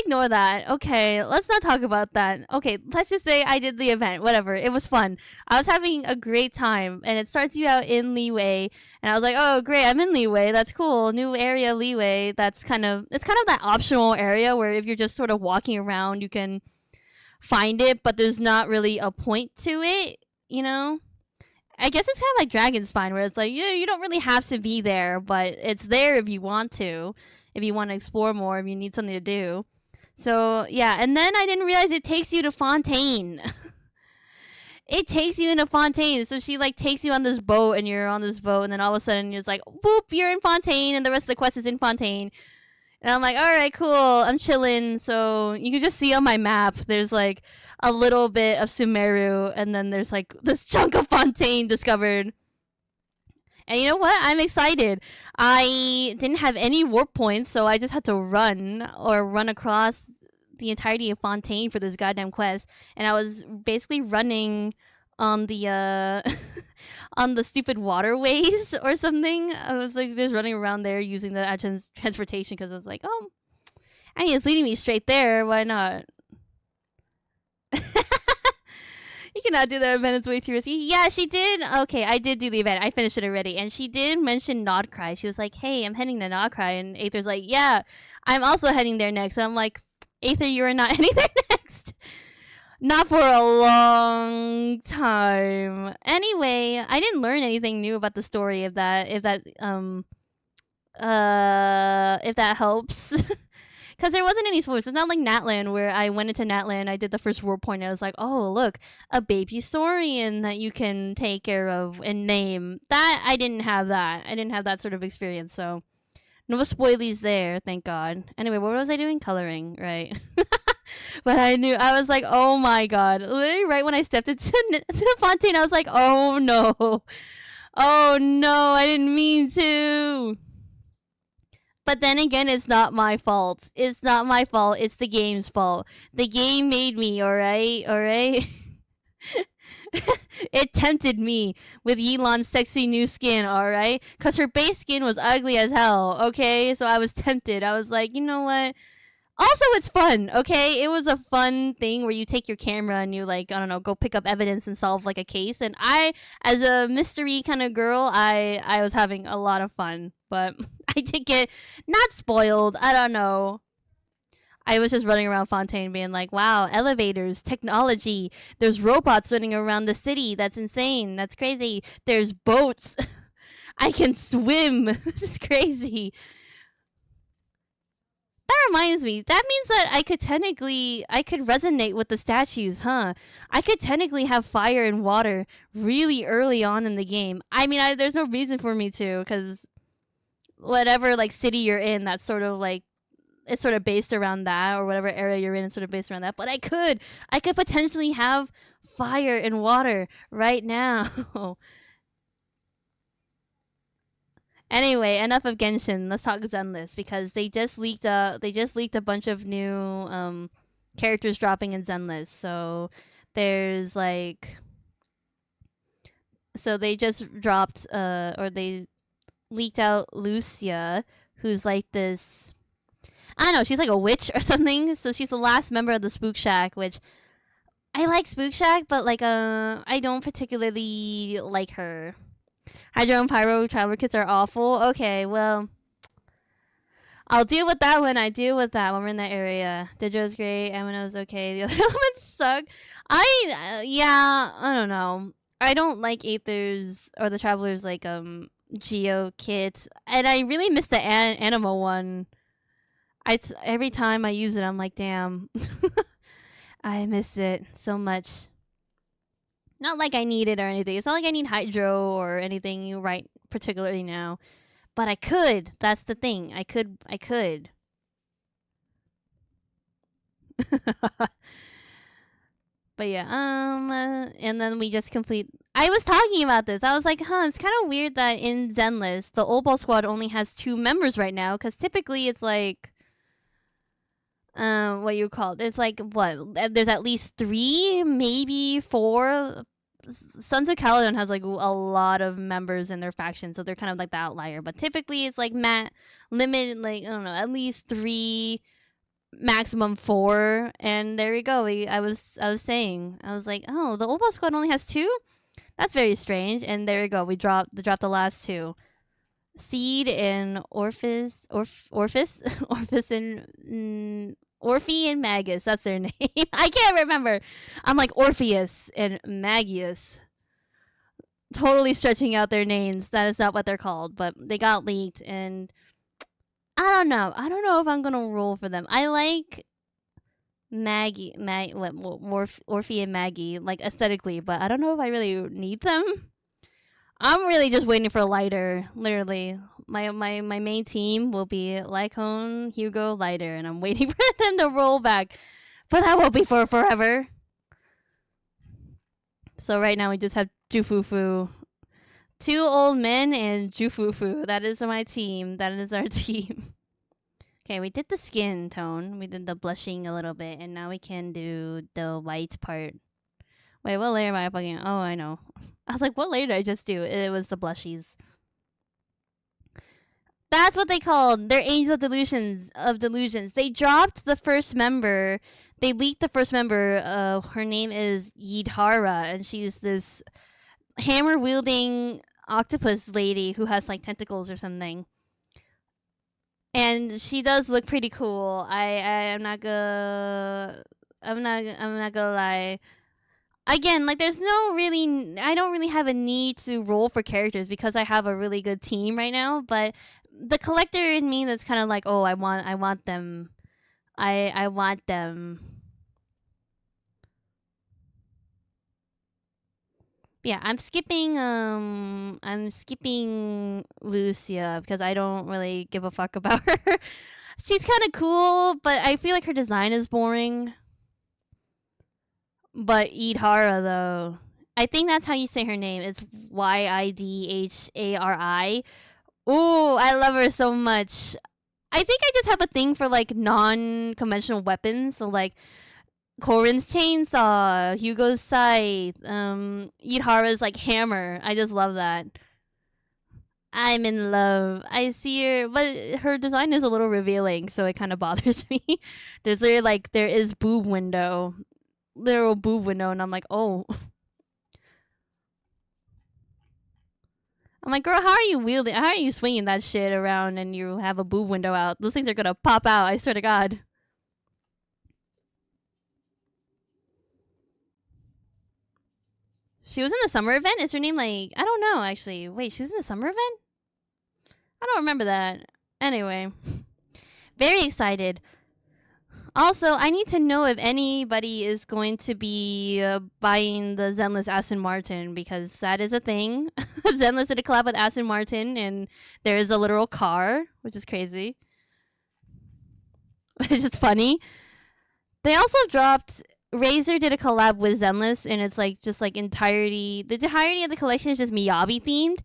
ignore that. Okay, let's not talk about that. Okay, let's just say I did the event. Whatever, it was fun. I was having a great time, and it starts you out in Leeway, and I was like, oh great, I'm in Leeway. That's cool. New area, Leeway. It's kind of that optional area where if you're just sort of walking around, you can find it, but there's not really a point to it. You know, I guess it's kind of like Dragon Spine, where it's like, yeah, you don't really have to be there, but it's there if you want to explore more, if you need something to do. So yeah, and then I didn't realize it takes you to Fontaine. It takes you into Fontaine. So she like takes you on this boat, and you're on this boat, and then all of a sudden you're just like, whoop, you're in Fontaine, and the rest of the quest is in Fontaine. And I'm like, all right, cool, I'm chilling. So you can just see on my map, there's like a little bit of Sumeru, and then there's like this chunk of Fontaine discovered. And you know what? I'm excited. I didn't have any warp points, so I just had to run across the entirety of Fontaine for this goddamn quest. And I was basically running on the on the stupid waterways or something. I was like just running around there using the transportation, because I was like, oh, I mean, it's leading me straight there. Why not? You cannot do the event. It's way too risky. Yeah, she did. Okay, I did do the event. I finished it already. And she did mention Nodcry. She was like, hey, I'm heading to Nodcry. And Aether's like, yeah, I'm also heading there next. And I'm like, Aether, you are not heading there next. Not for a long time. Anyway, I didn't learn anything new about the story, if that helps. Because there wasn't any spoilers. It's not like Natlan, where I went into Natlan, I did the first warp point, and I was like, oh, look, a baby Saurian that you can take care of and name. That, I didn't have that. I didn't have that sort of experience, so no spoilies there, thank God. Anyway, what was I doing? Coloring, right? But I was like, oh my God. Literally right when I stepped into the Fontaine, I was like, oh no. Oh no, I didn't mean to. But then again, it's not my fault. It's not my fault. It's the game's fault. The game made me, alright? Alright? It tempted me with Yelan's sexy new skin, alright? Because her base skin was ugly as hell, okay? So I was tempted. I was like, you know what? Also, it's fun, okay? It was a fun thing where you take your camera and you, like, I don't know, go pick up evidence and solve, like, a case. And I, as a mystery kind of girl, I was having a lot of fun. But I did get not spoiled. I don't know. I was just running around Fontaine being like, wow, elevators, technology. There's robots running around the city. That's insane. That's crazy. There's boats. I can swim. This is crazy. That reminds me. That means that I could resonate with the statues, huh? I could technically have fire and water really early on in the game. I mean, there's no reason for me to, because whatever like city you're in, that's sort of like, it's sort of based around that, or whatever area you're in, it's sort of based around that. But I could potentially have fire and water right now. Anyway, enough of Genshin. Let's talk Zenless, because they just leaked a bunch of new characters dropping in Zenless. So there's like, so they just dropped or they leaked out Lucia, who's like this, I don't know, she's like a witch or something. So she's the last member of the Spook Shack, which I like Spook Shack, but like I don't particularly like her. Hydro and Pyro traveler kits are awful. Okay, well, I'll deal with that when I deal with that when we're in that area. Digital's great. Amino's okay. The other elements suck. I don't know. I don't like Aether's or the Traveler's like Geo kit, and I really miss the Anima one. Every time I use it, I'm like, damn, I miss it so much. Not like I need it or anything. It's not like I need Hydro or anything right particularly now. But I could. That's the thing. I could. But yeah, and then we just complete. I was talking about this. I was like, it's kind of weird that in Zenless, the Old Ball Squad only has 2 members right now. Because typically it's like, what you call it? There's like, what? There's at least 3, maybe 4, Sons of Caledon has like a lot of members in their faction, so they're kind of like the outlier. But typically, it's like limited, like I don't know, at least 3, maximum 4, and there we go. I was saying, I was like, oh, the Opal Squad only has 2. That's very strange. And there we go. We dropped the last 2. Seed and Orphis and Orphe and Magus. That's their name. I can't remember. I'm like Orpheus and Magius. Totally stretching out their names. That is not what they're called, but they got leaked, and I don't know. I don't know if I'm gonna roll for them. I like Orphe and Maggie, like aesthetically, but I don't know if I really need them. I'm really just waiting for Lighter. Literally, my main team will be Lycone, Hugo, Lighter, and I'm waiting for them to roll back. But that won't be for forever. So right now we just have Jufufu. 2 old men and Jufufu. That is my team. That is our team. Okay, we did the skin tone. We did the blushing a little bit, and now we can do the white part. Wait, what layer am I fucking? Oh, I know. I was like, what layer did I just do? It was the blushies. That's what they called. They're Angel of Delusions. They dropped the first member. They leaked the first member. Her name is Yidhara, and she's this hammer wielding octopus lady who has like tentacles or something. And she does look pretty cool. I'm not gonna lie. Again, like I don't really have a need to roll for characters because I have a really good team right now, but the collector in me that's kind of like, oh, I want them. I want them. Yeah, I'm skipping Lucia because I don't really give a fuck about her. She's kind of cool, but I feel like her design is boring. But Idhara, though, I think that's how you say her name. It's Yidhari. Ooh, I love her so much. I think I just have a thing for like non-conventional weapons. So like Corin's chainsaw, Hugo's scythe, Idhara's like hammer. I just love that. I'm in love. I see her, but her design is a little revealing, so it kind of bothers me. There is boob window. Literal boob window, and I'm like, oh. I'm like, girl, how are you wielding? How are you swinging that shit around and you have a boob window out? Those things are gonna pop out, I swear to God. She was in the summer event? Is her name like, I don't know actually. Wait, she's in the summer event? I don't remember that. Anyway. Very excited. Also, I need to know if anybody is going to be buying the Zenless Aston Martin because that is a thing. Zenless did a collab with Aston Martin and there is a literal car, which is crazy. It's just funny. They also dropped Razer did a collab with Zenless and it's like just like the entirety of the collection is just Miyabi themed,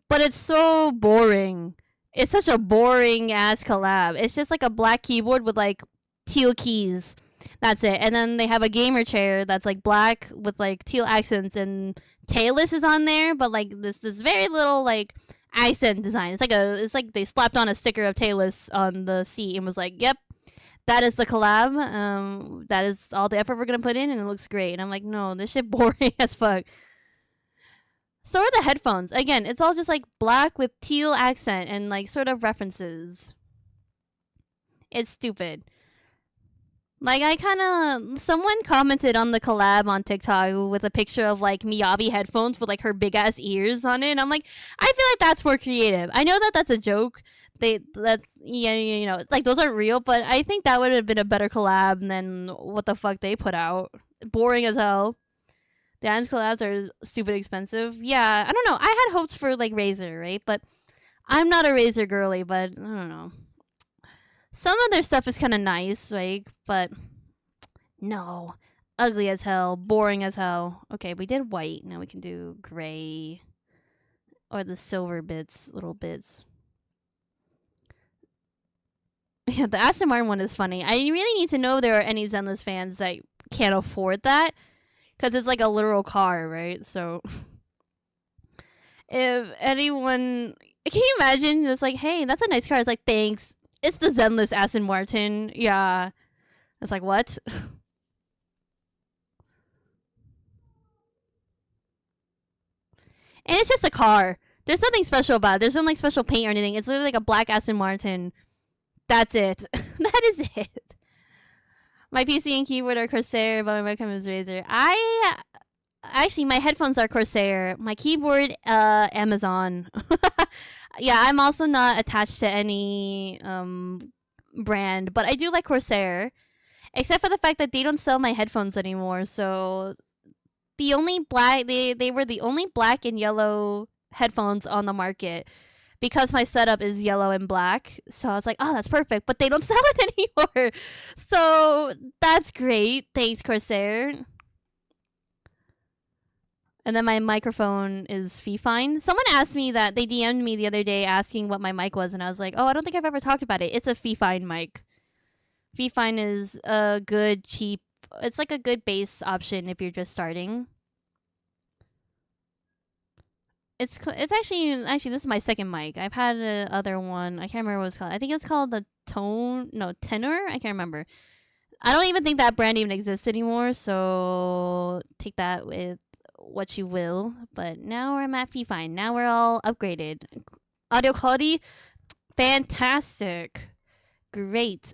but it's so boring. It's such a boring ass collab. It's just like a black keyboard with like teal keys. That's it. And then they have a gamer chair that's like black with like teal accents and Talus is on there, but like this very little like accent design. It's like they slapped on a sticker of Talus on the seat and was like, yep, that is the collab. That is all the effort we're gonna put in and it looks great. And I'm like, no, this shit boring as fuck. So are the headphones. Again, it's all just like black with teal accent and like sort of references. It's stupid. Like, someone commented on the collab on TikTok with a picture of, like, Miyabi headphones with, like, her big-ass ears on it. And I'm like, I feel like that's more creative. I know that that's a joke. Like, those aren't real, but I think that would have been a better collab than what the fuck they put out. Boring as hell. Dan's collabs are stupid expensive. Yeah, I don't know. I had hopes for, like, Razer, right? But I'm not a Razer girly, but I don't know. Some of their stuff is kind of nice, like, but no. Ugly as hell. Boring as hell. Okay, we did white. Now we can do gray. Or the silver little bits. Yeah, the Aston Martin one is funny. I really need to know if there are any Zenless fans that can't afford that. because it's like a literal car, right? So if anyone, can you imagine? It's like, hey, that's a nice car. It's like, thanks. It's the Zenless Aston Martin. Yeah. It's like, what? And it's just a car. There's nothing special about it. There's no like special paint or anything. It's literally like a black Aston Martin. That's it. That is it. My PC and keyboard are Corsair, but my webcam is Razer. I actually, my headphones are Corsair. My keyboard, Amazon. Yeah, I'm also not attached to any brand, but I do like Corsair, except for the fact that they don't sell my headphones anymore. So the only black they were the only black and yellow headphones on the market because my setup is yellow and black. So I was like, oh, that's perfect. But they don't sell it anymore. So that's great. Thanks, Corsair. And then my microphone is Fifine. Someone asked me that, they DM'd me the other day asking what my mic was, and I was like, oh, I don't think I've ever talked about it. It's a Fifine mic. Fifine is a good, cheap, it's like a good base option if you're just starting. It's actually this is my second mic. I've had other one. I can't remember what it's called. I think it's called the Tenor. I can't remember. I don't even think that brand even exists anymore. So take that with what you will. But now I'm at Fifine. Now we're all upgraded. Audio quality, fantastic, great.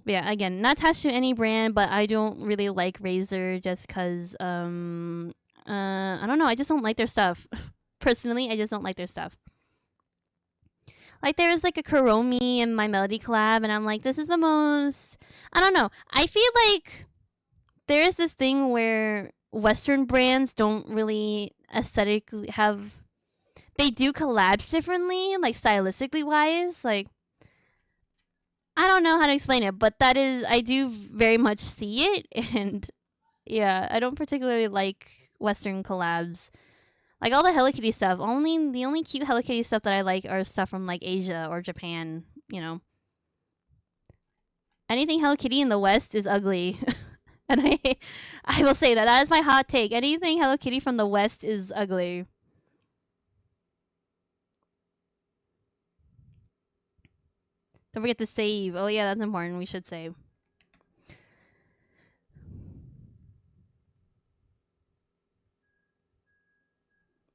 But yeah, again, not attached to any brand, but I don't really like Razer just because I don't know. I just don't like their stuff. Personally, I just don't like their stuff. Like, there was like a Kuromi in my Melody collab, and I'm like, this is the most. I don't know. I feel like there is this thing where Western brands don't really aesthetically have. They do collabs differently, like stylistically wise. Like, I don't know how to explain it, but that is. I do very much see it, and yeah, I don't particularly like Western collabs. Like all the Hello Kitty stuff. The only cute Hello Kitty stuff that I like are stuff from like Asia or Japan, you know. Anything Hello Kitty in the West is ugly. And I will say that. That is my hot take. Anything Hello Kitty from the West is ugly. Don't forget to save. Oh yeah, that's important. We should save.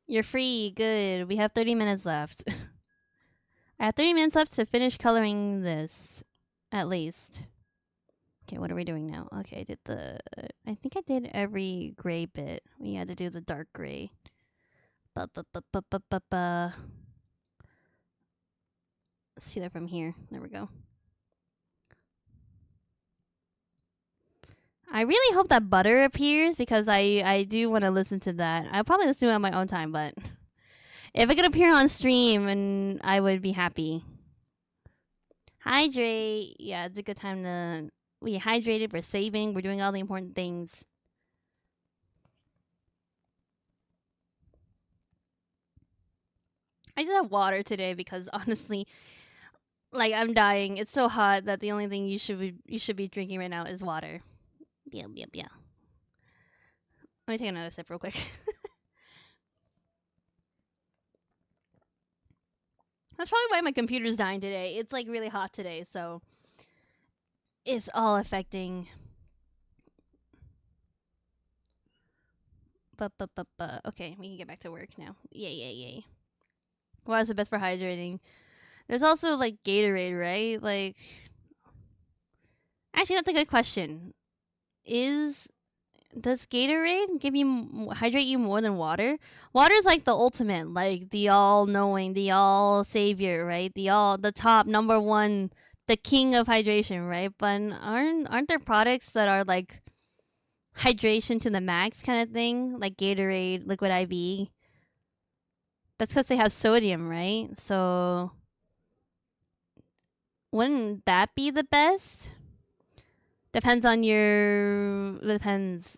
You're free. Good. We have 30 minutes left. I have 30 minutes left to finish coloring this. At least. Okay, what are we doing now? Okay, I did I think I did every gray bit. We had to do the dark gray. Let's see that from here. There we go. I really hope that butter appears because I do want to listen to that. I'll probably listen to it on my own time, but if it could appear on stream, and I would be happy. Hydrate. Yeah, it's a good time to. We hydrated. We're saving. We're doing all the important things. I just have water today because honestly, like I'm dying. It's so hot that the only thing you should be drinking right now is water. Yeah. Let me take another sip real quick. That's probably why my computer's dying today. It's like really hot today, so it's all affecting. Okay, we can get back to work now. Yay. What is the best for hydrating? There's also like Gatorade, right? Like, actually, that's a good question. Does Gatorade hydrate you more than water? Water is like the ultimate, like the all-knowing, the all savior, right? The top number one, the king of hydration, right? But aren't there products that are like hydration to the max kind of thing, like Gatorade, Liquid IV? That's because they have sodium, right? So wouldn't that be the best? Depends.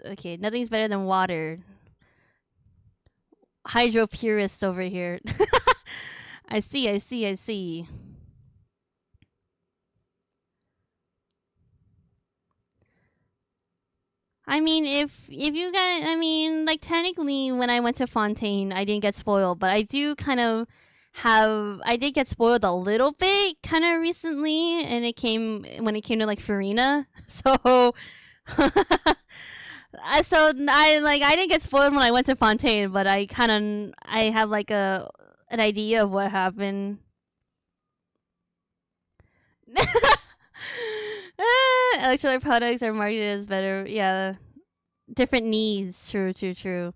Okay, nothing's better than water. Hydro purist over here. I see. I mean, if you guys, I mean, like technically, when I went to Fontaine, I didn't get spoiled, but I do kind of I did get spoiled a little bit, kind of recently, and it came when it came to like Farina. So, I didn't get spoiled when I went to Fontaine, but I have like an idea of what happened. Electrolyte products are marketed as better. Yeah, different needs. True, true, true.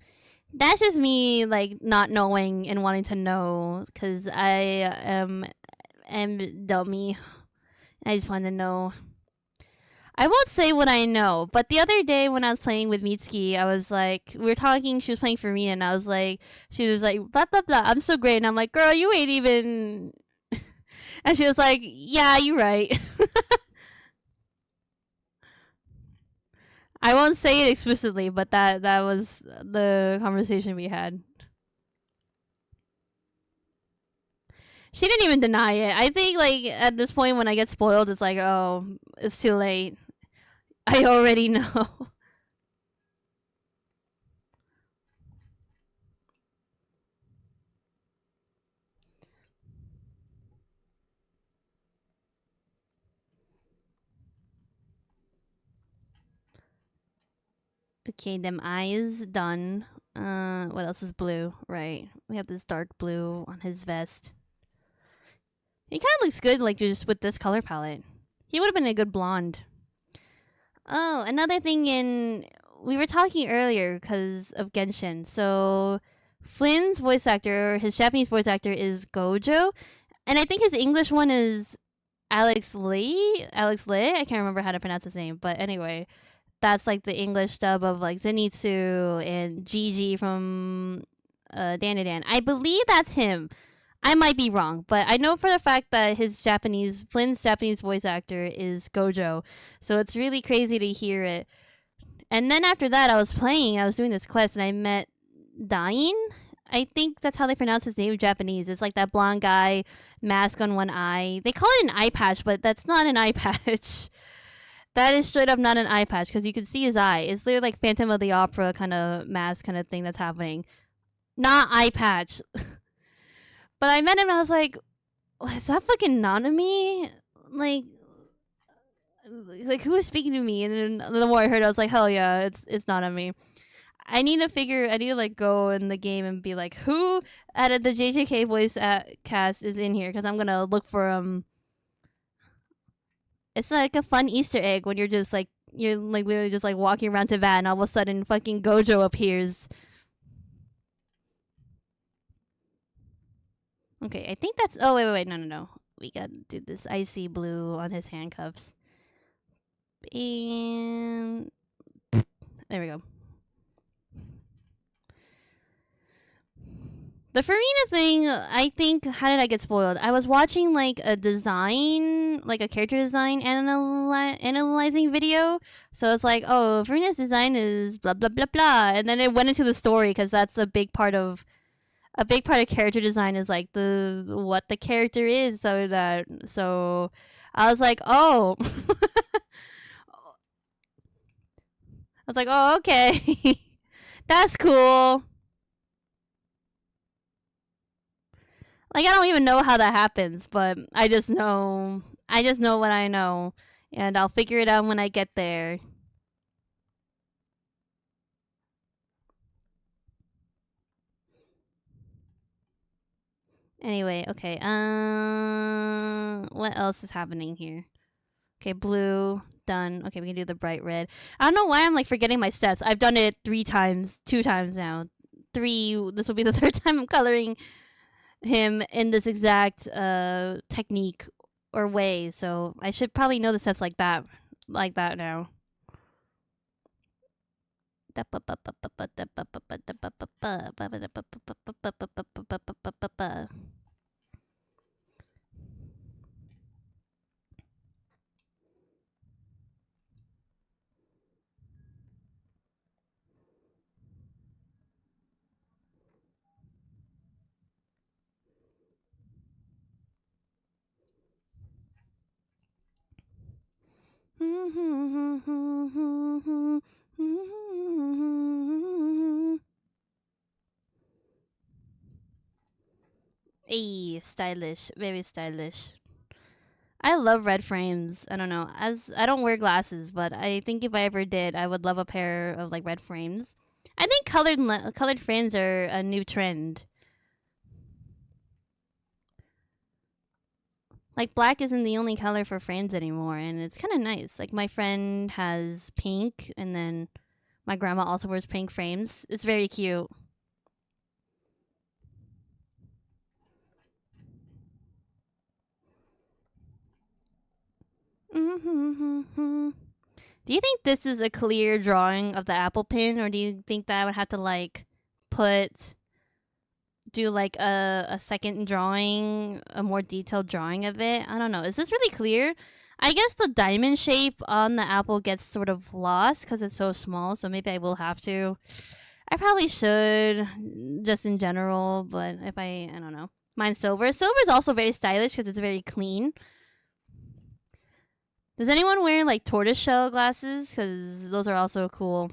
That's just me like not knowing and wanting to know because am dummy. I just want to know. I won't say what I know, but the other day when I was playing with Mitsuki, I was like, we were talking. She was playing for me, and I was like, she was like, blah blah blah. I'm so great, and I'm like, girl, you ain't even. And she was like, yeah, you're right. I won't say it explicitly, but that was the conversation we had. She didn't even deny it. I think like at this point when I get spoiled, it's like, oh, it's too late. I already know. Okay, them eyes done. What else is blue? Right, we have this dark blue on his vest. He kind of looks good, like just with this color palette. He would have been a good blonde. Oh, another thing we were talking earlier because of Genshin. So Flynn's voice actor, his Japanese voice actor is Gojo, and I think his English one is Alex Lee. Alex Lee. I can't remember how to pronounce his name, but anyway, that's like the English dub of like Zenitsu and Gigi from Dan. I believe that's him. I might be wrong, but I know for the fact that Flynn's Japanese voice actor is Gojo. So it's really crazy to hear it. And then after that, I was doing this quest, and I met Dain. I think that's how they pronounce his name in Japanese. It's like that blonde guy, mask on one eye. They call it an eye patch, but that's not an eye patch. That is straight up not an eye patch because you can see his eye. It's literally like Phantom of the Opera kind of mask kind of thing that's happening. Not eye patch. But I met him and I was like, is that fucking Nanami? Like, who is speaking to me? And then the more I heard, I was like, hell yeah, it's Nanami. I need to like go in the game and be like, who out of the JJK voice cast is in here? Because I'm gonna look for him. It's like a fun Easter egg when you're like literally just like walking around Tibet and all of a sudden fucking Gojo appears. Okay, I think that's. Oh wait, no. We gotta do this icy blue on his handcuffs, and there we go. The Farina thing, I think. How did I get spoiled? I was watching like a design, like a character design analyzing video. So it's like, oh, Farina's design is blah blah blah blah, and then it went into the story because that's a big part of character design is like the what the character is. So I was like, oh, I was like, oh, okay, that's cool. Like I don't even know how that happens, but I just know what I know, and I'll figure it out when I get there. Anyway, okay. What else is happening here? Okay, blue done. Okay, we can do the bright red. I don't know why I'm like forgetting my steps. I've done it 3 times, 2 times now. Three. This will be the third time I'm coloring him in this exact technique or way. So I should probably know the steps like that now. Hey, stylish, very stylish. I love red frames. I don't know. As I don't wear glasses, but I think if I ever did, I would love a pair of like red frames. I think colored frames are a new trend. Like black isn't the only color for frames anymore, and it's kind of nice. Like my friend has pink, and then my grandma also wears pink frames. It's very cute. Do you think this is a clear drawing of the apple pin, or do you think that I would have to like do like a second drawing, a more detailed drawing of it? I don't know. Is this really clear? I guess the diamond shape on the apple gets sort of lost because it's so small, so maybe I will have to. I probably should, just in general, but if I don't know. Mine's silver. Silver is also very stylish because it's very clean. Does anyone wear like tortoiseshell glasses? Because those are also cool.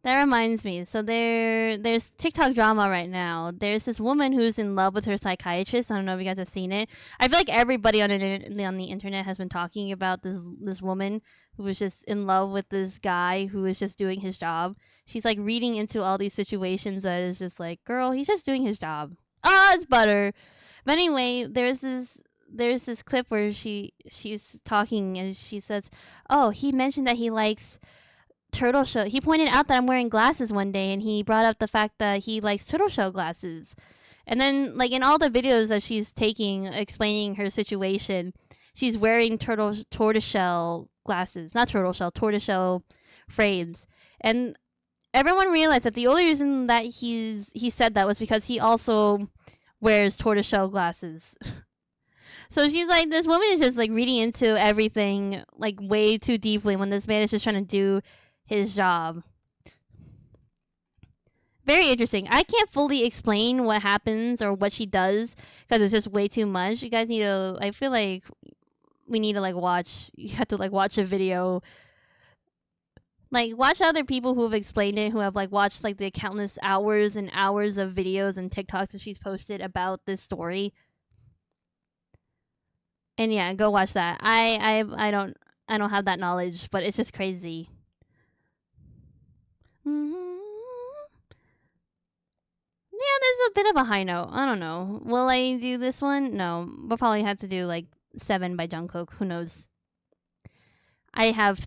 That reminds me. So there's TikTok drama right now. There's this woman who's in love with her psychiatrist. I don't know if you guys have seen it. I feel like everybody on the internet has been talking about this woman who was just in love with this guy who was just doing his job. She's like reading into all these situations that is just like, girl, he's just doing his job. Ah, it's butter. But anyway, there's this clip where she's talking and she says, "Oh, he mentioned that he likes turtle shell. He pointed out that I'm wearing glasses one day, and he brought up the fact that he likes turtle shell glasses." And then, like in all the videos that she's taking, explaining her situation, she's wearing tortoiseshell glasses, not turtle shell, tortoiseshell frames, and everyone realized that the only reason that he said that was because he also wears tortoiseshell glasses. So she's like, this woman is just like reading into everything like way too deeply when this man is just trying to do his job. Very interesting. I can't fully explain what happens or what she does because it's just way too much. You guys need to, I feel like we need to like watch, you have to like watch a video. Like watch other people who have explained it, who have like watched like the countless hours and hours of videos and TikToks that she's posted about this story. And yeah, go watch that. I don't have that knowledge, but it's just crazy. Yeah, there's a bit of a high note. I don't know. Will I do this one? No. We'll probably have to do like 7 by Jungkook. Who knows? I have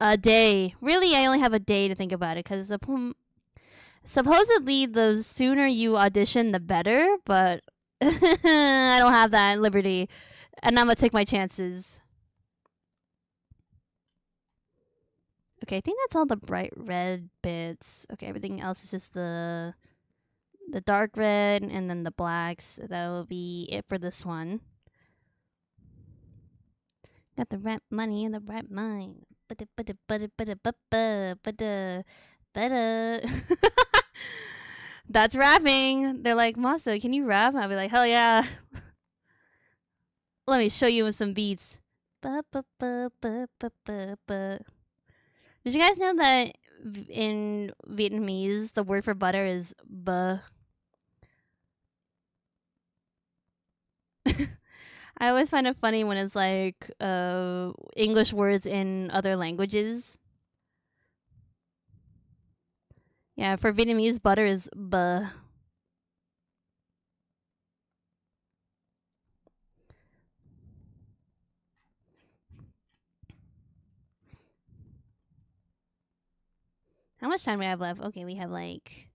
a day. Really, I only have a day to think about it because supposedly the sooner you audition, the better. But I don't have that liberty. And I'm gonna take my chances. Okay, I think that's all the bright red bits. Okay, everything else is just the dark red and then the blacks. That will be it for this one. Got the right money and the right mind. That's rapping. They're like, Maso, can you rap? I'll be like, hell yeah. Let me show you some beats. Did you guys know that in Vietnamese, the word for butter is buh? I always find it funny when it's like English words in other languages. Yeah, for Vietnamese, butter is buh. How much time do we have left? Okay, we have like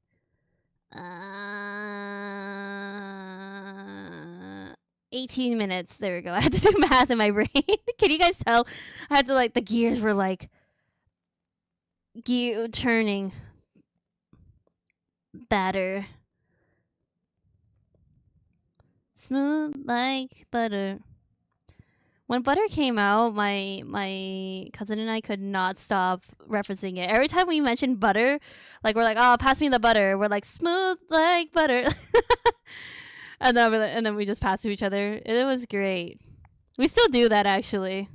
18 minutes. There we go. I had to do math in my brain. Can you guys tell? I had to like, the gears were like turning. Batter. Smooth like butter. When butter came out, my cousin and I could not stop referencing it. Every time we mentioned butter, like we're like, "Oh, pass me the butter." We're like, "Smooth like butter," and then we just pass to each other. It was great. We still do that actually.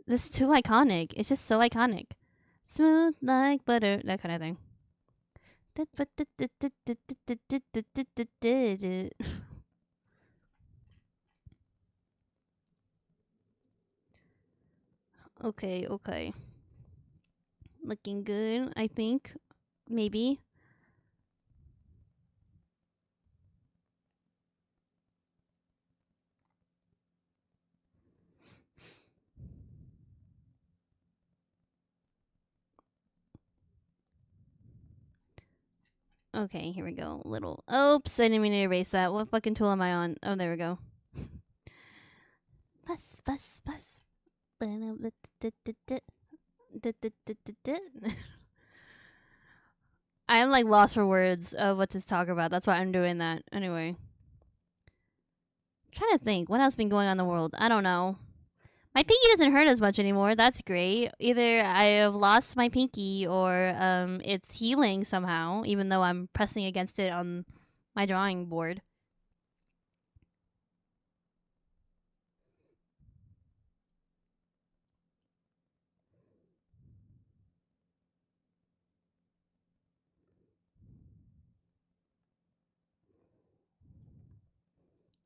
This is too iconic. It's just so iconic. Smooth like butter, that kind of thing. Okay, okay. Looking good, I think. Maybe. Okay, here we go. Little. Oops, I didn't mean to erase that. What fucking tool am I on? Oh, there we go. Bus, bus, bus. I am like lost for words of what to talk about. That's why I'm doing that. Anyway. I'm trying to think. What else been going on in the world? I don't know. My pinky doesn't hurt as much anymore. That's great. Either I have lost my pinky or it's healing somehow, even though I'm pressing against it on my drawing board.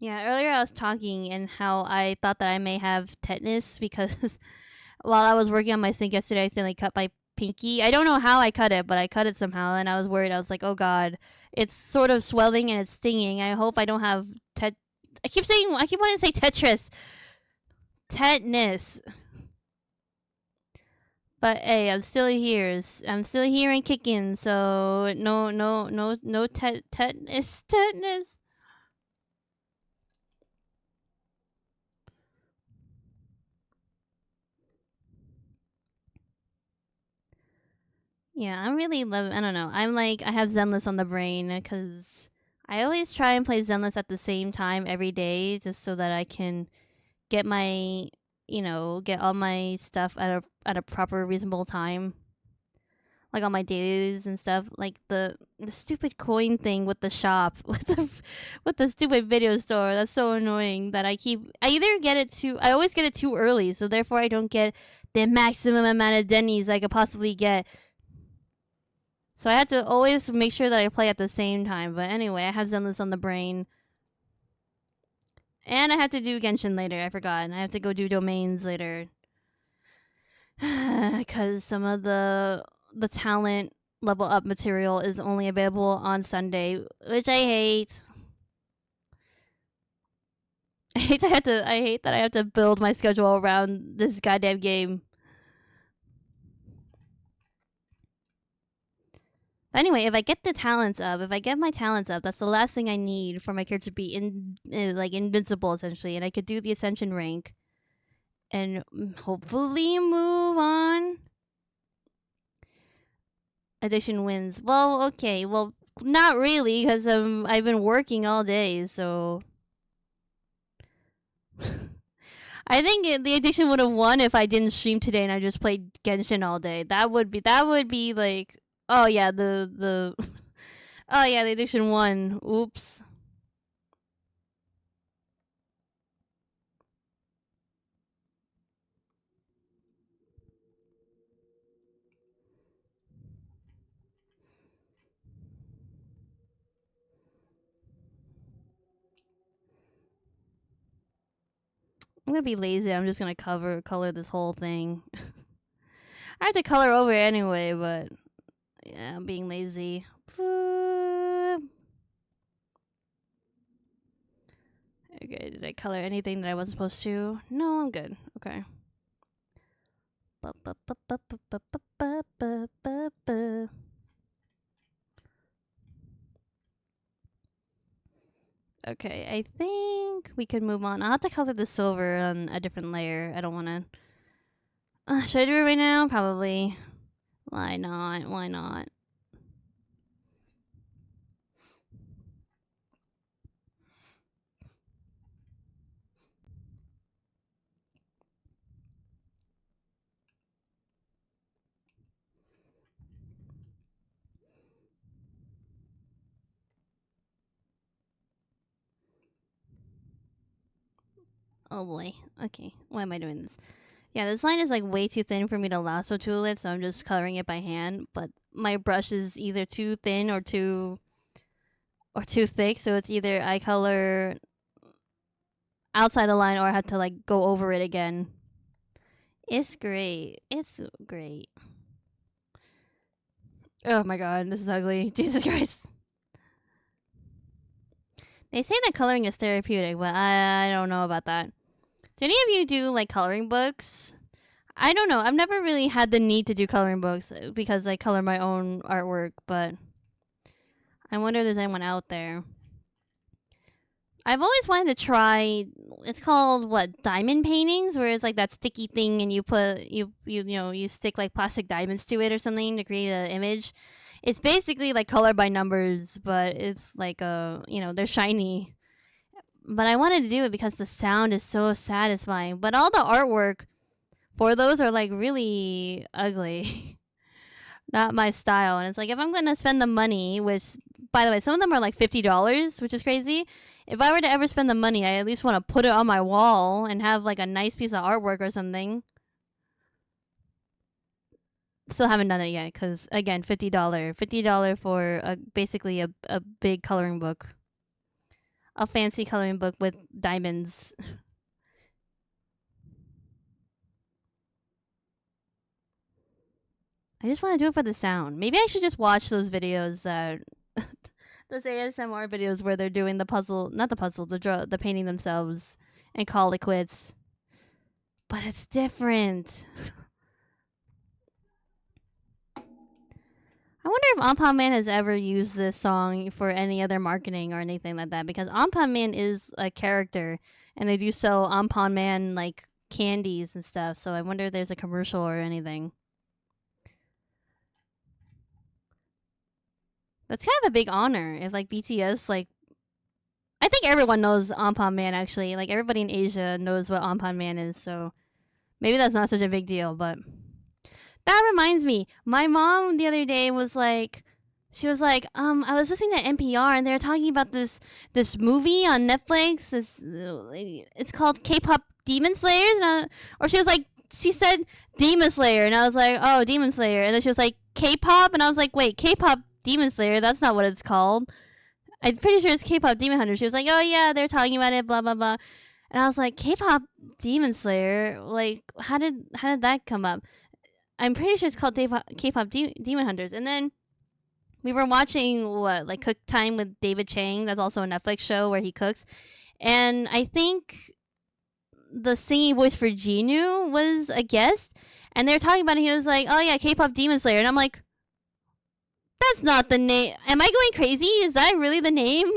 Yeah, earlier I was talking and how I thought that I may have tetanus because while I was working on my sink yesterday, I accidentally cut my pinky. I don't know how I cut it, but I cut it somehow, and I was worried. I was like, "Oh God, it's sort of swelling and it's stinging. I hope I don't have I keep wanting to say Tetris, tetanus." But hey, I'm still here. I'm still here and kicking. So no tetanus. Yeah, I'm really love. I don't know. I'm like I have Zenless on the brain because I always try and play Zenless at the same time every day, just so that I can get my get all my stuff at a proper reasonable time, like all my dailies and stuff. Like the stupid coin thing with the shop with the stupid video store. That's so annoying. That I either get it too. I always get it too early, so therefore I don't get the maximum amount of Denny's I could possibly get. So I had to always make sure that I play at the same time. But anyway, I have Zenless on the brain. And I have to do Genshin later. I forgot. I have to go do domains later. Because some of the talent level up material is only available on Sunday, which I hate. I hate that I have to build my schedule around this goddamn game. Anyway, if I get my talents up, that's the last thing I need for my character to be like invincible essentially, and I could do the ascension rank, and hopefully move on. Addition wins. Well, okay, well, not really, because I've been working all day, so I think the addition would have won if I didn't stream today and I just played Genshin all day. That would be like, oh yeah, the oh yeah, the addition won. Oops. I'm gonna be lazy. I'm just gonna color this whole thing. I have to color over it anyway, but yeah, I'm being lazy. Okay, did I color anything that I wasn't supposed to? No, I'm good. Okay. Okay, I think we could move on. I'll have to color the silver on a different layer. I don't want to. Should I do it right now? Probably. Why not? Why not? Oh boy. Okay, why am I doing this? Yeah, this line is like way too thin for me to lasso tool it, so I'm just coloring it by hand. But my brush is either too thin or too thick, so it's either I color outside the line or I have to like go over it again. It's great. It's great. Oh my god, this is ugly. Jesus Christ. They say that coloring is therapeutic, but I don't know about that. Do any of you do like coloring books? I don't know. I've never really had the need to do coloring books because I color my own artwork, but I wonder if there's anyone out there. I've always wanted to try. It's called what, diamond paintings, where it's like that sticky thing, and you put you stick like plastic diamonds to it or something to create an image. It's basically like color by numbers, but it's like they're shiny. But I wanted to do it because the sound is so satisfying. But all the artwork for those are like really ugly. Not my style. And it's like, if I'm going to spend the money, which, by the way, some of them are like $50, which is crazy. If I were to ever spend the money, I at least want to put it on my wall and have like a nice piece of artwork or something. Still haven't done it yet because, again, $50 for basically a big coloring book. A fancy coloring book with diamonds. I just want to do it for the sound. Maybe I should just watch those videos that those ASMR videos where they're doing the puzzle, not the puzzle, the painting themselves, and call it quits. But it's different. I wonder if Anpan Man has ever used this song for any other marketing or anything like that, because Anpan Man is a character, and they do sell Anpan Man like candies and stuff. So I wonder if there's a commercial or anything. That's kind of a big honor. If like BTS, like, I think everyone knows Anpan Man actually. Like everybody in Asia knows what Anpan Man is, so maybe that's not such a big deal. But that reminds me, my mom the other day was like, she was like, I was listening to NPR and they were talking about this movie on Netflix. It's called K-pop Demon Slayers, or she was like, she said Demon Slayer, and I was like, oh, Demon Slayer, and then she was like K-pop, and I was like, wait, K-pop Demon Slayer? That's not what it's called. I'm pretty sure it's K-pop Demon Hunter. She was like, oh yeah, they're talking about it, blah blah blah, and I was like, K-pop Demon Slayer? Like, how did that come up? I'm pretty sure it's called K-pop Demon Hunters. And then we were watching like Cook Time with David Chang. That's also a Netflix show where he cooks. And I think the singing voice for Jinu was a guest. And they were talking about it. He was like, oh yeah, K-pop Demon Slayer. And I'm like, that's not the name. Am I going crazy? Is that really the name?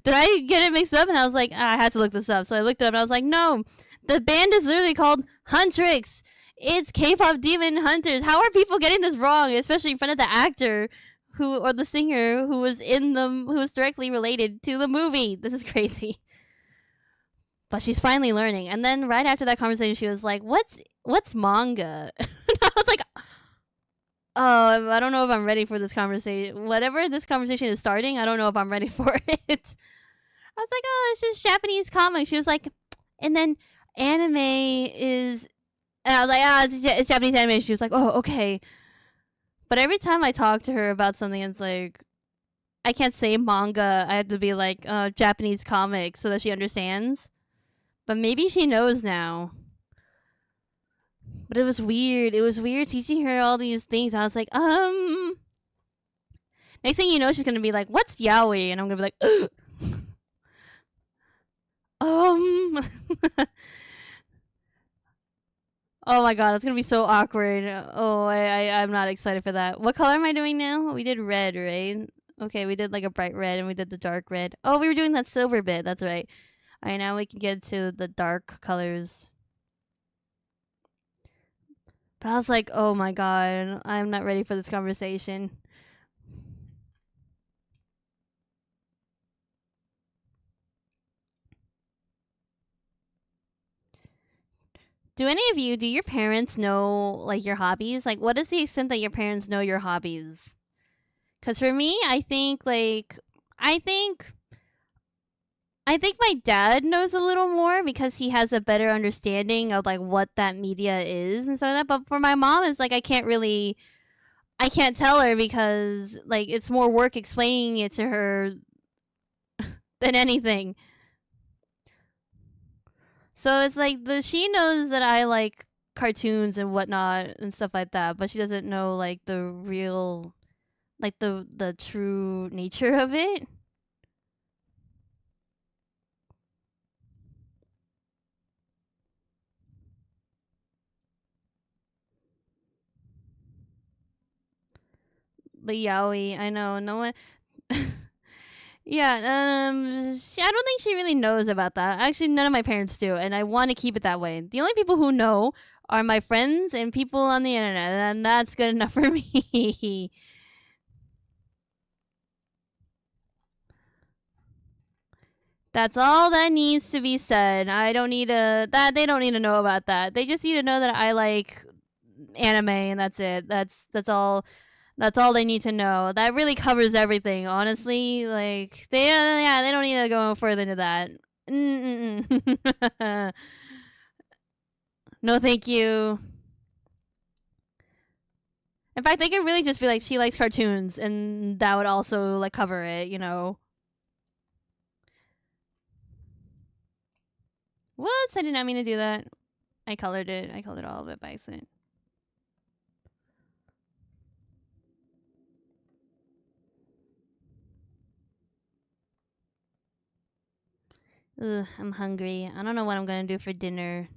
Did I get it mixed up? And I was like, I had to look this up. So I looked it up and I was like, no, the band is literally called Huntrix. It's K-pop Demon Hunters. How are people getting this wrong, especially in front of the actor or the singer who was who was directly related to the movie? This is crazy. But she's finally learning. And then right after that conversation, she was like, "What's manga?" And I was like, "Oh, I don't know if I'm ready for this conversation. Whatever this conversation is starting, I don't know if I'm ready for it." I was like, "Oh, it's just Japanese comics." She was like, and then anime is. And I was like, it's Japanese anime. She was like, oh, okay. But every time I talk to her about something, it's like, I can't say manga. I have to be like, Japanese comics so that she understands. But maybe she knows now. But it was weird. It was weird teaching her all these things. I was like, Next thing you know, she's going to be like, what's yaoi? And I'm going to be like, Oh my god, that's gonna be so awkward. Oh, I'm not excited for that. What color am I doing now? We did red, right? Okay, we did like a bright red and we did the dark red. Oh, we were doing that silver bit. That's right. Alright, now we can get to the dark colors. But I was like, oh my god, I'm not ready for this conversation. Do any of you, do your parents know like your hobbies? Like, what is the extent that your parents know your hobbies? Because for me, I think I think my dad knows a little more because he has a better understanding of like what that media is and stuff like that. But for my mom, it's like I can't tell her because like it's more work explaining it to her than anything. So it's like she knows that I like cartoons and whatnot and stuff like that, but she doesn't know like the real, like the true nature of it. The yaoi, I know no one. Yeah, I don't think she really knows about that. Actually, none of my parents do, and I want to keep it that way. The only people who know are my friends and people on the internet, and that's good enough for me. That's all that needs to be said. I don't need to that they don't need to know about that. They just need to know that I like anime and that's it. That's all they need to know. That really covers everything, honestly. Like they don't need to go further into that. No, thank you. In fact, they could really just be like she likes cartoons and that would also like cover it, you know. Whoops, I did not mean to do that. I colored it. I colored all of it by accident. Ugh, I'm hungry. I don't know what I'm gonna do for dinner.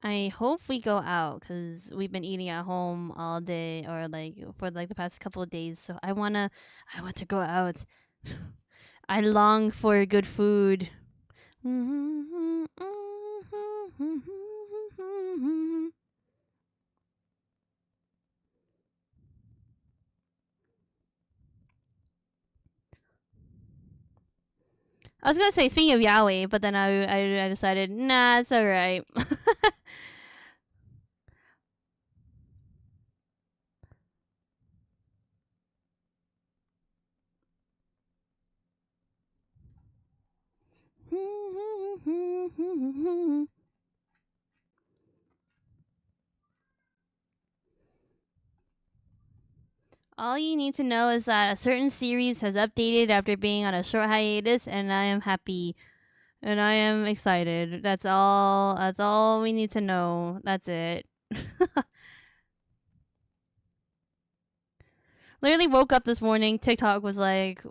I hope we go out because we've been eating at home all day or like for like the past couple of days. So I want to go out. I long for good food. I was gonna say speaking of yaoi, but then I decided nah, it's alright. All you need to know is that a certain series has updated after being on a short hiatus, and I am happy. And I am excited. That's all. That's all we need to know. That's it. Literally woke up this morning. TikTok was like,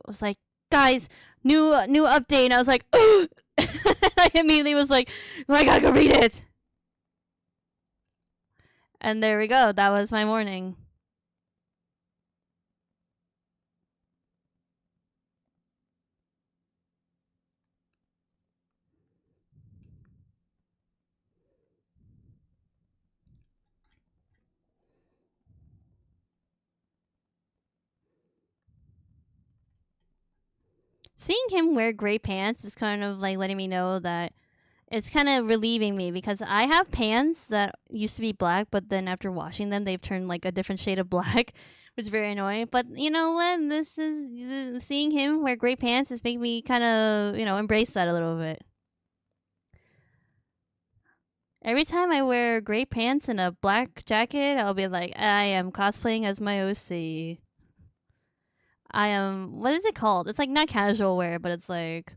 guys, new update. And I was like, I immediately was like, oh, I gotta go read it. And there we go. That was my morning. Seeing him wear gray pants is kind of like letting me know that it's kind of relieving me because I have pants that used to be black, but then after washing them, they've turned like a different shade of black, which is very annoying. But you know what? This is seeing him wear gray pants is making me kind of embrace that a little bit. Every time I wear gray pants and a black jacket, I'll be like, I am cosplaying as my OC. I am. What is it called? It's like not casual wear, but it's like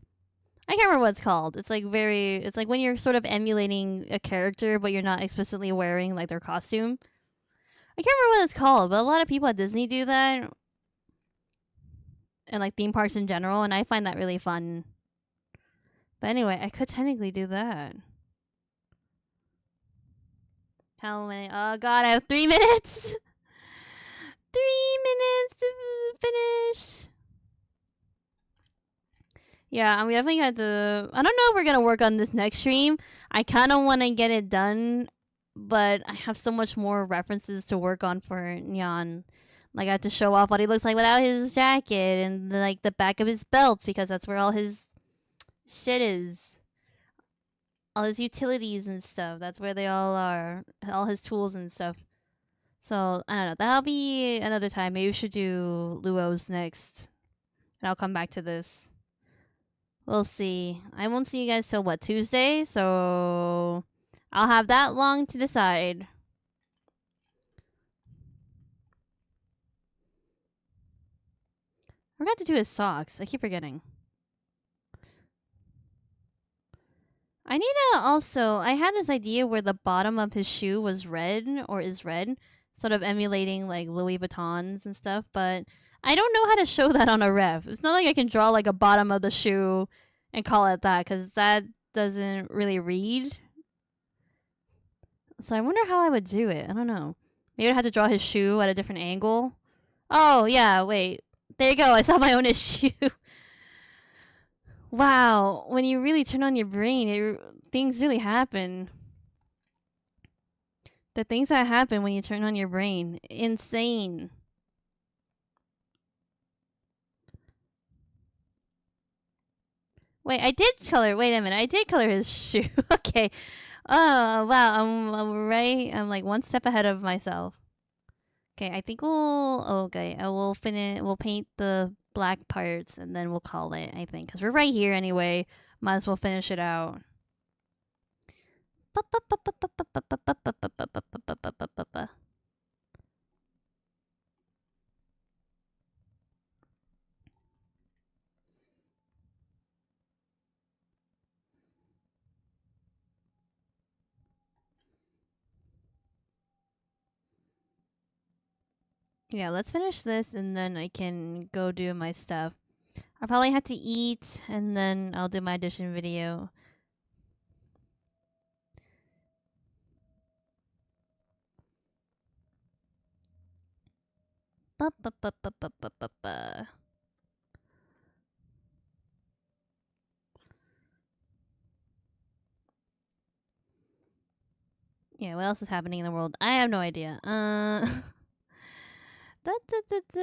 I can't remember what it's called. It's like very. It's like when you're sort of emulating a character, but you're not explicitly wearing like their costume. I can't remember what it's called, but a lot of people at Disney do that, and like theme parks in general, and I find that really fun. But anyway, I could technically do that. How many? Oh God, I have 3 minutes. 3 minutes to finish. Yeah, we definitely got to. I don't know if we're gonna work on this next stream. I kind of want to get it done, but I have so much more references to work on for Nian. Like I have to show off what he looks like without his jacket and like the back of his belt because that's where all his shit is. All his utilities and stuff. That's where they all are. All his tools and stuff. So I don't know. That'll be another time. Maybe we should do Luo's next, and I'll come back to this. We'll see. I won't see you guys till what, Tuesday? So I'll have that long to decide. I forgot to do his socks. I keep forgetting. I need to also. I had this idea where the bottom of his shoe was red or is red, sort of emulating like Louis Vuittons and stuff, but I don't know how to show that on a ref. It's not like I can draw like a bottom of the shoe and call it that because that doesn't really read. So I wonder how I would do it. I don't know. Maybe I'd have to draw his shoe at a different angle. Oh, yeah, wait. There you go. I saw my own issue. Wow. When you really turn on your brain, things really happen. The things that happen when you turn on your brain. Insane. Wait, I did color. Wait a minute. I did color his shoe. Okay. Oh, wow. I'm right. I'm like one step ahead of myself. Okay, I think okay, I will finish. We'll paint the black parts and then we'll call it. I think because we're right here anyway. Might as well finish it out. Yeah, let's finish this and then I can go do my stuff. I'll probably have to eat and then I'll do my addition video. Yeah, what else is happening in the world? I have no idea. Da, da, da, da.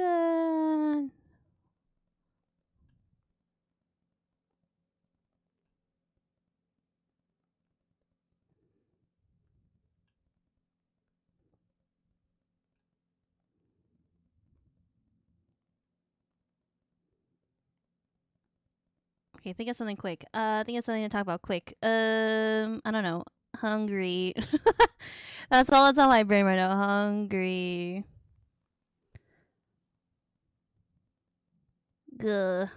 Okay, think of something quick. Think of something to talk about quick. I don't know. Hungry. That's all that's on my brain right now. Hungry. Gah.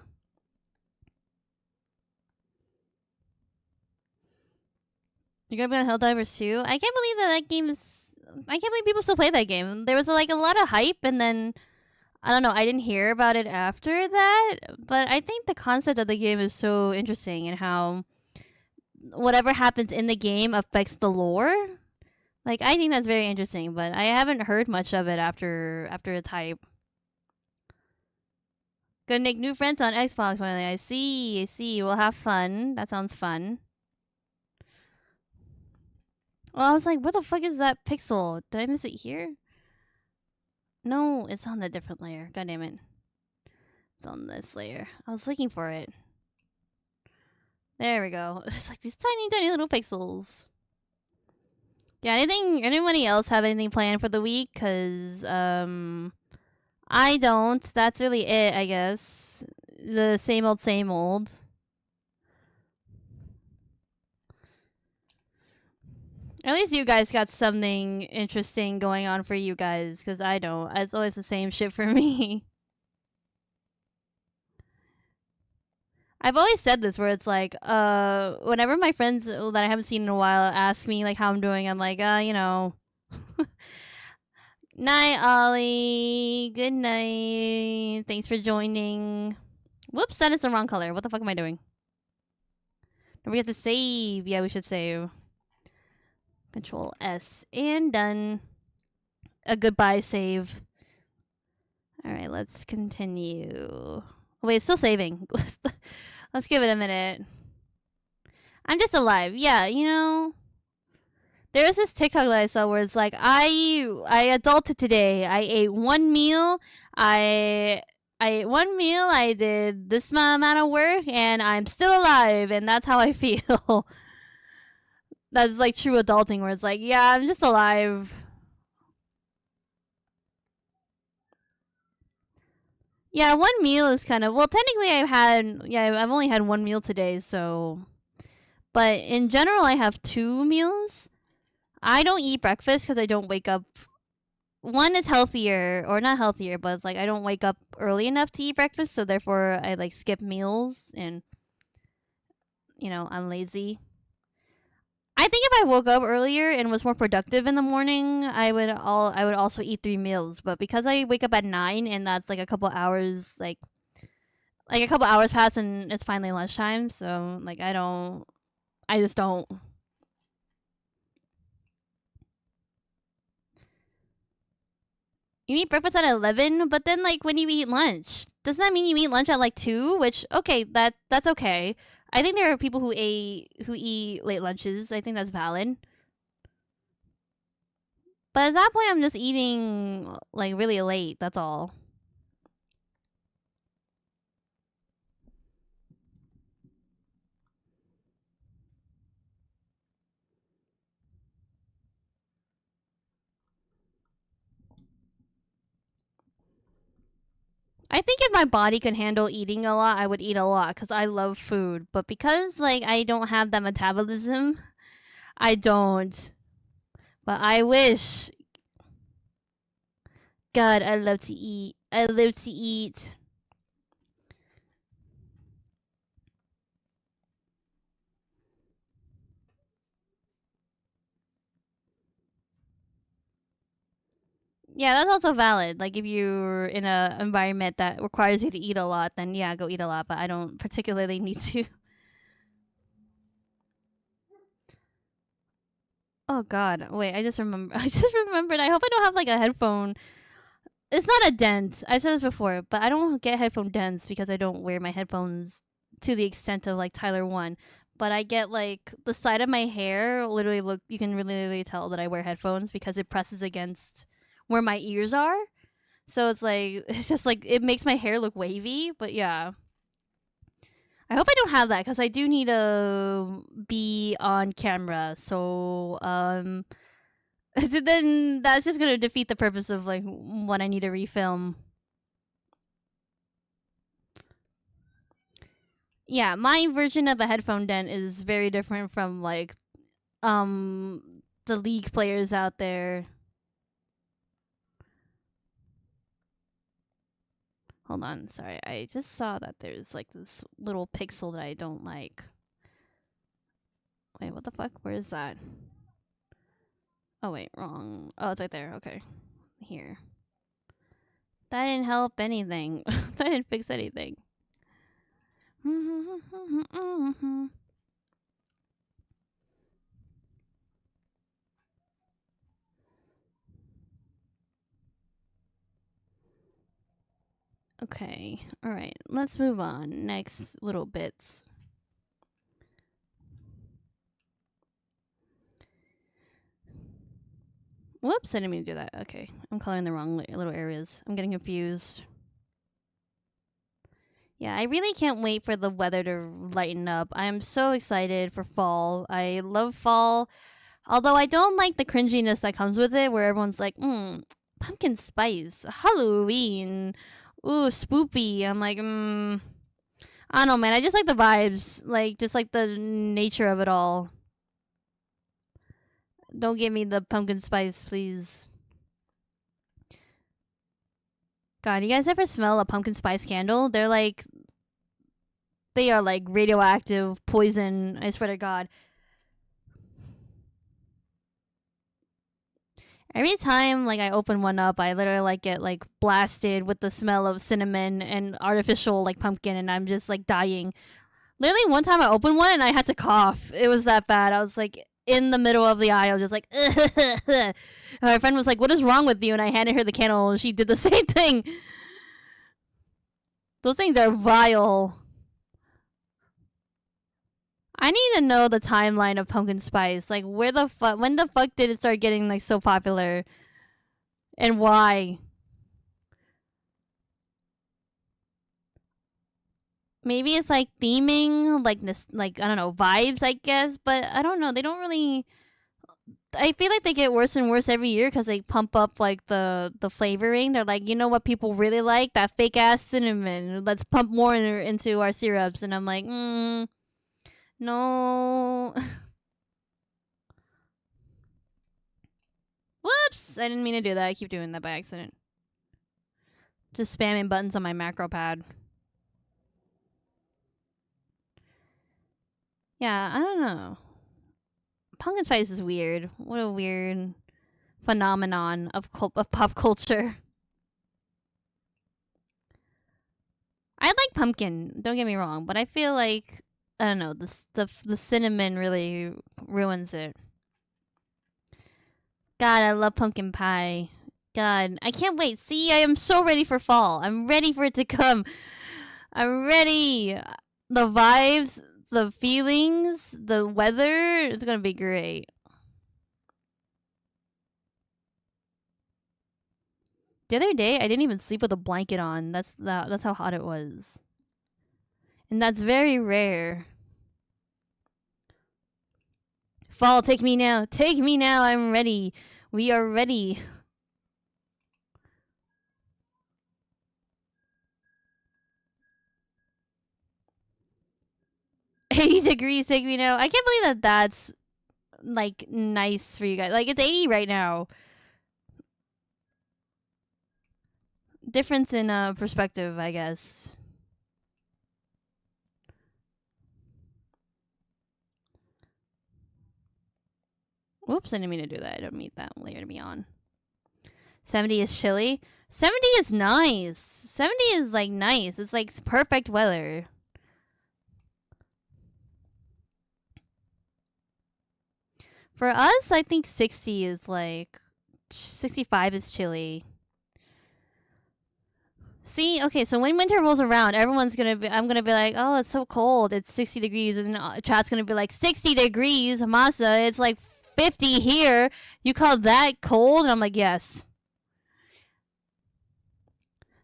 You're gonna be on Helldivers too? I can't believe that game is. I can't believe people still play that game. There was like a lot of hype, and then I don't know. I didn't hear about it after that, but I think the concept of the game is so interesting and how whatever happens in the game affects the lore. Like I think that's very interesting, but I haven't heard much of it after its hype. Gonna make new friends on Xbox finally. I see. I see. We'll have fun. That sounds fun. Well, I was like, what the fuck is that pixel? Did I miss it here? No, it's on the different layer. God damn it. It's on this layer. I was looking for it. There we go. It's like these tiny, tiny little pixels. Yeah, anybody else have anything planned for the week? Cause, I don't. That's really it, I guess. The same old, same old. At least you guys got something interesting going on for you guys, because I don't. It's always the same shit for me. I've always said this where it's like, whenever my friends that I haven't seen in a while ask me like how I'm doing, I'm like, you know. Night, Ollie. Good night. Thanks for joining. Whoops, that is the wrong color. What the fuck am I doing? Don't forget to save. Yeah, we should save. Control S and done. A goodbye save. All right, let's continue. Wait, it's still saving. Let's give it a minute. I'm just alive. Yeah, you know. There was this TikTok that I saw where it's like, I adulted today. I ate one meal. I ate one meal. I did this amount of work, and I'm still alive, and that's how I feel. That's like true adulting, where it's like, yeah, I'm just alive. Yeah, one meal is kind of well. Technically, I've only had one meal today, so. But in general, I have two meals. I don't eat breakfast because I don't wake up. One is healthier, or not healthier, but it's like I don't wake up early enough to eat breakfast, so therefore I like skip meals, and I'm lazy. I think if I woke up earlier and was more productive in the morning, I would also eat three meals. But because I wake up at 9 and that's like a couple hours, like a couple hours pass and it's finally lunchtime, so like I just don't. You eat breakfast at 11, but then like when you eat lunch, doesn't that mean you eat lunch at like 2? Which okay, that's okay. I think there are people who eat late lunches. I think that's valid. But at that point, I'm just eating like really late. That's all. I think if my body could handle eating a lot, I would eat a lot because I love food. But because like I don't have that metabolism, I don't. But I wish. God, I love to eat. I love to eat. Yeah, that's also valid. Like if you're in a environment that requires you to eat a lot, then yeah, go eat a lot. But I don't particularly need to. Oh God, wait! I just remember. I just remembered. I hope I don't have like a headphone. It's not a dent. I've said this before, but I don't get headphone dents because I don't wear my headphones to the extent of like Tyler One. But I get like the side of my hair literally look. You can really tell that I wear headphones because it presses against where my ears are. So it's like it's just like it makes my hair look wavy. But yeah, I hope I don't have that because I do need to be on camera. So then that's just gonna defeat the purpose of like what I need to refilm. Yeah, my version of a headphone dent is very different from like the league players out there. Hold on, sorry. I just saw that there's like this little pixel that I don't like. Wait, what the fuck? Where is that? Oh wait, wrong. Oh, it's right there. Okay. Here. That didn't help anything. That didn't fix anything. Okay. All right. Let's move on. Next little bits. Whoops, I didn't mean to do that. Okay. I'm coloring the wrong little areas. I'm getting confused. Yeah, I really can't wait for the weather to lighten up. I am so excited for fall. I love fall. Although I don't like the cringiness that comes with it, where everyone's like, pumpkin spice, Halloween, ooh, spoopy. I'm like, I don't know, man. I just like the vibes, like just like the nature of it all. Don't give me the pumpkin spice, please. God, you guys ever smell a pumpkin spice candle? They are like radioactive poison. I swear to God. Every time like I open one up, I literally like get like blasted with the smell of cinnamon and artificial like pumpkin, and I'm just like dying. Literally, one time I opened one and I had to cough. It was that bad. I was like in the middle of the aisle, just like. My friend was like, "What is wrong with you?" And I handed her the candle, and she did the same thing. Those things are vile. I need to know the timeline of pumpkin spice. Like, where the fuck? When the fuck did it start getting like so popular, and why? Maybe it's like theming, like this, like I don't know, vibes, I guess. But I don't know. They don't really. I feel like they get worse and worse every year because they pump up like the flavoring. They're like, you know what people really like? That fake ass cinnamon. Let's pump more into our syrups. And I'm like, no. Whoops! I didn't mean to do that. I keep doing that by accident. Just spamming buttons on my macro pad. Yeah, I don't know. Pumpkin spice is weird. What a weird phenomenon of pop culture. I like pumpkin. Don't get me wrong, but I feel like I don't know. The cinnamon really ruins it. God, I love pumpkin pie. God, I can't wait. See, I am so ready for fall. I'm ready for it to come. I'm ready. The vibes, the feelings, the weather. It's gonna be great. The other day, I didn't even sleep with a blanket on. That's how hot it was, and that's very rare. Fall, take me now. Take me now. I'm ready. We are ready. 80 degrees, take me now. I can't believe that that's like nice for you guys. Like it's 80 right now. Difference in perspective, I guess. Whoops, I didn't mean to do that. I don't mean that later to be on. 70 is chilly. 70 is nice. 70 is like nice. It's like perfect weather. For us, I think 60 is like 65 is chilly. See, okay, so when winter rolls around, I'm gonna be like, oh, it's so cold. It's 60 degrees, and chat's gonna be like, 60 degrees, Masa. It's like 50 here. You call that cold? And I'm like, yes.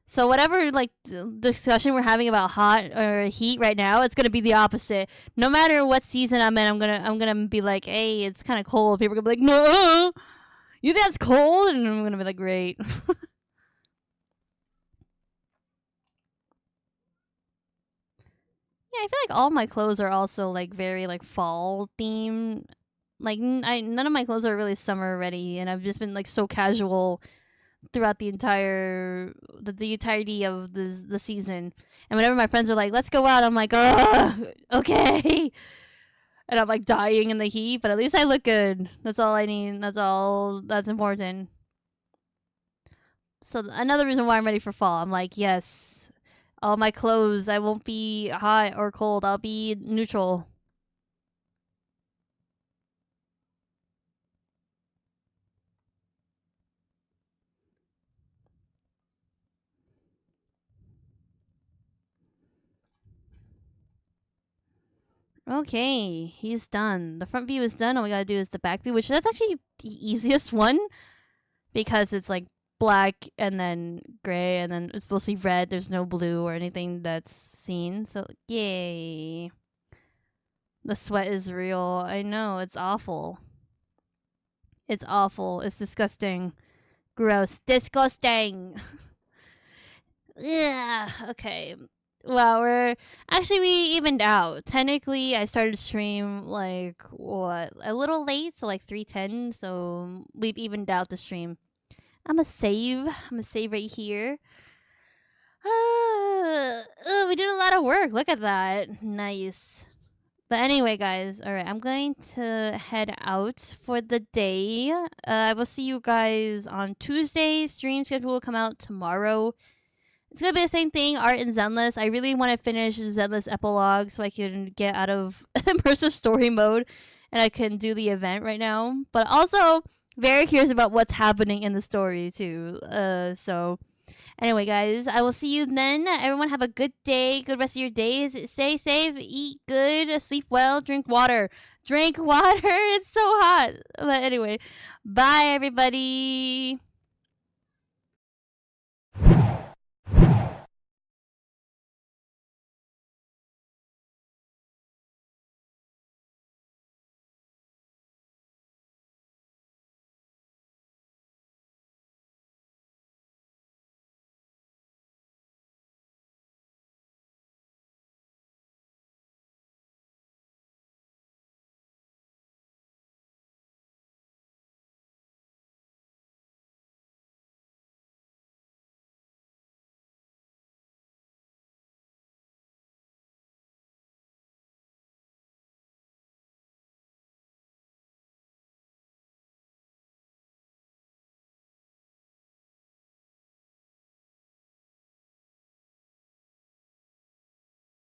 So whatever like discussion we're having about hot or heat right now, it's gonna be the opposite. No matter what season I'm in, I'm gonna be like, hey, it's kind of cold. People are gonna be like, no, you think that's cold? And I'm gonna be like, great. Yeah, I feel like all my clothes are also like very like fall themed. Like none of my clothes are really summer ready, and I've just been like so casual throughout the entirety of the season. And whenever my friends are like, "Let's go out," I'm like, "Oh, okay." And I'm like dying in the heat, but at least I look good. That's all I need. That's all that's important. So another reason why I'm ready for fall. I'm like, yes, all my clothes. I won't be hot or cold. I'll be neutral. Okay, he's done. The front view is done. All we gotta do is the back view, which that's actually the easiest one because it's like black and then gray and then it's supposed to be red. There's no blue or anything that's seen. So yay. The sweat is real. I know, it's awful. It's awful. It's disgusting. Gross. Disgusting. Yeah. Okay. Well, we evened out. Technically, I started stream like what a little late, so like 3:10. So we've evened out the stream. I'm a save. I'm a save right here. We did a lot of work. Look at that. Nice. But anyway, guys, all right, I'm going to head out for the day. I will see you guys on Tuesday. Stream schedule will come out tomorrow. It's gonna be the same thing, Art and Zenless. I really want to finish Zenless Epilogue so I can get out of immersive story mode and I can do the event right now. But also very curious about what's happening in the story too. So anyway, guys, I will see you then. Everyone have a good day, good rest of your days. Stay safe, eat good, sleep well, drink water. Drink water. It's so hot. But anyway, bye everybody.